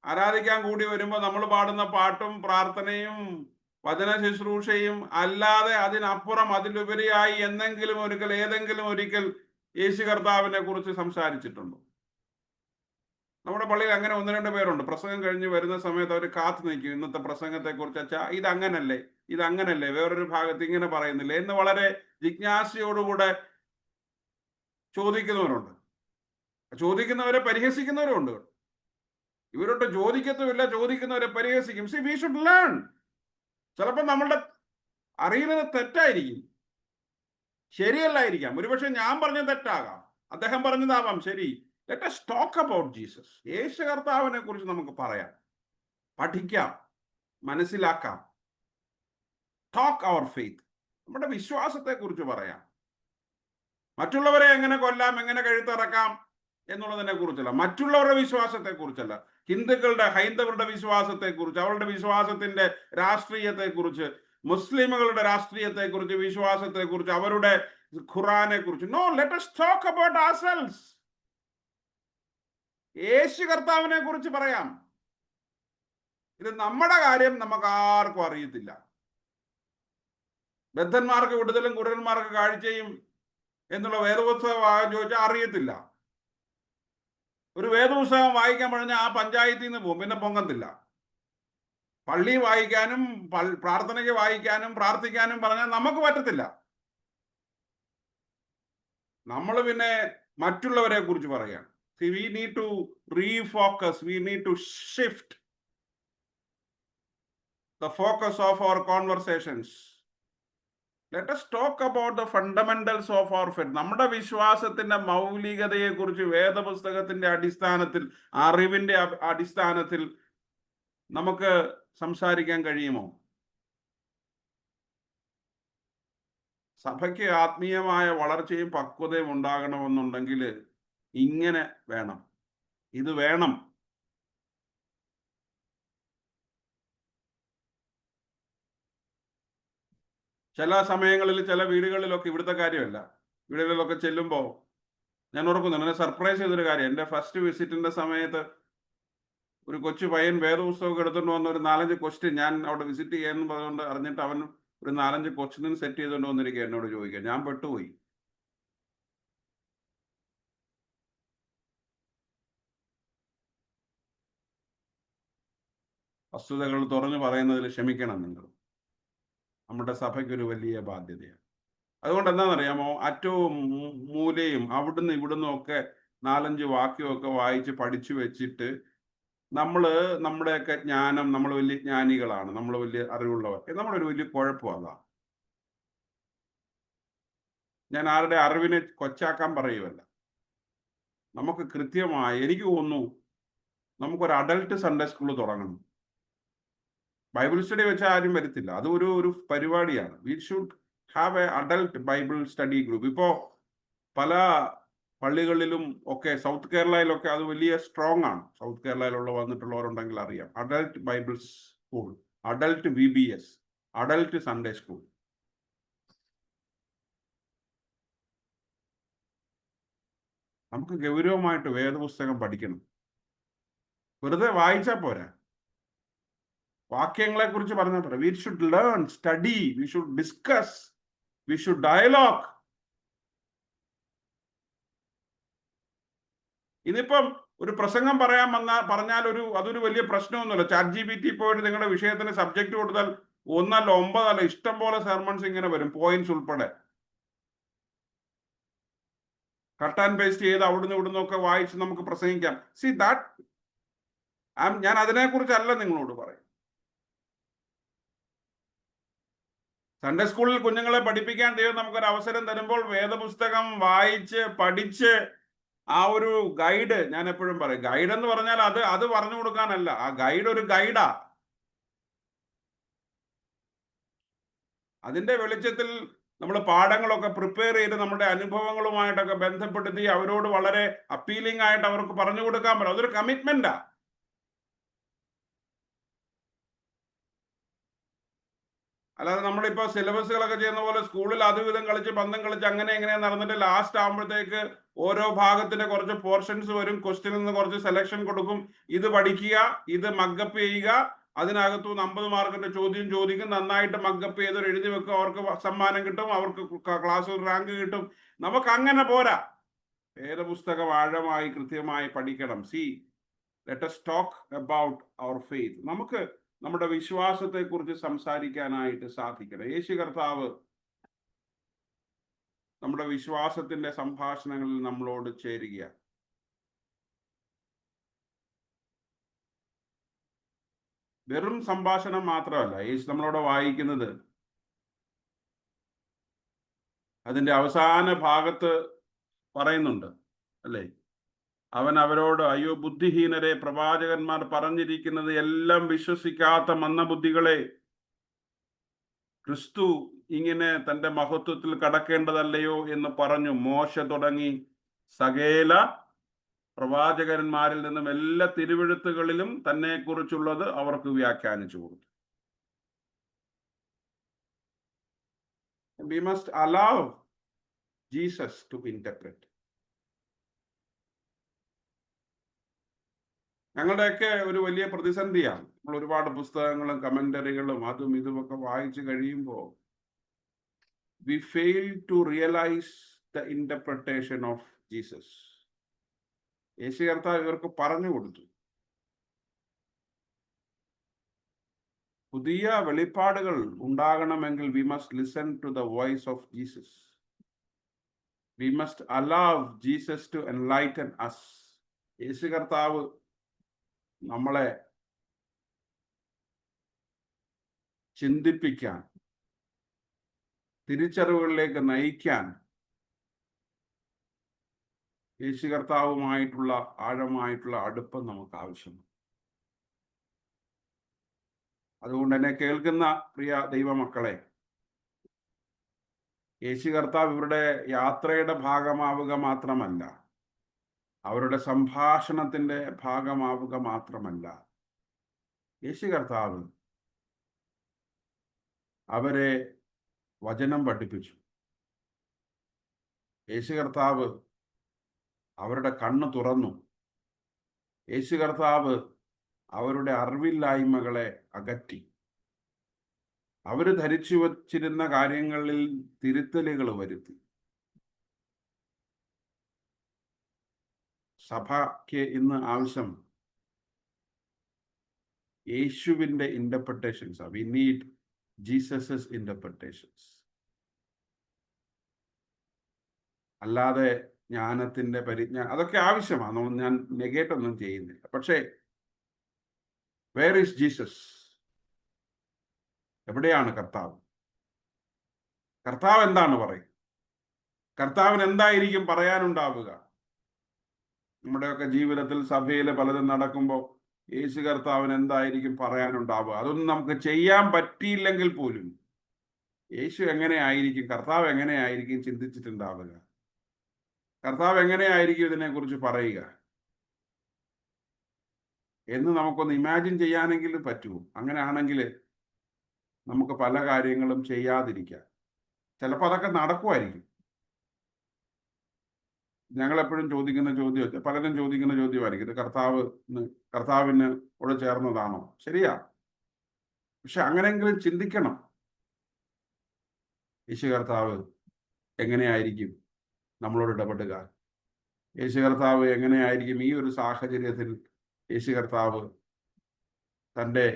ആരാധിക്കാൻ കൂടി വരുമ്പോൾ നമ്മൾ പാടുന്ന പാട്ടും പ്രാർത്ഥനയും വചന ശുശ്രൂഷയും അല്ലാതെ അതിനപ്പുറം അതിലുപരിയായി ഏതെങ്കിലും ഒരിക്കൽ യേശു കർത്താവിനെ കുറിച്ച് സംസാരിച്ചിട്ടുണ്ടോ? നമ്മുടെ പള്ളിയിൽ അങ്ങനെ 1-2 പേരുണ്ട്. പ്രസംഗം കഴിഞ്ഞ് വരുന്ന സമയത്ത് അവർ കാത്തു നിൽക്കും, ഇന്നത്തെ പ്രസംഗത്തെ കുറിച്ച് അച്ഛാ ഇതങ്ങനല്ലേ, വേറൊരു ഭാഗത്ത് ഇങ്ങനെ പറയുന്നില്ലേ എന്ന് വളരെ ജിജ്ഞാസയോടുകൂടെ ചോദിക്കുന്നവരുണ്ട്. ചോദിക്കുന്നവരെ പരിഹസിക്കുന്നവരുണ്ട്. ഇവരോട്ട് ചോദിക്കത്തുമില്ല, ചോദിക്കുന്നവരെ പരിഹസിക്കും. See, we should learn. ചിലപ്പോൾ നമ്മളുടെ അറിയുന്നത് തെറ്റായിരിക്കും, ശരിയല്ലായിരിക്കാം. ഒരുപക്ഷെ ഞാൻ പറഞ്ഞത് തെറ്റാകാം, അദ്ദേഹം പറഞ്ഞതാവാം ശരി. Let us talk about Jesus. യേശു കർത്താവിനെ കുറിച്ച് നമുക്ക് പറയാം, പഠിക്കാം, മനസ്സിലാക്കാം. Talk our faith. നമ്മുടെ വിശ്വാസത്തെ കുറിച്ച് പറയാം. മറ്റുള്ളവരെ എങ്ങനെ കൊല്ലാം, എങ്ങനെ കഴുത്തിറക്കാം എന്നുള്ളതിനെ കുറിച്ചല്ല, മറ്റുള്ളവരുടെ വിശ്വാസത്തെ കുറിച്ചല്ല, ഹൈന്ദവരുടെ വിശ്വാസത്തെ കുറിച്ച്, അവരുടെ വിശ്വാസത്തിന്റെ രാഷ്ട്രീയത്തെ കുറിച്ച്, മുസ്ലിമുകളുടെ രാഷ്ട്രീയത്തെ കുറിച്ച്, വിശ്വാസത്തെ കുറിച്ച്, അവരുടെ ഖുറാനെ കുറിച്ച്. No, let us talk about ourselves. Yeshu കർത്താവിനെ കുറിച്ച് പറയാം. ഇത് നമ്മുടെ കാര്യം നമുക്ക് ആർക്കും അറിയത്തില്ല. ബദ്ധന്മാർക്ക് വിടുതലും കുരുടന്മാർക്ക് കാഴ്ചയും എന്നുള്ള വേദപുസ്തകം ചോദിച്ചാൽ അറിയത്തില്ല. ഒരു വേദപുസ്തകം വായിക്കാൻ പറഞ്ഞാൽ ആ പഞ്ചായത്തിൽ നിന്ന് പോകും, പിന്നെ പൊങ്ങത്തില്ല. പള്ളി വായിക്കാനും പ്രാർത്ഥനയ്ക്ക് വായിക്കാനും പ്രാർത്ഥിക്കാനും പറഞ്ഞാൽ നമുക്ക് പറ്റത്തില്ല. നമ്മൾ പിന്നെ മറ്റുള്ളവരെ കുറിച്ച് പറയാം. See, we need to refocus, we need to shift the focus of our conversations. Let us talk about the fundamentals of our faith. നമ്മുടെ വിശ്വാസത്തിന്റെ മൗലികതയെ കുറിച്ച് വേദപുസ്തകത്തിന്റെ അടിസ്ഥാനത്തിൽ, അറിവിന്റെ അടിസ്ഥാനത്തിൽ നമുക്ക് സംസാരിക്കാൻ കഴിയുമോ? സഭയ്ക്ക് ആത്മീയമായ വളർച്ചയും പക്വതയും ഉണ്ടാകണമെന്നുണ്ടെങ്കിൽ ഇങ്ങനെ വേണം, ഇത് വേണം. ചില സമയങ്ങളിൽ ചില വീടുകളിലൊക്കെ, ഇവിടുത്തെ കാര്യമല്ല, വീടുകളിലൊക്കെ ചെല്ലുമ്പോൾ ഞാൻ ഓർക്കുന്നു, എന്നെ സർപ്രൈസ് ചെയ്തൊരു കാര്യം. എൻ്റെ ഫസ്റ്റ് വിസിറ്റിന്റെ സമയത്ത് ഒരു കൊച്ചു പയ്യൻ വേദപുസ്തകം എടുത്തുകൊണ്ട് വന്ന ഒരു 4-5 ക്വസ്റ്റ്യൻ, ഞാൻ അവിടെ വിസിറ്റ് ചെയ്യാൻ പറഞ്ഞുകൊണ്ട് അറിഞ്ഞിട്ട് അവൻ ഒരു 4-5 ക്വസ്റ്റ്യൻ സെറ്റ് ചെയ്തുകൊണ്ട് വന്നിരിക്കുക, എന്നോട് ചോദിക്കുക. ഞാൻ പെട്ടുപോയി. വസ്തുതകൾ തുറന്നു പറയുന്നതിൽ ക്ഷമിക്കണം നിങ്ങൾ. നമ്മുടെ സഭയ്ക്കൊരു വലിയ ബാധ്യതയാണ്. അതുകൊണ്ട് എന്താണെന്നറിയാമോ, അറ്റവും മൂലയും അവിടുന്ന് ഇവിടുന്നും ഒക്കെ 4-5 വാക്യമൊക്കെ വായിച്ച് പഠിച്ചു വെച്ചിട്ട് നമ്മുടെയൊക്കെ ജ്ഞാനം, നമ്മൾ വലിയ ജ്ഞാനികളാണ്, നമ്മൾ വലിയ അറിവുള്ളവർ, നമ്മളൊരു വലിയ കുഴപ്പമാണ്. ഞാൻ ആരുടെ അറിവിനെ കൊച്ചാക്കാൻ പറയുമല്ല. നമുക്ക് കൃത്യമായി, എനിക്ക് തോന്നുന്നു നമുക്കൊരു അഡൽട്ട് സൺഡേ സ്കൂൾ തുടങ്ങണം. ബൈബിൾ സ്റ്റഡി വെച്ചാൽ ആരും വരത്തില്ല, അത് ഒരു പരിപാടിയാണ്. We should have A adult Bible study group. ഇപ്പോൾ പല പള്ളികളിലും ഒക്കെ, സൗത്ത് കേരളയിലൊക്കെ അത് വലിയ സ്ട്രോങ് ആണ്. സൗത്ത് കേരളയിലുള്ള വന്നിട്ടുള്ളവരുണ്ടെങ്കിൽ അറിയാം. Adult Bible school, adult VBS, adult Sunday school. നമുക്ക് ഗൗരവമായിട്ട് വേദപുസ്തകം പഠിക്കണം. വെറുതെ വായിച്ചാൽ പോരാ, വാക്യങ്ങളെ കുറിച്ച് പറഞ്ഞാൽ പറയാം, we should learn, study, we should discuss, we should dialogue. ഇതിപ്പം ഒരു പ്രസംഗം പറഞ്ഞാൽ അതൊരു വലിയ പ്രശ്നമൊന്നുമില്ല. ChatGPT പോയിട്ട് നിങ്ങളുടെ വിഷയത്തിന് സബ്ജക്ട് കൊടുത്താൽ 1 അല്ല 9 അല്ല ഇഷ്ടം പോലെ സെർമൺസ് ഇങ്ങനെ വരും, പോയിന്റ്സ് ഉൾപ്പെടെ. കട്ട് ആൻഡ് പേസ്റ്റ് ചെയ്ത് അവിടുന്ന് ഇവിടുന്ന് ഒക്കെ വായിച്ച് നമുക്ക് പ്രസംഗിക്കാം. സി ദാറ്റ്, ഞാൻ അതിനെക്കുറിച്ചല്ല നിങ്ങളോട് പറയും. സൺഡേ സ്കൂളിൽ കുഞ്ഞുങ്ങളെ പഠിപ്പിക്കാൻ ദൈവം നമുക്കൊരു അവസരം തരുമ്പോൾ വേദപുസ്തകം വായിച്ച് പഠിച്ച് ആ ഒരു ഗൈഡ്, ഞാൻ എപ്പോഴും പറയും, ഗൈഡ് എന്ന് പറഞ്ഞാൽ അത് പറഞ്ഞു കൊടുക്കാനല്ല, ആ ഗൈഡ് ഒരു ഗൈഡാ. അതിന്റെ വെളിച്ചത്തിൽ നമ്മൾ പാഠങ്ങളൊക്കെ പ്രിപ്പയർ ചെയ്ത് നമ്മുടെ അനുഭവങ്ങളുമായിട്ടൊക്കെ ബന്ധപ്പെടുത്തി അവരോട് വളരെ അപ്പീലിംഗ് ആയിട്ട് അവർക്ക് പറഞ്ഞു കൊടുക്കാൻ പറ്റും. അതൊരു കമ്മിറ്റ്മെന്റാ. അല്ലാതെ നമ്മളിപ്പോൾ സിലബസുകളൊക്കെ ചെയ്യുന്ന പോലെ സ്കൂളിൽ അതുവിധം കളിച്ച് പന്തം കളിച്ച് അങ്ങനെ എങ്ങനെ നടന്നിട്ട് ലാസ്റ്റ് ആകുമ്പോഴത്തേക്ക് ഓരോ ഭാഗത്തിന്റെ കുറച്ച് പോർഷൻസ് വരും, ക്വസ്റ്റ്യനിൽ നിന്ന് കുറച്ച് സെലക്ഷൻ കൊടുക്കും, ഇത് പഠിക്കുക, ഇത് മഗ്ഗപ്പ് ചെയ്യുക, അതിനകത്തുനിന്ന് 50 മാർക്കിന്റെ ചോദ്യം ചോദിക്കും, നന്നായിട്ട് മഗ്ഗപ്പ് ചെയ്ത് എഴുതി വെക്കും, അവർക്ക് സമ്മാനം കിട്ടും, അവർക്ക് ക്ലാസ്സിൽ റാങ്ക് കിട്ടും. നമുക്ക് അങ്ങനെ പോരാ. വേദപുസ്തകം ആഴമായി കൃത്യമായി പഠിക്കണം. C, let us talk about our faith. നമുക്ക് നമ്മുടെ വിശ്വാസത്തെ കുറിച്ച് സംസാരിക്കാനായിട്ട് സാധിക്കണം. യേശു കർത്താവ് നമ്മുടെ വിശ്വാസത്തിന്റെ സംഭാഷണങ്ങളിൽ നമ്മളോട് ചേരുക. വെറും സംഭാഷണം മാത്രമല്ല യേശു നമ്മളോട് വായിക്കുന്നത്. അതിന്റെ അവസാന ഭാഗത്ത് പറയുന്നുണ്ട് അല്ലേ, അവൻ അവരോട്, അയ്യോ ബുദ്ധിഹീനരെ, പ്രവാചകന്മാർ പറഞ്ഞിരിക്കുന്നത് എല്ലാം വിശ്വസിക്കാത്ത മന്ദബുദ്ധികളെ, ക്രിസ്തു ഇങ്ങനെ തന്റെ മഹത്വത്തിൽ കടക്കേണ്ടതല്ലയോ എന്ന് പറഞ്ഞു. മോശ തുടങ്ങി സകല പ്രവാചകന്മാരിൽ നിന്നും എല്ലാ തിരുവെഴുത്തുകളിലും തന്നെ കുറിച്ചുള്ളത് അവർക്ക് വ്യാഖ്യാനിച്ചു കൊടുത്തു. We must allow Jesus to interpret. ഞങ്ങളുടെയൊക്കെ ഒരു വലിയ പ്രതിസന്ധിയാണ്. നമ്മൾ ഒരുപാട് പുസ്തകങ്ങളും കമന്ററികളും അതും ഇതുമൊക്കെ വായിച്ചു കഴിയുമ്പോൾ we fail to realize the interpretation of Jesus. യേശു കർത്താവ് ഇവർക്ക് പറഞ്ഞു കൊടുത്തു. പുതിയ വെളിപ്പാടുകൾ ഉണ്ടാകണമെങ്കിൽ we must listen to the voice of Jesus. We must allow Jesus to enlighten us. യേശു കർത്താവ് നമ്മളെ ചിന്തിപ്പിക്കാൻ, തിരിച്ചറിവുകളിലേക്ക് നയിക്കാൻ യേശു കർത്താവുമായിട്ടുള്ള ആഴമായിട്ടുള്ള അടുപ്പം നമുക്ക് ആവശ്യമാണ്. അതുകൊണ്ട് എന്നെ കേൾക്കുന്ന പ്രിയ ദൈവമക്കളെ, യേശു കർത്താവ് ഇവരുടെ യാത്രയുടെ ഭാഗമാവുക മാത്രമല്ല, അവരുടെ സംഭാഷണത്തിന്റെ ഭാഗമാവുക മാത്രമല്ല, യേശു കർത്താവ് അവരെ വചനം പഠിപ്പിച്ചു. യേശു കർത്താവ് അവരുടെ കണ്ണ് തുറന്നു. യേശു കർത്താവ് അവരുടെ അറിവില്ലായ്മകളെ അകറ്റി. അവര് ധരിച്ചു വച്ചിരുന്ന കാര്യങ്ങളിൽ തിരുത്തലുകൾ വരുത്തി. സഭയ്ക്ക് ഇന്ന് ആവശ്യം യേശുവിൻ്റെ interpretations. We need Jesus interpretations. അല്ലാതെ ജ്ഞാനത്തിന്റെ പരിജ്ഞാനം അതൊക്കെ ആവശ്യമാണ്, ഞാൻ നെഗേറ്റ് ഒന്നും ചെയ്യുന്നില്ല. പക്ഷേ വേർ ഈസ് ജീസസ്? എവിടെയാണ് കർത്താവ്? കർത്താവ് എന്താണ് പറയും? കർത്താവിന് എന്തായിരിക്കും പറയാനുണ്ടാവുക? നമ്മുടെയൊക്കെ ജീവിതത്തിൽ സഭയിൽ പലതും നടക്കുമ്പോൾ യേശു കർത്താവിന് എന്തായിരിക്കും പറയാനുണ്ടാവുക? അതൊന്നും നമുക്ക് ചെയ്യാൻ പറ്റിയില്ലെങ്കിൽ പോലും യേശു എങ്ങനെയായിരിക്കും, കർത്താവ് എങ്ങനെയായിരിക്കും ചിന്തിച്ചിട്ടുണ്ടാവുക? കർത്താവ് എങ്ങനെയായിരിക്കും ഇതിനെക്കുറിച്ച് പറയുക എന്ന് നമുക്കൊന്ന് ഇമാജിൻ ചെയ്യാനെങ്കിലും പറ്റുമോ? അങ്ങനെയാണെങ്കിൽ നമുക്ക് പല കാര്യങ്ങളും ചെയ്യാതിരിക്കാം. ചിലപ്പോൾ അതൊക്കെ നടക്കുമായിരിക്കും. ഞങ്ങളെപ്പോഴും ചോദിക്കുന്ന ചോദ്യം, പലരും ചോദിക്കുന്ന ചോദ്യമായിരിക്കും, ഇത് കർത്താവിനോട് ചേർന്നതാണോ? ശരിയാ, പക്ഷെ അങ്ങനെയെങ്കിലും ചിന്തിക്കണം, യേശു കർത്താവ് എങ്ങനെയായിരിക്കും നമ്മളോട് ഇടപെടുക, യേശു കർത്താവ് എങ്ങനെയായിരിക്കും ഈ ഒരു സാഹചര്യത്തിൽ യേശു കർത്താവ് തൻ്റെ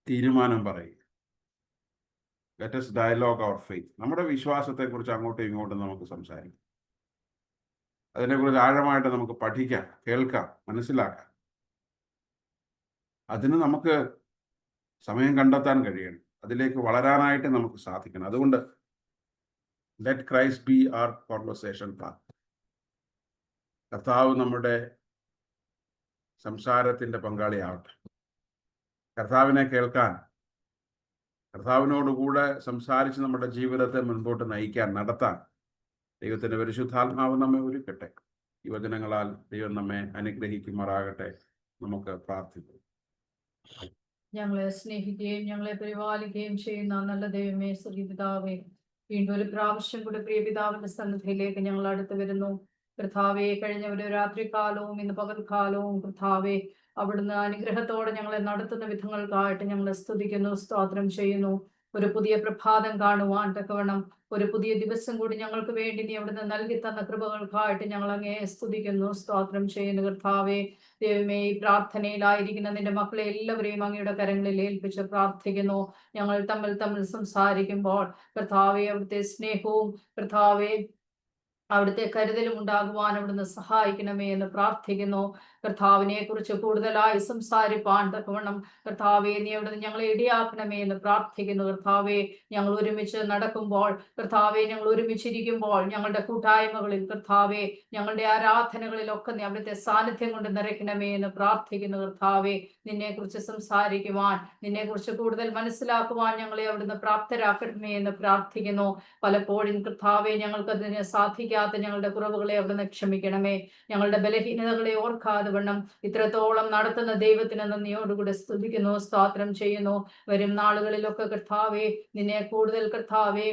തീരുമാനം പറയും. Let us dialogue our faith. നമ്മുടെ വിശ്വാസത്തെക്കുറിച്ച് അങ്ങോട്ടും ഇങ്ങോട്ടും നമുക്ക് സംസാരിക്കാം, അതിനെക്കുറിച്ച് ആഴമായിട്ട് നമുക്ക് പഠിക്കാം, കേൾക്കാം, മനസ്സിലാക്കാം. അതിന് നമുക്ക് സമയം കണ്ടെത്താൻ കഴിയണം, അതിലേക്ക് വളരാനായിട്ട് നമുക്ക് സാധിക്കണം. അതുകൊണ്ട് ലെറ്റ് ക്രൈസ്റ്റ് ബി അവർ കോൺവെർസേഷൻ പാത്ത്. കർത്താവ് നമ്മുടെ സംസാരത്തിൻ്റെ പങ്കാളിയാവട്ടെ. കർത്താവിനെ കേൾക്കാൻ, കർത്താവിനോടുകൂടെ സംസാരിച്ച് നമ്മുടെ ജീവിതത്തെ മുൻപോട്ട് നയിക്കാൻ, നടത്താൻ ദൈവത്തിൻ്റെ പരിശുദ്ധാത്മാവ് നമ്മെ ഒരുക്കട്ടെ. ഈ വചനങ്ങളാൽ ദൈവം നമ്മെ അനുഗ്രഹിക്കുമാറാകട്ടെ. നമുക്ക് പ്രാർത്ഥിക്കാം. ഞങ്ങളെ സ്നേഹിക്കുകയും ഞങ്ങളെ പരിപാലിക്കുകയും ചെയ്യുന്ന നല്ല ദൈവമേ, സ്വർഗ്ഗപിതാവേ, വീണ്ടും ഒരു പ്രാവശ്യം കൂടി പ്രിയ പിതാവിന്റെ സന്നിധിയിലേക്ക് ഞങ്ങൾ അടുത്ത് വരുന്നു. കർത്താവേ, കഴിഞ്ഞ ഒരു രാത്രികാലവും ഇന്ന് പകൽക്കാലവും കർത്താവേ, അവിടുന്ന് അനുഗ്രഹത്തോടെ ഞങ്ങളെ നടത്തുന്ന വിധങ്ങൾക്കായിട്ട് ഞങ്ങളെ സ്തുതിക്കുന്നു, സ്തോത്രം ചെയ്യുന്നു. ഒരു പുതിയ പ്രഭാതം കാണുവാൻ തക്കവണ്ണം ഒരു പുതിയ ദിവസം കൂടി ഞങ്ങൾക്ക് വേണ്ടി നീ അവിടുന്ന് നൽകി തന്ന കൃപകൾക്കായിട്ട് ഞങ്ങൾ അങ്ങേ സ്തുതിക്കുന്നു, സ്തോത്രം ചെയ്യുന്നു. കർത്താവേ, ദൈവമേ, ഈ പ്രാർത്ഥനയിലായിരിക്കുന്ന നിന്റെ മക്കളെ എല്ലാവരെയും അങ്ങയുടെ കരങ്ങളിൽ ഏൽപ്പിച്ച് പ്രാർത്ഥിക്കുന്നു. ഞങ്ങൾ തമ്മിൽ സംസാരിക്കുമ്പോൾ കർത്താവേ, അവിടുത്തെ സ്നേഹവും കർത്താവേ അവിടുത്തെ കരുതലും ഉണ്ടാകുവാൻ അവിടുന്ന് സഹായിക്കണമേ എന്ന് പ്രാർത്ഥിക്കുന്നു. കർത്താവിനെ കുറിച്ച് കൂടുതലായി സംസാരിപ്പാൻ തക്കവണ്ണം കർത്താവെ നീ അവിടുന്ന് ഞങ്ങളെ ഇടയാക്കണമേ എന്ന് പ്രാർത്ഥിക്കുന്നു. കർത്താവെ, ഞങ്ങൾ ഒരുമിച്ച് നടക്കുമ്പോൾ, കർത്താവെ ഞങ്ങൾ ഒരുമിച്ചിരിക്കുമ്പോൾ, ഞങ്ങളുടെ കൂട്ടായ്മകളിൽ കർത്താവെ, ഞങ്ങളുടെ ആരാധനകളിലൊക്കെ നീ അവിടുത്തെ സാന്നിധ്യം കൊണ്ട് നിറയ്ക്കണമേ എന്ന് പ്രാർത്ഥിക്കുന്നു. കർത്താവെ, നിന്നെ കുറിച്ച് സംസാരിക്കുവാൻ, നിന്നെ കുറിച്ച് കൂടുതൽ മനസ്സിലാക്കുവാൻ ഞങ്ങളെ അവിടുന്ന് പ്രാപ്തരാക്കണമേ എന്ന് പ്രാർത്ഥിക്കുന്നു. പലപ്പോഴും കർത്താവെ ഞങ്ങൾക്കതിന് സാധിക്കാത്ത ഞങ്ങളുടെ കുറവുകളെ അവിടുന്ന് ക്ഷമിക്കണമേ. ഞങ്ങളുടെ ബലഹീനതകളെ ഓർക്കാതെ വണ്ണം ഇത്രത്തോളം നടത്തുന്ന ദൈവത്തിന് നന്ദിയോടുകൂടെ സ്തുതിക്കുന്നു, സ്തോത്രം ചെയ്യുന്നു. വരും നാളുകളിലൊക്കെ കർത്താവേ, നിന്നെ കൂടുതൽ കർത്താവേ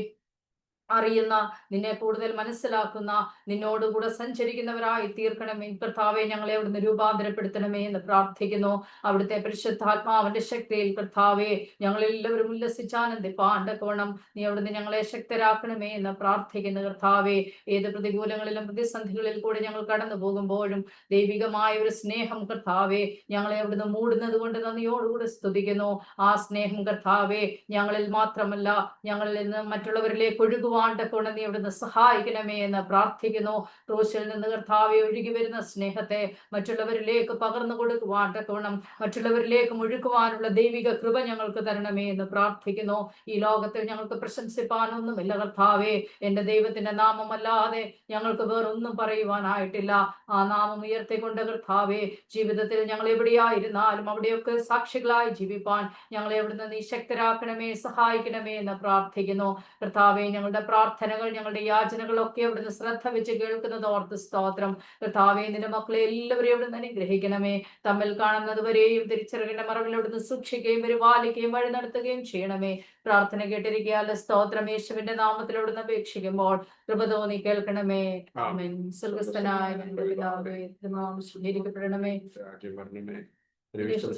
അറിയുന്ന, നിന്നെ കൂടുതൽ മനസ്സിലാക്കുന്ന, നിന്നോടുകൂടെ സഞ്ചരിക്കുന്നവരായി തീർക്കണമേ. കർത്താവെ, ഞങ്ങളെ അവിടുന്ന് രൂപാന്തരപ്പെടുത്തണമേ എന്ന് പ്രാർത്ഥിക്കുന്നു. അവിടുത്തെ പരിശുദ്ധാത്മാവിന്റെ ശക്തിയിൽ കർത്താവെ ഞങ്ങളെല്ലാവരും ഉല്ലസിച്ചാനന്ദിപ്പാൻ തക്കവണ്ണം നീ അവിടുന്ന് ഞങ്ങളെ ശക്തരാക്കണമേ എന്ന് പ്രാർത്ഥിക്കുന്നു. കർത്താവെ, ഏത് പ്രതികൂലങ്ങളിലും പ്രതിസന്ധികളിൽ കൂടെ ഞങ്ങൾ കടന്നു പോകുമ്പോഴും ദൈവികമായ ഒരു സ്നേഹം കർത്താവെ ഞങ്ങളെ അവിടുന്ന് മൂടുന്നത് കൊണ്ട് നന്ദിയോടുകൂടെ സ്തുതിക്കുന്നു. ആ സ്നേഹം കർത്താവെ ഞങ്ങളിൽ മാത്രമല്ല, ഞങ്ങളിൽ നിന്ന് മറ്റുള്ളവരിലേക്ക് ഒഴുകുവാൻ കൊണ്ട് നീ അവിടുന്ന് സഹായിക്കണമേ എന്ന് പ്രാർത്ഥിക്കുന്നു. ക്രൂശിൽ നിന്ന് കർത്താവെ ഒഴുകി വരുന്ന സ്നേഹത്തെ മറ്റുള്ളവരിലേക്ക് പകർന്നു കൊടുക്കുവാൻ തക്കവണ്ണം മറ്റുള്ളവരിലേക്ക് ഒഴുക്കുവാനുള്ള ദൈവിക കൃപ ഞങ്ങൾക്ക് തരണമേ എന്ന് പ്രാർത്ഥിക്കുന്നു. ഈ ലോകത്തിൽ ഞങ്ങൾക്ക് പ്രശംസിപ്പാനൊന്നുമില്ല കർത്താവെ. എന്റെ ദൈവത്തിന്റെ നാമമല്ലാതെ ഞങ്ങൾക്ക് വേറൊന്നും പറയുവാനായിട്ടില്ല. ആ നാമം ഉയർത്തിക്കൊണ്ട് കർത്താവെ, ജീവിതത്തിൽ ഞങ്ങൾ എവിടെയായിരുന്നാലും അവിടെയൊക്കെ സാക്ഷികളായി ജീവിപ്പാൻ ഞങ്ങളെ അവിടുന്ന് നീ ശക്തരാക്കണമേ, സഹായിക്കണമേ എന്ന് പ്രാർത്ഥിക്കുന്നു. കർത്താവെ, ഞങ്ങളുടെ പ്രാർത്ഥനകൾ, ഞങ്ങളുടെ യാചനകളൊക്കെ അവിടുന്ന് ശ്രദ്ധ വെച്ച് കേൾക്കുന്നത് ഓർത്ത് സ്തോത്രം. കർത്താവെ, നിന്റെ മക്കളെ എല്ലാവരെയും അവിടുന്ന് അനുഗ്രഹിക്കണമേ. തമ്മിൽ കാണുന്നത് വരെയും തിരിച്ചറിയേണ്ട മറവിൽ അവിടുന്ന് സൂക്ഷിക്കുകയും പരിപാലിക്കുകയും വഴി നടത്തുകയും ചെയ്യണമേ. പ്രാർത്ഥന കേട്ടിരിക്കാതെ സ്തോത്രം. യേശുവിന്റെ നാമത്തിൽ അവിടുന്ന് അപേക്ഷിക്കുമ്പോൾ കൃപ തോന്നി കേൾക്കണമേ. ആമേൻ. സ്വർഗ്ഗസ്ഥനായ ഞങ്ങളുടെ പിതാവേ, നാമം ശുദ്ധീകരിക്കപ്പെടണമേ.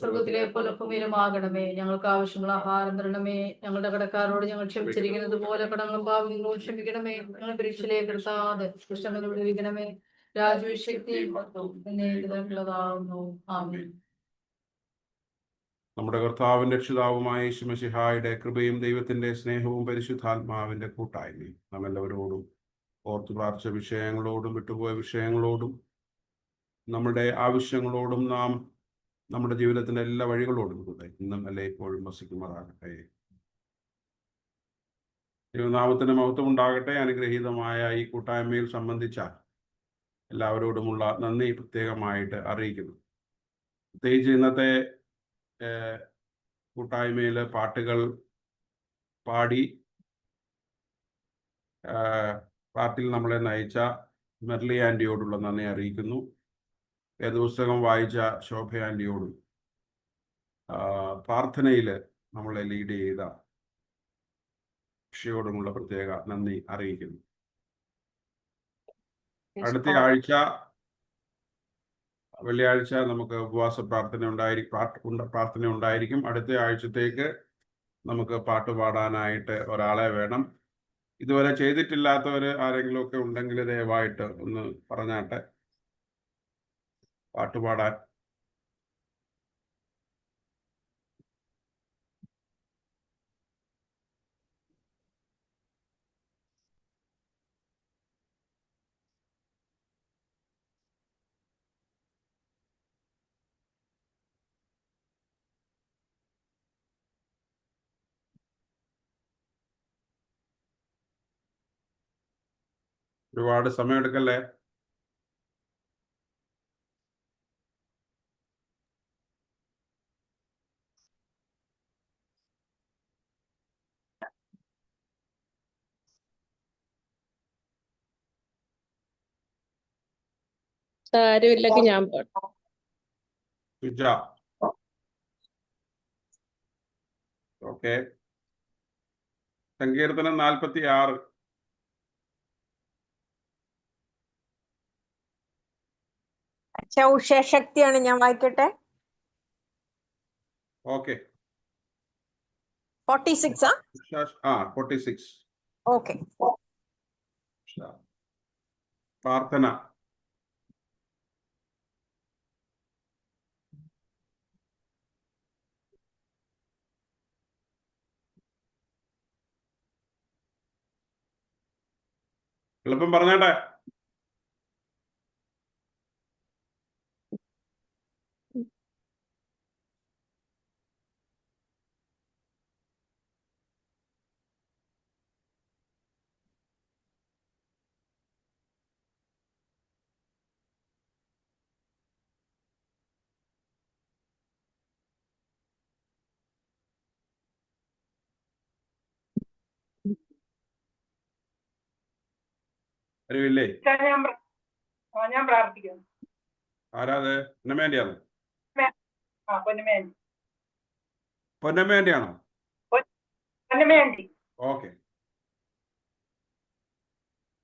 സ്വർഗത്തിലെ പോലെ ഭൂമിയിലുമാകണമേ. ഞങ്ങൾക്ക് ആവശ്യമുള്ള ആഹാരം തരണമേ. ഞങ്ങളുടെ കടക്കാരോട് ഞങ്ങൾ ക്ഷമിച്ചിരിക്കുന്നത് പോലെ കടങ്ങളും പാപങ്ങളും ക്ഷമിക്കണമേ. ഞങ്ങൾ പരീക്ഷയിലേക്ക് എടുത്താതെ ദുഷ്ടങ്ങളോട് വിധിക്കണമേ. രാജ്യവും ശക്തിയും എന്നേക്കുള്ളതാകുന്നു. ആമേൻ. നമ്മുടെ കർത്താവിന്റെ രക്ഷിതാവുമായ യേശു മിശിഹായുടെ കൃപയും ദൈവത്തിന്റെ സ്നേഹവും പരിശുദ്ധാത്മാവിന്റെ കൂട്ടായ്മയും നാം എല്ലാവരോടും, ഓർത്തു പ്രാർത്ഥിച്ച വിഷയങ്ങളോടും വിട്ടുപോയ വിഷയങ്ങളോടും നമ്മുടെ ആവശ്യങ്ങളോടും നാം നമ്മുടെ ജീവിതത്തിന്റെ എല്ലാ വഴികളോടും കൂടെ ഇന്നും അല്ലെ എപ്പോഴും വസിക്കുമാറാകട്ടെ. ദൈവനാമത്തിന് മഹത്വം ഉണ്ടാകട്ടെ. അനുഗ്രഹീതമായ ഈ കൂട്ടായ്മയിൽ സംബന്ധിച്ച എല്ലാവരോടുമുള്ള നന്ദി പ്രത്യേകമായിട്ട് അറിയിക്കുന്നു. പ്രത്യേകിച്ച് ഇന്നത്തെ കൂട്ടായ്മയിൽ പാട്ടുകൾ പാടി പാട്ടിൽ നമ്മളെ നയിച്ച മെർലി ആൻറ്റിയോടുള്ള നന്ദി അറിയിക്കുന്നു. വേദപുസ്തകം വായിച്ച ശോഭ ആൻറ്റിയോടും പ്രാർത്ഥനയിൽ നമ്മളെ ലീഡ് ചെയ്ത യോടുമുള്ള പ്രത്യേക നന്ദി അറിയിക്കുന്നു. അടുത്ത ആഴ്ച വെള്ളിയാഴ്ച നമുക്ക് ഉപവാസ പ്രാർത്ഥന ഉണ്ടായിരിക്കും. അടുത്ത ആഴ്ചത്തേക്ക് നമുക്ക് പാട്ട് പാടാനായിട്ട് ഒരാളെ വേണം. ഇതുവരെ ചെയ്തിട്ടില്ലാത്തവർ ആരെങ്കിലും ഒക്കെ ഉണ്ടെങ്കിൽ ദയവായിട്ട് ഒന്ന് പറഞ്ഞാട്ടെ, പാട്ടുപാടാൻ. ഒരുപാട് സമയമെടുക്കല്ലേ. ആരുമില്ലെങ്കിൽ ഞാൻ പാടും. സുജ, ഓക്കെ. സങ്കീർത്തനം 46. അച്ഛാ, ഉഷശക്തിയാണ്, ഞാൻ വായിക്കട്ടെ. ഓക്കെ. 46 ആ 46. ഓക്കെ. പ്രാർത്ഥന. എളുപ്പം പറഞ്ഞേട്ടെ. അറിവില്ലേ? ഞാൻ പ്രാർത്ഥിക്കുന്നു. ആരാത്? പൊന്നമ്മേന്റെയാണോ? പൊന്നമേന്റി. പൊന്നമ്മേന്റെയാണോ? പൊന്നമേന്റി. Okay.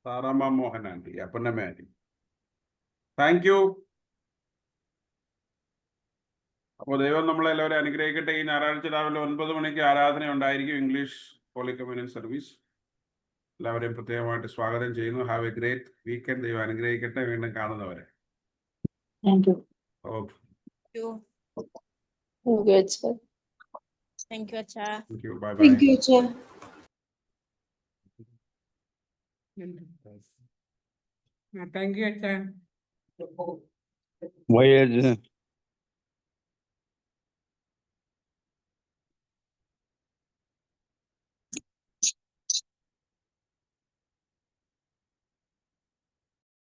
Saramma Mohan aunty, Ponnamma aunty. Thank you. അപ്പോൾ ദൈവം നമ്മളെല്ലാവരും അനുഗ്രഹിക്കട്ടെ. ഈ ഞായറാഴ്ച രാവിലെ 9 മണിക്ക് ആരാധന ഉണ്ടായിരിക്കും, ഇംഗ്ലീഷ് ഹോളി കമ്മ്യൂണിയൻ സർവീസ്. എല്ലാവരെയും പ്രത്യേകമായിട്ട് സ്വാഗതം ചെയ്യുന്നു. Have a great weekend. ദൈവം അനുഗ്രഹിക്കട്ടെ. വീണ്ടും കാണുന്നവരെ. Thank you. Okay. Thank you അച്ഛാ. Thank you. Bye bye. Thank you അച്ഛാ. വൈ